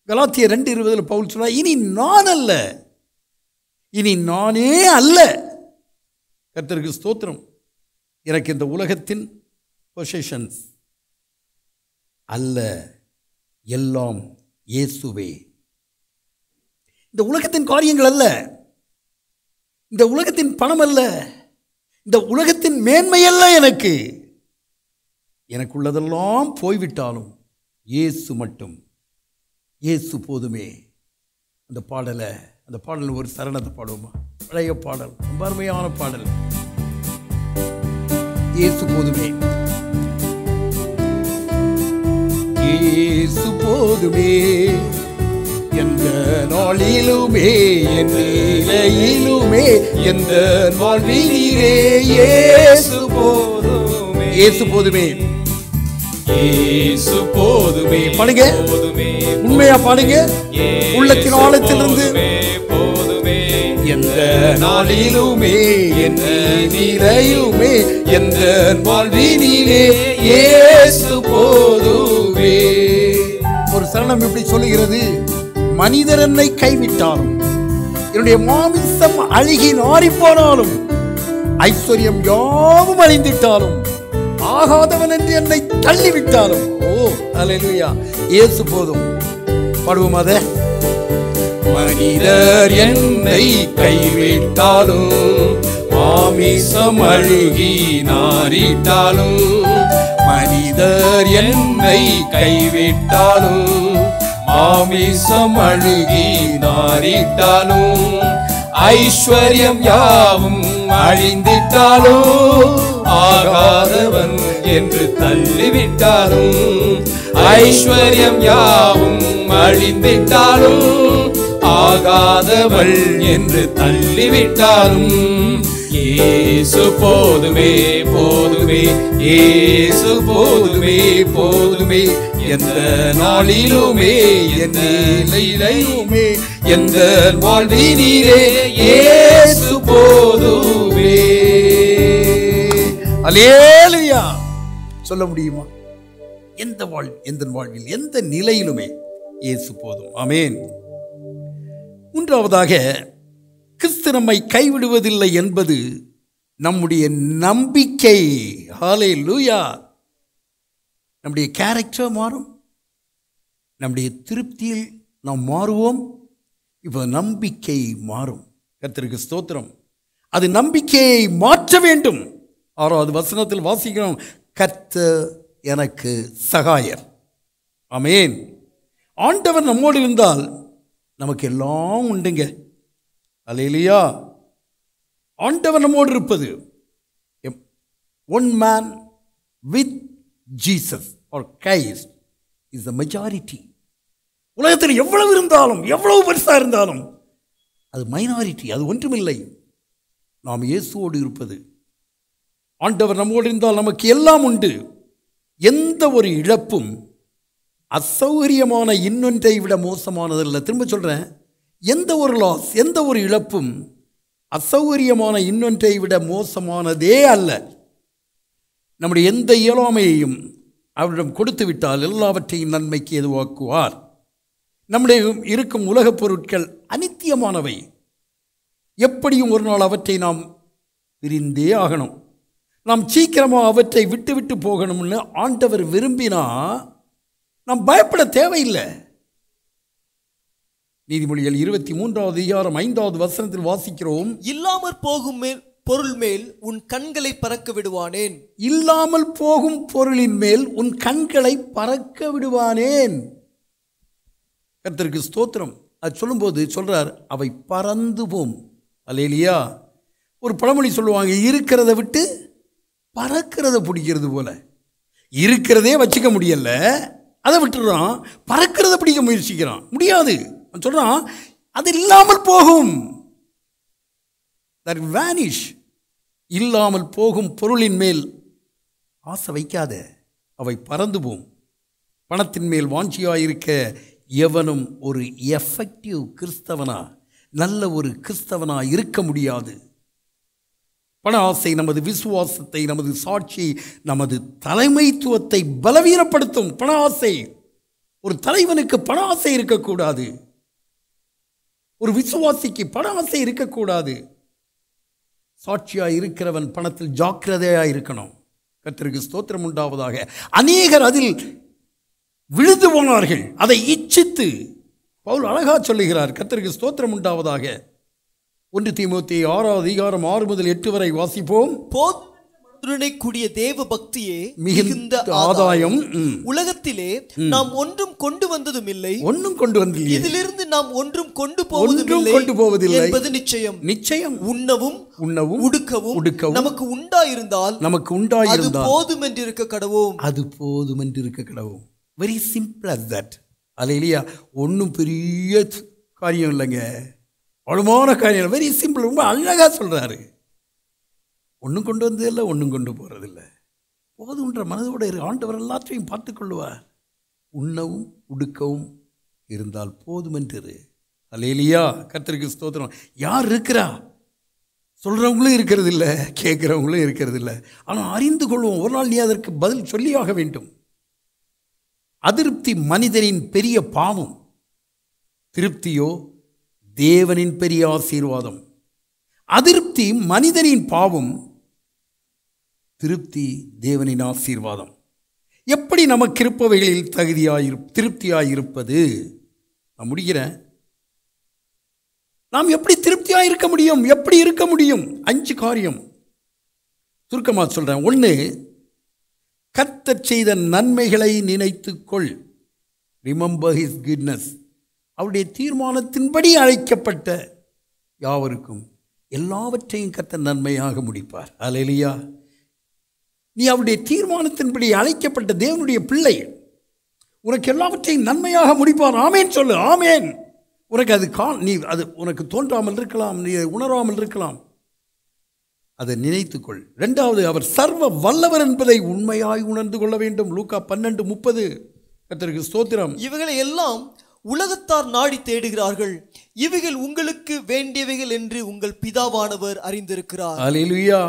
கலாத்தியர் 2:20 பவுல் சொன்னார், இனி நான் அல்ல, இனி நானே அல்ல. கர்த்தருக்கு ஸ்தோத்திரம். எனக்கு இந்த உலகத்தின் பொசிஷன்ஸ் அல்ல, எல்லாம் இயேசுவே. இந்த உலகத்தின் காரியங்கள் அல்ல, இந்த உலகத்தின் பணம் அல்ல, இந்த உலகத்தின் மேன்மை அல்ல. எனக்குள்ளதெல்லாம் போய்விட்டாலும் இயேசு மட்டும், இயேசு போதுமே. அந்த பாடல் ஒரு சரணத்தை பாடுவோமா? பழைய பாடல், ரொம்ப அருமையான பாடல். இயேசு போதுமே, இயேசு போதுமே, எந்த நாளிலுமே, என் நிலையிலுமே, எந்த வாழ்விலே இயேசு போதுமே, இயேசு போதுமே, இயேசு போதுமே. பாடுங்க, உண்மையா பாடுங்க, உள்ளத்தின் ஆழத்திலிருந்து. எந்த நாளிலுமே, என் நிலையுமே, எந்த வாழ்விலே இயேசு போதுமே. ஒரு சரணம் இப்படி சொல்லுகிறது, மனிதர் என்னை கைவிட்டாலும், என்னுடைய மாமிசம் அழுகி நாறிப்போனாலும், ஐஸ்வர்யம் யாவும் அழிந்திட்டாலும், ஆகாதவன் என்று என்னை தள்ளிவிட்டாலும், ஓ அல்லேலூயா, இயேசு போதும். பாடுவோம் அதை. மனிதர் என்னை கைவிட்டாலும், மாமிசம் அழுகி நாறிட்டாலும், மனிதர் என்னை கைவிட்டாலும், மாமிசம் அழுகி நாறிட்டாலும், ஐஸ்வர்யம் யாவும் அழிந்திட்டாலும், ஆகாதவன் என்று தள்ளிவிட்டாலும், ஐஸ்வர்யம் யாவும் அழிந்திட்டாலும், ஆகாதவள் என்று தள்ளிவிட்டாலும், இயேசு போதுமே, போதுமே, இயேசு போதுமே, போதுமே, எந்த நாளிலுமே, எந்த நிலையிலுமே, எந்த வாழ்வினிலே இயேசு போதுமே. அல்லேலூயா. சொல்ல முடியுமா? எந்த வாழ்வில், எந்த நிலையிலுமே இயேசு போதும். ஆமென். மூன்றாவதாக, கிறிஸ்து நம்மை கைவிடுவதில்லை என்பது நம்முடைய நம்பிக்கை. ஹல்லேலூயா. நம்முடைய கேரக்டர் மாறும், நம்முடைய திருப்தியில் நாம் மாறுவோம். இப்போ நம்பிக்கை மாறும். கர்த்தருக்கு ஸ்தோத்திரம். அது நம்பிக்கையை மாற்ற வேண்டும். 6வது வசனத்தில் வாசிக்கிறோம், கர்த்தர் எனக்கு சகாயர். ஆமென். ஆண்டவர் நம்மோடு இருந்தால் நமக்கு எல்லாம் உண்டுங்க. அல்லேலூயா. ஆண்டவர் நம்மோடு இருப்பது. One man with Jesus or Christ is the majority. உலகத்தில் எவ்வளவு இருந்தாலும், எவ்வளவு பெருசாக இருந்தாலும் அது மைனாரிட்டி, அது ஒன்றுமில்லை. நாம் இயேசுவோடு இருப்பது. ஆண்டவர் நம்மோடு இருந்தால் நமக்கு எல்லாம் உண்டு. எந்த ஒரு இழப்பும் அசௌகரியமான இன்னொன்றை விட மோசமானதில்லை. திரும்ப சொல்கிறேன், எந்த ஒரு லாஸ், எந்த ஒரு இழப்பும் அசௌகரியமான இன்னொன்றை விட மோசமானதே அல்ல. நம்முடைய எந்த இயலாமையையும் அவரிடம் கொடுத்து விட்டால் எல்லாவற்றையும் நன்மைக்கு எதுவாக்குவார். நம்முடைய இருக்கும் உலகப் பொருட்கள் அனித்தியமானவை. எப்படியும் ஒரு நாள் அவற்றை நாம் பிரிந்தே ஆகணும். நாம் சீக்கிரமாக அவற்றை விட்டு விட்டு போகணும்னு ஆண்டவர் விரும்பினா நாம் பயப்பட தேவையில்லை. நீதிமொழிகள் 23வது அதிகாரம் 5வது வசனத்தில் வாசிக்கிறோம், இல்லாமற் போகும் பொருள் மேல் உன் கண்களை பறக்க விடுவானேன். இல்லாமல் போகும் பொருளின் மேல் உன் கண்களை பறக்க விடுவானேன். கர்த்தருக்கு ஸ்தோத்திரம். அது சொல்லும்போது சொல்றார், அவை பறந்து போம். அல்லேலூயா. ஒரு பழமொழி சொல்லுவாங்க, இருக்கிறத விட்டு பறக்கிறத பிடிக்கிறது போல. இருக்கிறதே வச்சுக்க முடியல, அதை விட்டுறான், பறக்கிறத பிடிக்க முயற்சிக்கிறான், முடியாது. சொல்றான், அது இல்லாமல் போகும். that vanish. இல்லாமல் போகும் பொருளின் மேல் ஆசை வைக்காத, அவை பறந்து போம். பணத்தின் மேல் வாஞ்சியாயிருக்க எவனும் ஒரு எஃபெக்டிவ் கிறிஸ்தவனா, நல்ல ஒரு கிறிஸ்தவனா இருக்க முடியாது. பண ஆசை நமது விசுவாசத்தை, நமது சாட்சி, நமது தலைமைத்துவத்தை பலவீனப்படுத்தும். பண ஆசை. ஒரு தலைவனுக்கு பண ஆசை இருக்கக்கூடாது. ஒரு விசுவாசிக்கு பண ஆசை இருக்கக்கூடாது. சாட்சியாக இருக்கிறவன் பணத்தில் ஜாக்கிரதையாக இருக்கணும். கர்த்தருக்கு ஸ்தோத்திரம் உண்டாவதாக. அநேகர் அதில் விழுந்து போனார்கள், அதை இச்சித்து. பவுல் அழகா சொல்லுகிறார், கர்த்தருக்கு ஸ்தோத்திரம் உண்டாவதாக. 1 தீமோத்தேயு 6வது அதிகாரம் 6 முதல் 8 வரை வாசிப்போம். கூடிய தேவ பக்தியே மிகுந்த ஆதாயம். உலகத்திலே நாம் ஒன்றும் கொண்டு வந்ததும் இல்லை, ஒன்றும் கொண்டு வந்தில்லை, இதிலிருந்து நாம் ஒன்றும் கொண்டு போவதில்லை என்பது நிச்சயம். நிச்சயம். உண்ணவும் உடுக்கவும் நமக்கு உண்டாயிருந்தால் அது போதும் என்று இருக்க கடவோம். அது போதும் என்று இருக்க கடவோம். Very simple as that. அல்லேலூயா. ஒன்றும் பெரிய காரியம் இல்லைங்க, ஆழமான காரியம். Very simple. ரொம்ப அழகாக சொல்றாரு. ஒன்றும் கொண்டு வந்ததில்லை, ஒன்றும் கொண்டு போகிறதில்லை, போதுன்ற மனதோடு ஆண்டவர் எல்லாத்தையும் பார்த்து கொள்ளுவார். உண்ணவும் உடுக்கவும் இருந்தால் போதும் என்று. அல்லேலூயா. கர்த்தருக்கு ஸ்தோத்திரம். யார் இருக்கிறா? சொல்கிறவங்களும் இருக்கிறது இல்லை, கேட்குறவங்களும் இருக்கிறது இல்லை. ஆனால் அறிந்து கொள்வோம், ஒரு நாள் நீ அதற்கு பதில் சொல்லியாக வேண்டும். அதிருப்தி மனிதனின் பெரிய பாவம், திருப்தியோ தேவனின் பெரிய ஆசீர்வாதம். அதிருப்தி மனிதனின் பாவம், திருப்தி தேவனின் ஆசீர்வாதம். எப்படி நமக்கு இருப்பவைகளில் திருப்தியாயிருப்பது? நான் முடிக்கிறேன். நாம் எப்படி திருப்தியாக இருக்க முடியும்? எப்படி இருக்க முடியும்? 5 காரியம் சுருக்கமாக சொல்கிறேன். 1, கர்த்தர் செய்த நன்மைகளை நினைத்துக்கொள். Remember his goodness. அவருடைய தீர்மானத்தின்படி அழைக்கப்பட்ட யாவருக்கும் எல்லாவற்றையும் கர்த்தர் நன்மையாக முடிப்பார். அல்லேலூயா. நீ அவருடைய தீர்மானத்தின்படி அழைக்கப்பட்ட தேவனுடைய பிள்ளை. உனக்கு எல்லாவற்றையும் நன்மையாக முடிப்பார். ஆமேன் சொல்லு. ஆமேன். உனக்கு அது உனக்கு தோன்றாமல் இருக்கலாம், நீ உணராமல் இருக்கலாம். அதை நினைத்துக்கொள். 2வது, அவர் சர்வ வல்லவர் என்பதை உண்மையாய் உணர்ந்து கொள்ள வேண்டும். லூக்கா 12:30. கர்த்தருக்கு ஸ்தோத்திரம். இவைகளை எல்லாம் உலகத்தார் நாடி தேடுகிறார்கள், இவைகள் உங்களுக்கு வேண்டியவைகள் என்று உங்கள் பிதாவானவர் அறிந்திருக்கிறார். அல்லேலூயா.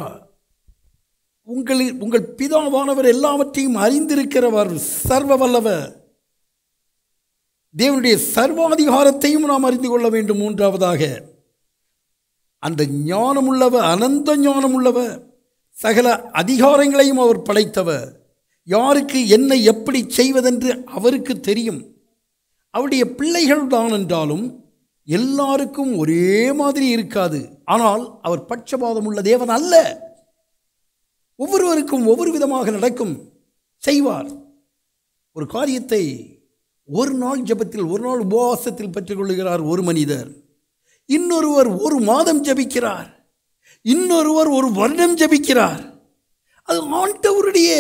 உங்கள் பிதாவானவர் எல்லாவற்றையும் அறிந்திருக்கிறவர், சர்வ வல்லவர். தேவனுடைய சர்வாதிகாரத்தையும் நாம் அறிந்து கொள்ள வேண்டும். 3வதாக, அந்த ஞானமுள்ளவர், அனந்த ஞானமுள்ளவர், சகல அதிகாரங்களையும் அவர் படைத்தவர். யாருக்கு என்ன எப்படி செய்வதென்று அவருக்கு தெரியும். அவருடைய பிள்ளைகள் தான் என்றாலும் எல்லாருக்கும் ஒரே மாதிரி இருக்காது. ஆனால் அவர் பட்சபாதம் உள்ள தேவன் அல்ல. ஒவ்வொருவருக்கும் ஒவ்வொரு விதமாக நடக்கும், செய்வார். ஒரு காரியத்தை ஒரு நாள் ஜெபத்தில், ஒரு நாள் உபவாசத்தில் பெற்றுக்கொள்கிறார் ஒரு மனிதர். இன்னொருவர் ஒரு மாதம் ஜெபிக்கிறார், இன்னொருவர் ஒரு வருடம் ஜெபிக்கிறார். அது ஆண்டவருடைய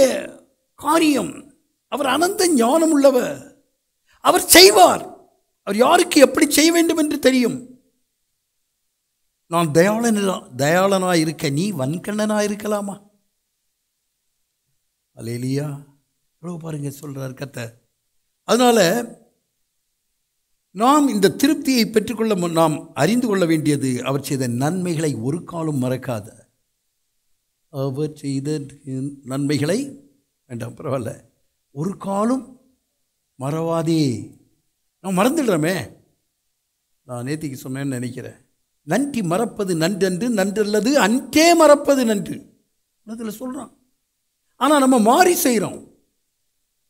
காரியம். அவர் அனந்த ஞானம் உள்ளவர், அவர் செய்வார். அவர் யாருக்கு எப்படி செய்ய வேண்டும் என்று தெரியும். நான் தயாளனாய் இருக்க நீ வன்கண்ணனாய் இருக்கலாமா? அல்லேலூயா. எவ்வளவு பாருங்க சொல்றார் கர்த்தர். அதனால நாம் இந்த திருப்தியை பெற்றுக்கொள்ள நாம் அறிந்து கொள்ள வேண்டியது, அவர் செய்த நன்மைகளை ஒரு காலம் மறக்காத. அவர் செய்த நன்மைகளை வேண்டாம் பரவாயில்ல, ஒரு காலம் மறவாதே. நான் மறந்துடுறோமே. நான் நேத்திக்கு சொன்னேன்னு நினைக்கிறேன், நன்றி மறப்பது நன்றன்று, நன்றல்லது அன்றே மறப்பது நன்று அதில் சொல்கிறான். ஆனால் நம்ம மாறி செய்கிறோம்.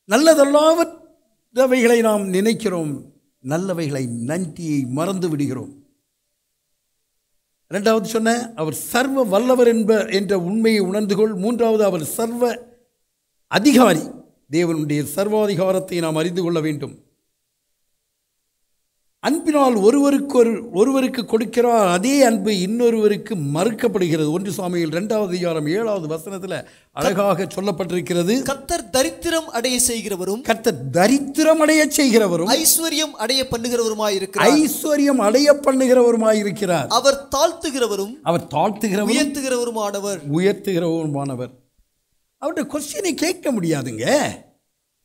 நல்லதல்லாதவைகளை நாம் நினைக்கிறோம், நல்லவைகளை நன்றியை மறந்து விடுகிறோம். இரண்டாவது சொன்ன, அவர் சர்வ வல்லவர் என்ற உண்மையை உணர்ந்து கொள். மூன்றாவது, அவர் சர்வ அதிகாரி. தேவனுடைய சர்வாதிகாரத்தை நாம் அறிந்து கொள்ள வேண்டும். அன்பினால் ஒருவருக்கு கொடுக்கிறார், அதே அன்பு இன்னொருவருக்கு மறுக்கப்படுகிறது. 1 சாமுவேல் 2வது அதிகாரம் 7வது வசனத்தில் அழகாக சொல்லப்பட்டிருக்கிறது. கர்த்தர் தரித்திரம் அடைய செய்கிறவரும், கர்த்தர் தரித்திரம் அடைய செய்கிறவரும், ஐஸ்வர்யம் அடைய பண்ணுகிறவருமாய் இருக்கிறார். ஐஸ்வர்யம் அடைய பண்ணுகிறவருமாய் இருக்கிறார். அவர் தாழ்த்துகிறவரும், அவர் தாழ்த்துகிறவரும், உயர்த்துகிறவருமானவர். அவருடைய கொஸ்டினை கேட்க முடியாதுங்க.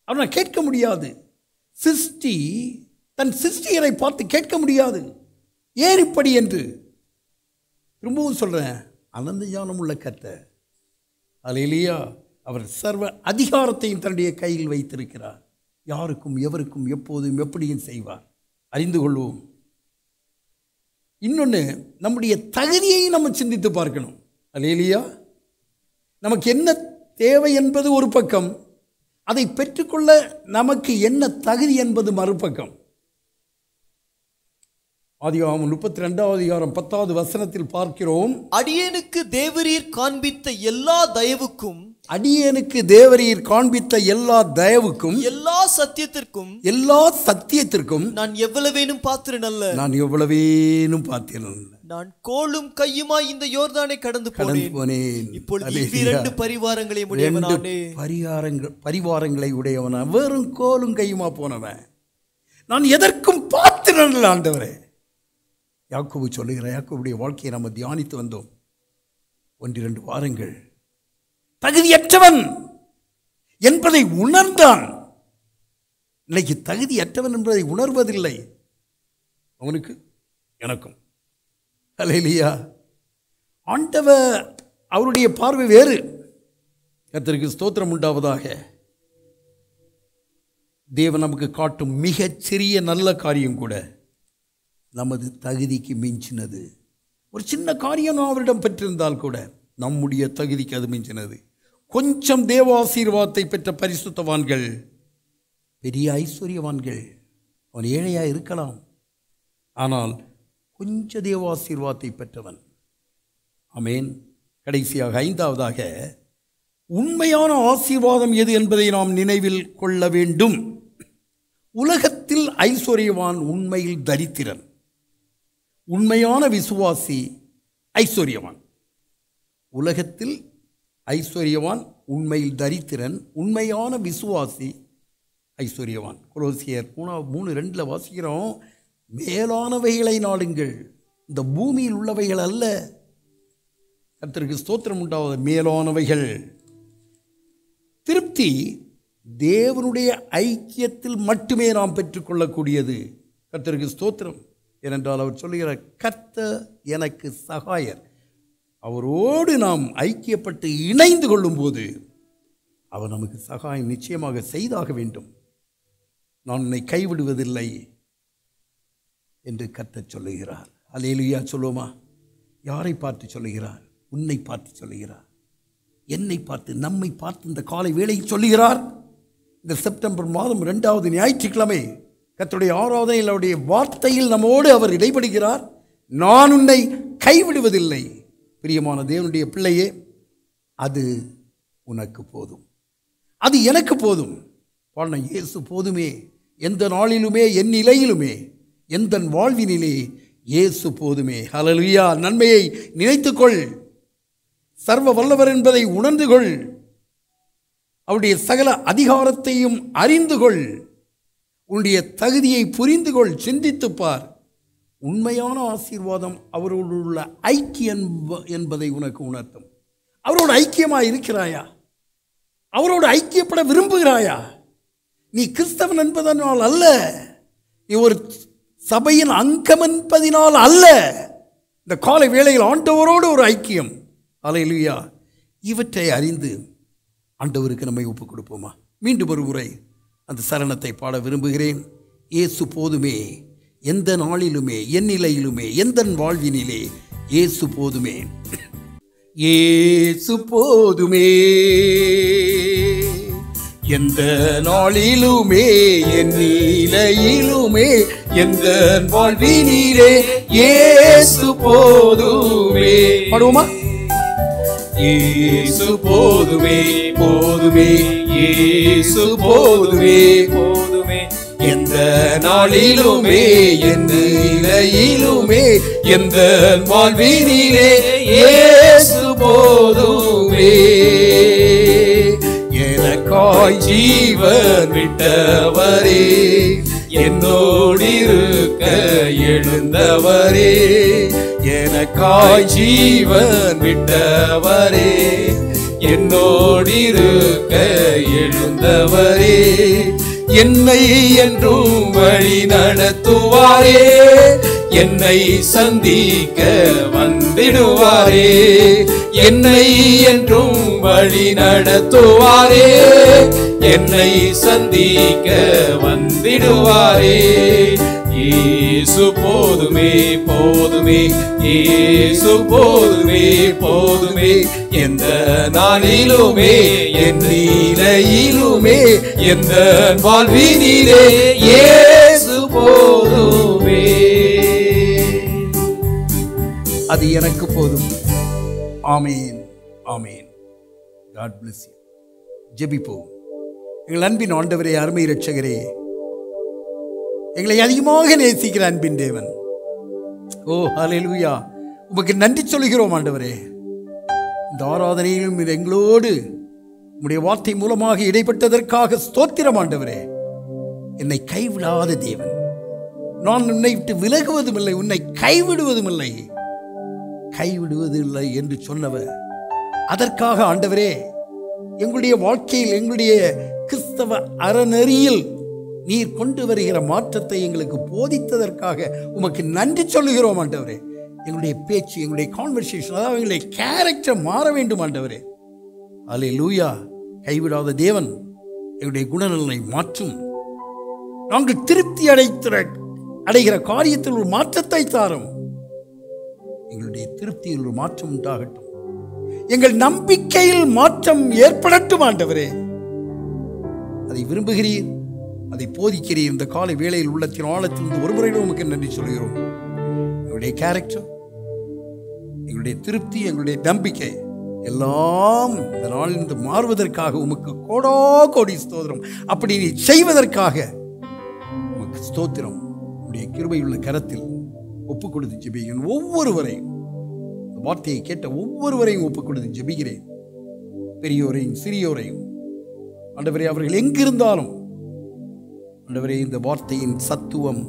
அவரை கேட்க முடியாது. சிருஷ்டி தன் சிருஷ்டியரை பார்த்து கேட்க முடியாது, ஏன் இப்படி என்று. திரும்பவும் சொல்றேன், அனந்த ஞானம் உள்ள கர்த்தர். அல்லேலூயா. அவர் சர்வ அதிகாரத்தையும் தன்னுடைய கையில் வைத்திருக்கிறார். யாருக்கும் எவருக்கும் எப்போதும் எப்படியும் செய்வார். அறிந்து கொள்வோம். இன்னொன்று, நம்முடைய தகுதியை நம்ம சிந்தித்து பார்க்கணும். அல்லேலூயா. நமக்கு என்ன தேவை என்பது ஒரு பக்கம், அதை பெற்றுக்கொள்ள நமக்கு என்ன தகுதி என்பது மறுபக்கம். ஆதியாகமம் 32வது அதிகாரம் 10வது வசனத்தில் பார்க்கிறோம், அடியேனுக்கு தேவரீர் காண்பித்த எல்லா தயவுக்கும், அடியேனுக்கு தேவரீர் காண்பித்த எல்லா தயவுக்கும், எல்லா சத்தியத்திற்கும் நான் எவ்வளவேனும் பாத்திரன் அல்ல. நான் எவ்வளவேனும் பாத்திரன் அல்ல. நான் கோலும் கையுமாய் இந்த யோர்தானை கடந்து போனேன். இப்பொழுது 2 பரிவாரங்களை உடையவனானே. பரிவாரங்களை உடையவனா, வெறும் கோலும் கையுமா போனவன். நான் எதற்கும் பாத்திரன் அல்ல ஆண்டவரே. யாக்கோபு சொல்லுகிற யாக்கோபுடைய வாழ்க்கையை நம்ம தியானித்து வந்தோம். 1-2 வாரங்கள். தகுதியற்றவன் என்பதை உணர்ந்தான். இன்னைக்கு தகுதியற்றவன் என்பதை உணர்வதில்லை. அவனுக்கு எனக்கும். அல்லேலூயா. ஆண்டவர் அவருடைய பார்வை வேறு. கர்த்தருக்கு ஸ்தோத்திரம் உண்டாவதாக. தேவன் நமக்கு காட்டும் மிகச் சிறிய நல்ல காரியம் கூட நமது தகுதிக்கு மிஞ்சினது. ஒரு சின்ன காரியம் நாம் அவரிடம் பெற்றிருந்தால் கூட நம்முடைய தகுதிக்கு அது மிஞ்சினது. கொஞ்சம் தேவ ஆசீர்வாதத்தை பெற்ற பரிசுத்தவான்கள் பெரிய ஐஸ்வர்யவான்கள். அவன் ஏழையாக இருக்கலாம், ஆனால் கொஞ்சம் தேவ ஆசீர்வாதத்தை பெற்றவன். ஆமேன். கடைசியாக 5வதாக, உண்மையான ஆசீர்வாதம் எது என்பதை நாம் நினைவில் கொள்ள வேண்டும். உலகத்தில் ஐஸ்வர்யவான் உண்மையில் தரித்திரன், உண்மையான விசுவாசி ஐஸ்வர்யவான். உலகத்தில் ஐஸ்வர்யவான் உண்மையில் தரித்திரன், உண்மையான விசுவாசி ஐஸ்வர்யவான். கொலோசியர் 3:2 வாசிக்கிறோம், மேலானவைகளை நாடுங்கள், இந்த பூமியில் உள்ளவைகள் அல்ல. கர்த்தருக்கு ஸ்தோத்திரம் உண்டாவது. மேலானவைகள். திருப்தி தேவனுடைய ஐக்கியத்தில் மட்டுமே நாம் பெற்றுக்கொள்ளக்கூடியது. கர்த்தருக்கு ஸ்தோத்திரம். ஏனென்றால் அவர் சொல்லுகிறார், கர்த்தர் எனக்கு சகாயர். அவரோடு நாம் ஐக்கியப்பட்டு இணைந்து கொள்ளும்போது அவர் நமக்கு சகாயம் நிச்சயமாக செய்தாக வேண்டும். நான் உன்னை கைவிடுவதில்லை என்று கர்த்தர் சொல்லுகிறார். அல்லேலூயா சொல்லுவோமா? யாரை பார்த்து சொல்லுகிறார்? உன்னை பார்த்து சொல்லுகிறார். என்னை பார்த்து, நம்மை பார்த்து இந்த காலை வேளையில் சொல்லுகிறார். இந்த செப்டம்பர் மாதம் 2வது ஞாயிற்றுக்கிழமை கர்த்தருடைய ஆராதனையில் அவருடைய வார்த்தையில் நம்மோடு அவர் இடைபடுகிறார். நான் உன்னை கைவிடுவதில்லை. பிரியமான தேவனுடைய பிள்ளையே, அது உனக்கு போதும், அது எனக்கு போதும். பாருங்க, இயேசு போதுமே, எந்த நாளிலுமே, என் நிலையிலுமே, எந்த வாழ்வினிலே இயேசு போதுமே. ஹல்லேலூயா. நன்மையை நினைத்துக்கொள், சர்வ வல்லவர் என்பதை உணர்ந்து கொள், அவருடைய சகல அதிகாரத்தையும் அறிந்து கொள், உன்னுடைய தகுதியை புரிந்து கொள், சிந்தித்துப்பார். உண்மையான ஆசீர்வாதம் அவரோடு உள்ள ஐக்கியம் என்பதை உனக்கு உணர்த்தும். அவரோடு ஐக்கியமாக இருக்கிறாயா? அவரோடு ஐக்கியப்பட விரும்புகிறாயா? நீ கிறிஸ்தவன் என்பதனால் அல்ல, நீ ஒரு சபையின் அங்கம் என்பதனால் அல்ல. இந்த காலை வேளையில் ஆண்டவரோடு ஒரு ஐக்கியம். அல்லேலூயா. இவற்றை அறிந்து ஆண்டவருக்கு நம்மை ஒப்புக் கொடுப்போமா? மீண்டும் ஒரு முறை அந்த சரணத்தை பாட விரும்புகிறேன். இயேசு போதுமே, எந்த நாளிலுமே, என் நிலையிலுமே, எந்த வாழ்வினிலே இயேசு போதுமே. இயேசு போதுமே, எந்த நாளிலுமே, என் நிலையிலுமே, எந்த வாழ்வினிலே இயேசு போதுமே. பாடுவோமா? இயேசு போதுமே, போதுமே, இயேசு போதுமே, போதுமே, எந்த நாளிலுமே, என் நிலையிலுமே, எந்த வாழ்வினிலே இயேசு போதுமே. எனக்காய் ஜீவன் விட்டவரே, என்னோடிருக்க எழுந்தவரே, எனக்காய் ஜீவன் விட்டவரே, என்னோடிருக்க எழுந்தவரே, என்னை என்றும் வழி நடத்துவாரே, என்னை சந்திக்க வந்திடுவாரே, என்னை என்றும் வழி நடத்துவாரே, என்னை சந்திக்க வந்திடுவாரே. இயேசு போதுமே, போதுமே, இயேசு போதுமே, போதுமே, எந்த நாளிலுமே, என் நிலையிலுமே, எந்த வாழ்வினிலே இயேசு போதுமே. அது எனக்கு போதும். ஆமீன், ஆமீன். God bless you. ஜெபிப்போம். எங்கள் அன்பின் ஆண்டவரே, அருமை இரட்சகரே, எங்களை அதிகமாக நேசிக்கிற அன்பின் தேவன், ஓ ஹல்லேலூயா, உமக்கு நன்றி சொல்கிறோம் ஆண்டவரே. இந்த ஆராதனையிலும் எங்களோடு உம்முடைய வார்த்தை மூலமாக இடைப்பட்டதற்காக ஸ்தோத்திரம் ஆண்டவரே. என்னை கைவிடாத தேவன், நான் உன்னை விட்டு விலகுவதும் இல்லை, உன்னை கைவிடுவதும் இல்லை, கைவிடுவதில்லை என்று சொன்னவர். அதற்காக ஆண்டவரே, எங்களுடைய வாழ்க்கையில், எங்களுடைய கிறிஸ்தவ அறநெறியில் நீர் கொண்டு வருகிற மாற்றத்தை எங்களுக்கு போதித்ததற்காக உமக்கு நன்றி சொல்லுகிறோம் ஆண்டவரே. எங்களுடைய பேச்சு, எங்களுடைய கான்வர்சேஷன், அதாவது எங்களுடைய கேரக்டர் மாற வேண்டும் ஆண்டவரே. அல்லேலூயா. கைவிடாத தேவன் எங்களுடைய குணநலனை மாற்றும். நாங்கள் திருப்தி அடைகிற காரியத்தில் ஒரு மாற்றத்தை தாரும். எங்களுடைய திருப்தியில் ஒரு மாற்றம் உண்டாகட்டும். எங்கள் நம்பிக்கையில் மாற்றம் ஏற்படட்டும் ஆண்டவரே. அதை விரும்புகிறீர், அதை போதிக்கிறீர். இந்த காலை வேளையில் உள்ளத்தின் ஆழத்திலிருந்து ஒரு முறையிலும் உமக்கு நன்றி சொல்கிறோம். எங்களுடைய கேரக்டர், எங்களுடைய திருப்தி, எங்களுடைய நம்பிக்கை எல்லாம் இந்த நாளிலிருந்து மாறுவதற்காக உமக்கு கோடா கோடி ஸ்தோத்திரம். அப்படி நீ செய்வதற்காக உமக்கு ஸ்தோத்திரம். உடைய கிருபையுள்ள கரத்தில் ஒப்புக் கொடுத்து ஜெபிக்கிறேன். ஒவ்வொருவரையும், இந்த வார்த்தையை கேட்ட ஒவ்வொருவரையும் ஒப்புக் கொடுத்து ஜெபிக்கிறேன். பெரியோரையும் சிறியோரையும் ஆண்டவரே, அவர்கள் எங்கிருந்தாலும் ஆண்டவரே, இந்த வார்த்தையின் சத்துவம்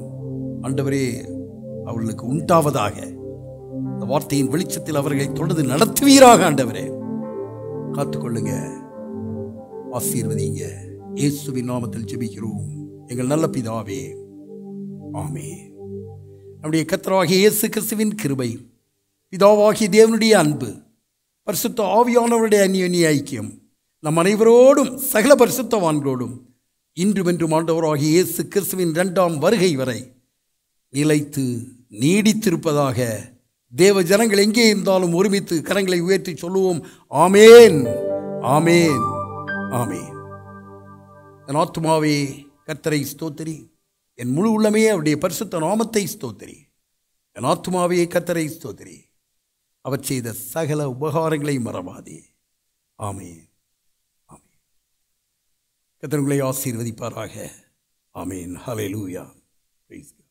ஆண்டவரே அவர்களுக்கு உண்டாவதாக. இந்த வார்த்தையின் வெளிச்சத்தில் அவர்களை தொடர்ந்து நடத்துவீராக ஆண்டவரே. காத்துக்கொள்ளுங்க, ஆசீர்வதிங்க. இயேசுவின் நாமத்தில் ஜெபிக்கிறோம் எங்கள் நல்ல பிதாவே, ஆமென். நம்முடைய கர்த்தராகிய இயேசு கிறிஸ்துவின் கிருபை, பிதாவாகிய தேவனுடைய அன்பு, பரிசுத்த ஆவியானவருடைய அந்யோன்ய ஐக்கியம் நம் அனைவரோடும் சகல பரிசுத்தவான்களோடும் இன்றுமென்றும் ஆண்டவராகிய இயேசு கிறிஸ்துவின் 2ஆம் வருகை வரை நிலைத்து நீடித்திருப்பதாக. தேவ ஜனங்கள் எங்கே இருந்தாலும் ஒருமித்து கரங்களை உயர்த்தி சொல்லுவோம், ஆமேன், ஆமேன், ஆமேன். என் ஆத்துமாவே கர்த்தரை ஸ்தோத்திரி, என் முழு உள்ளமே அவருடைய பரிசுத்த நாமத்தை ஸ்தோத்திரி. என் ஆத்துமாவே கர்த்தரை ஸ்தோத்திரி, அவர் செய்த சகல உபகாரங்களை மறவாதே. ஆமேன். கர்த்தர் உங்களை ஆசீர்வதிப்பாராக. ஆமென். ஹல்லேலூயா. Praise God.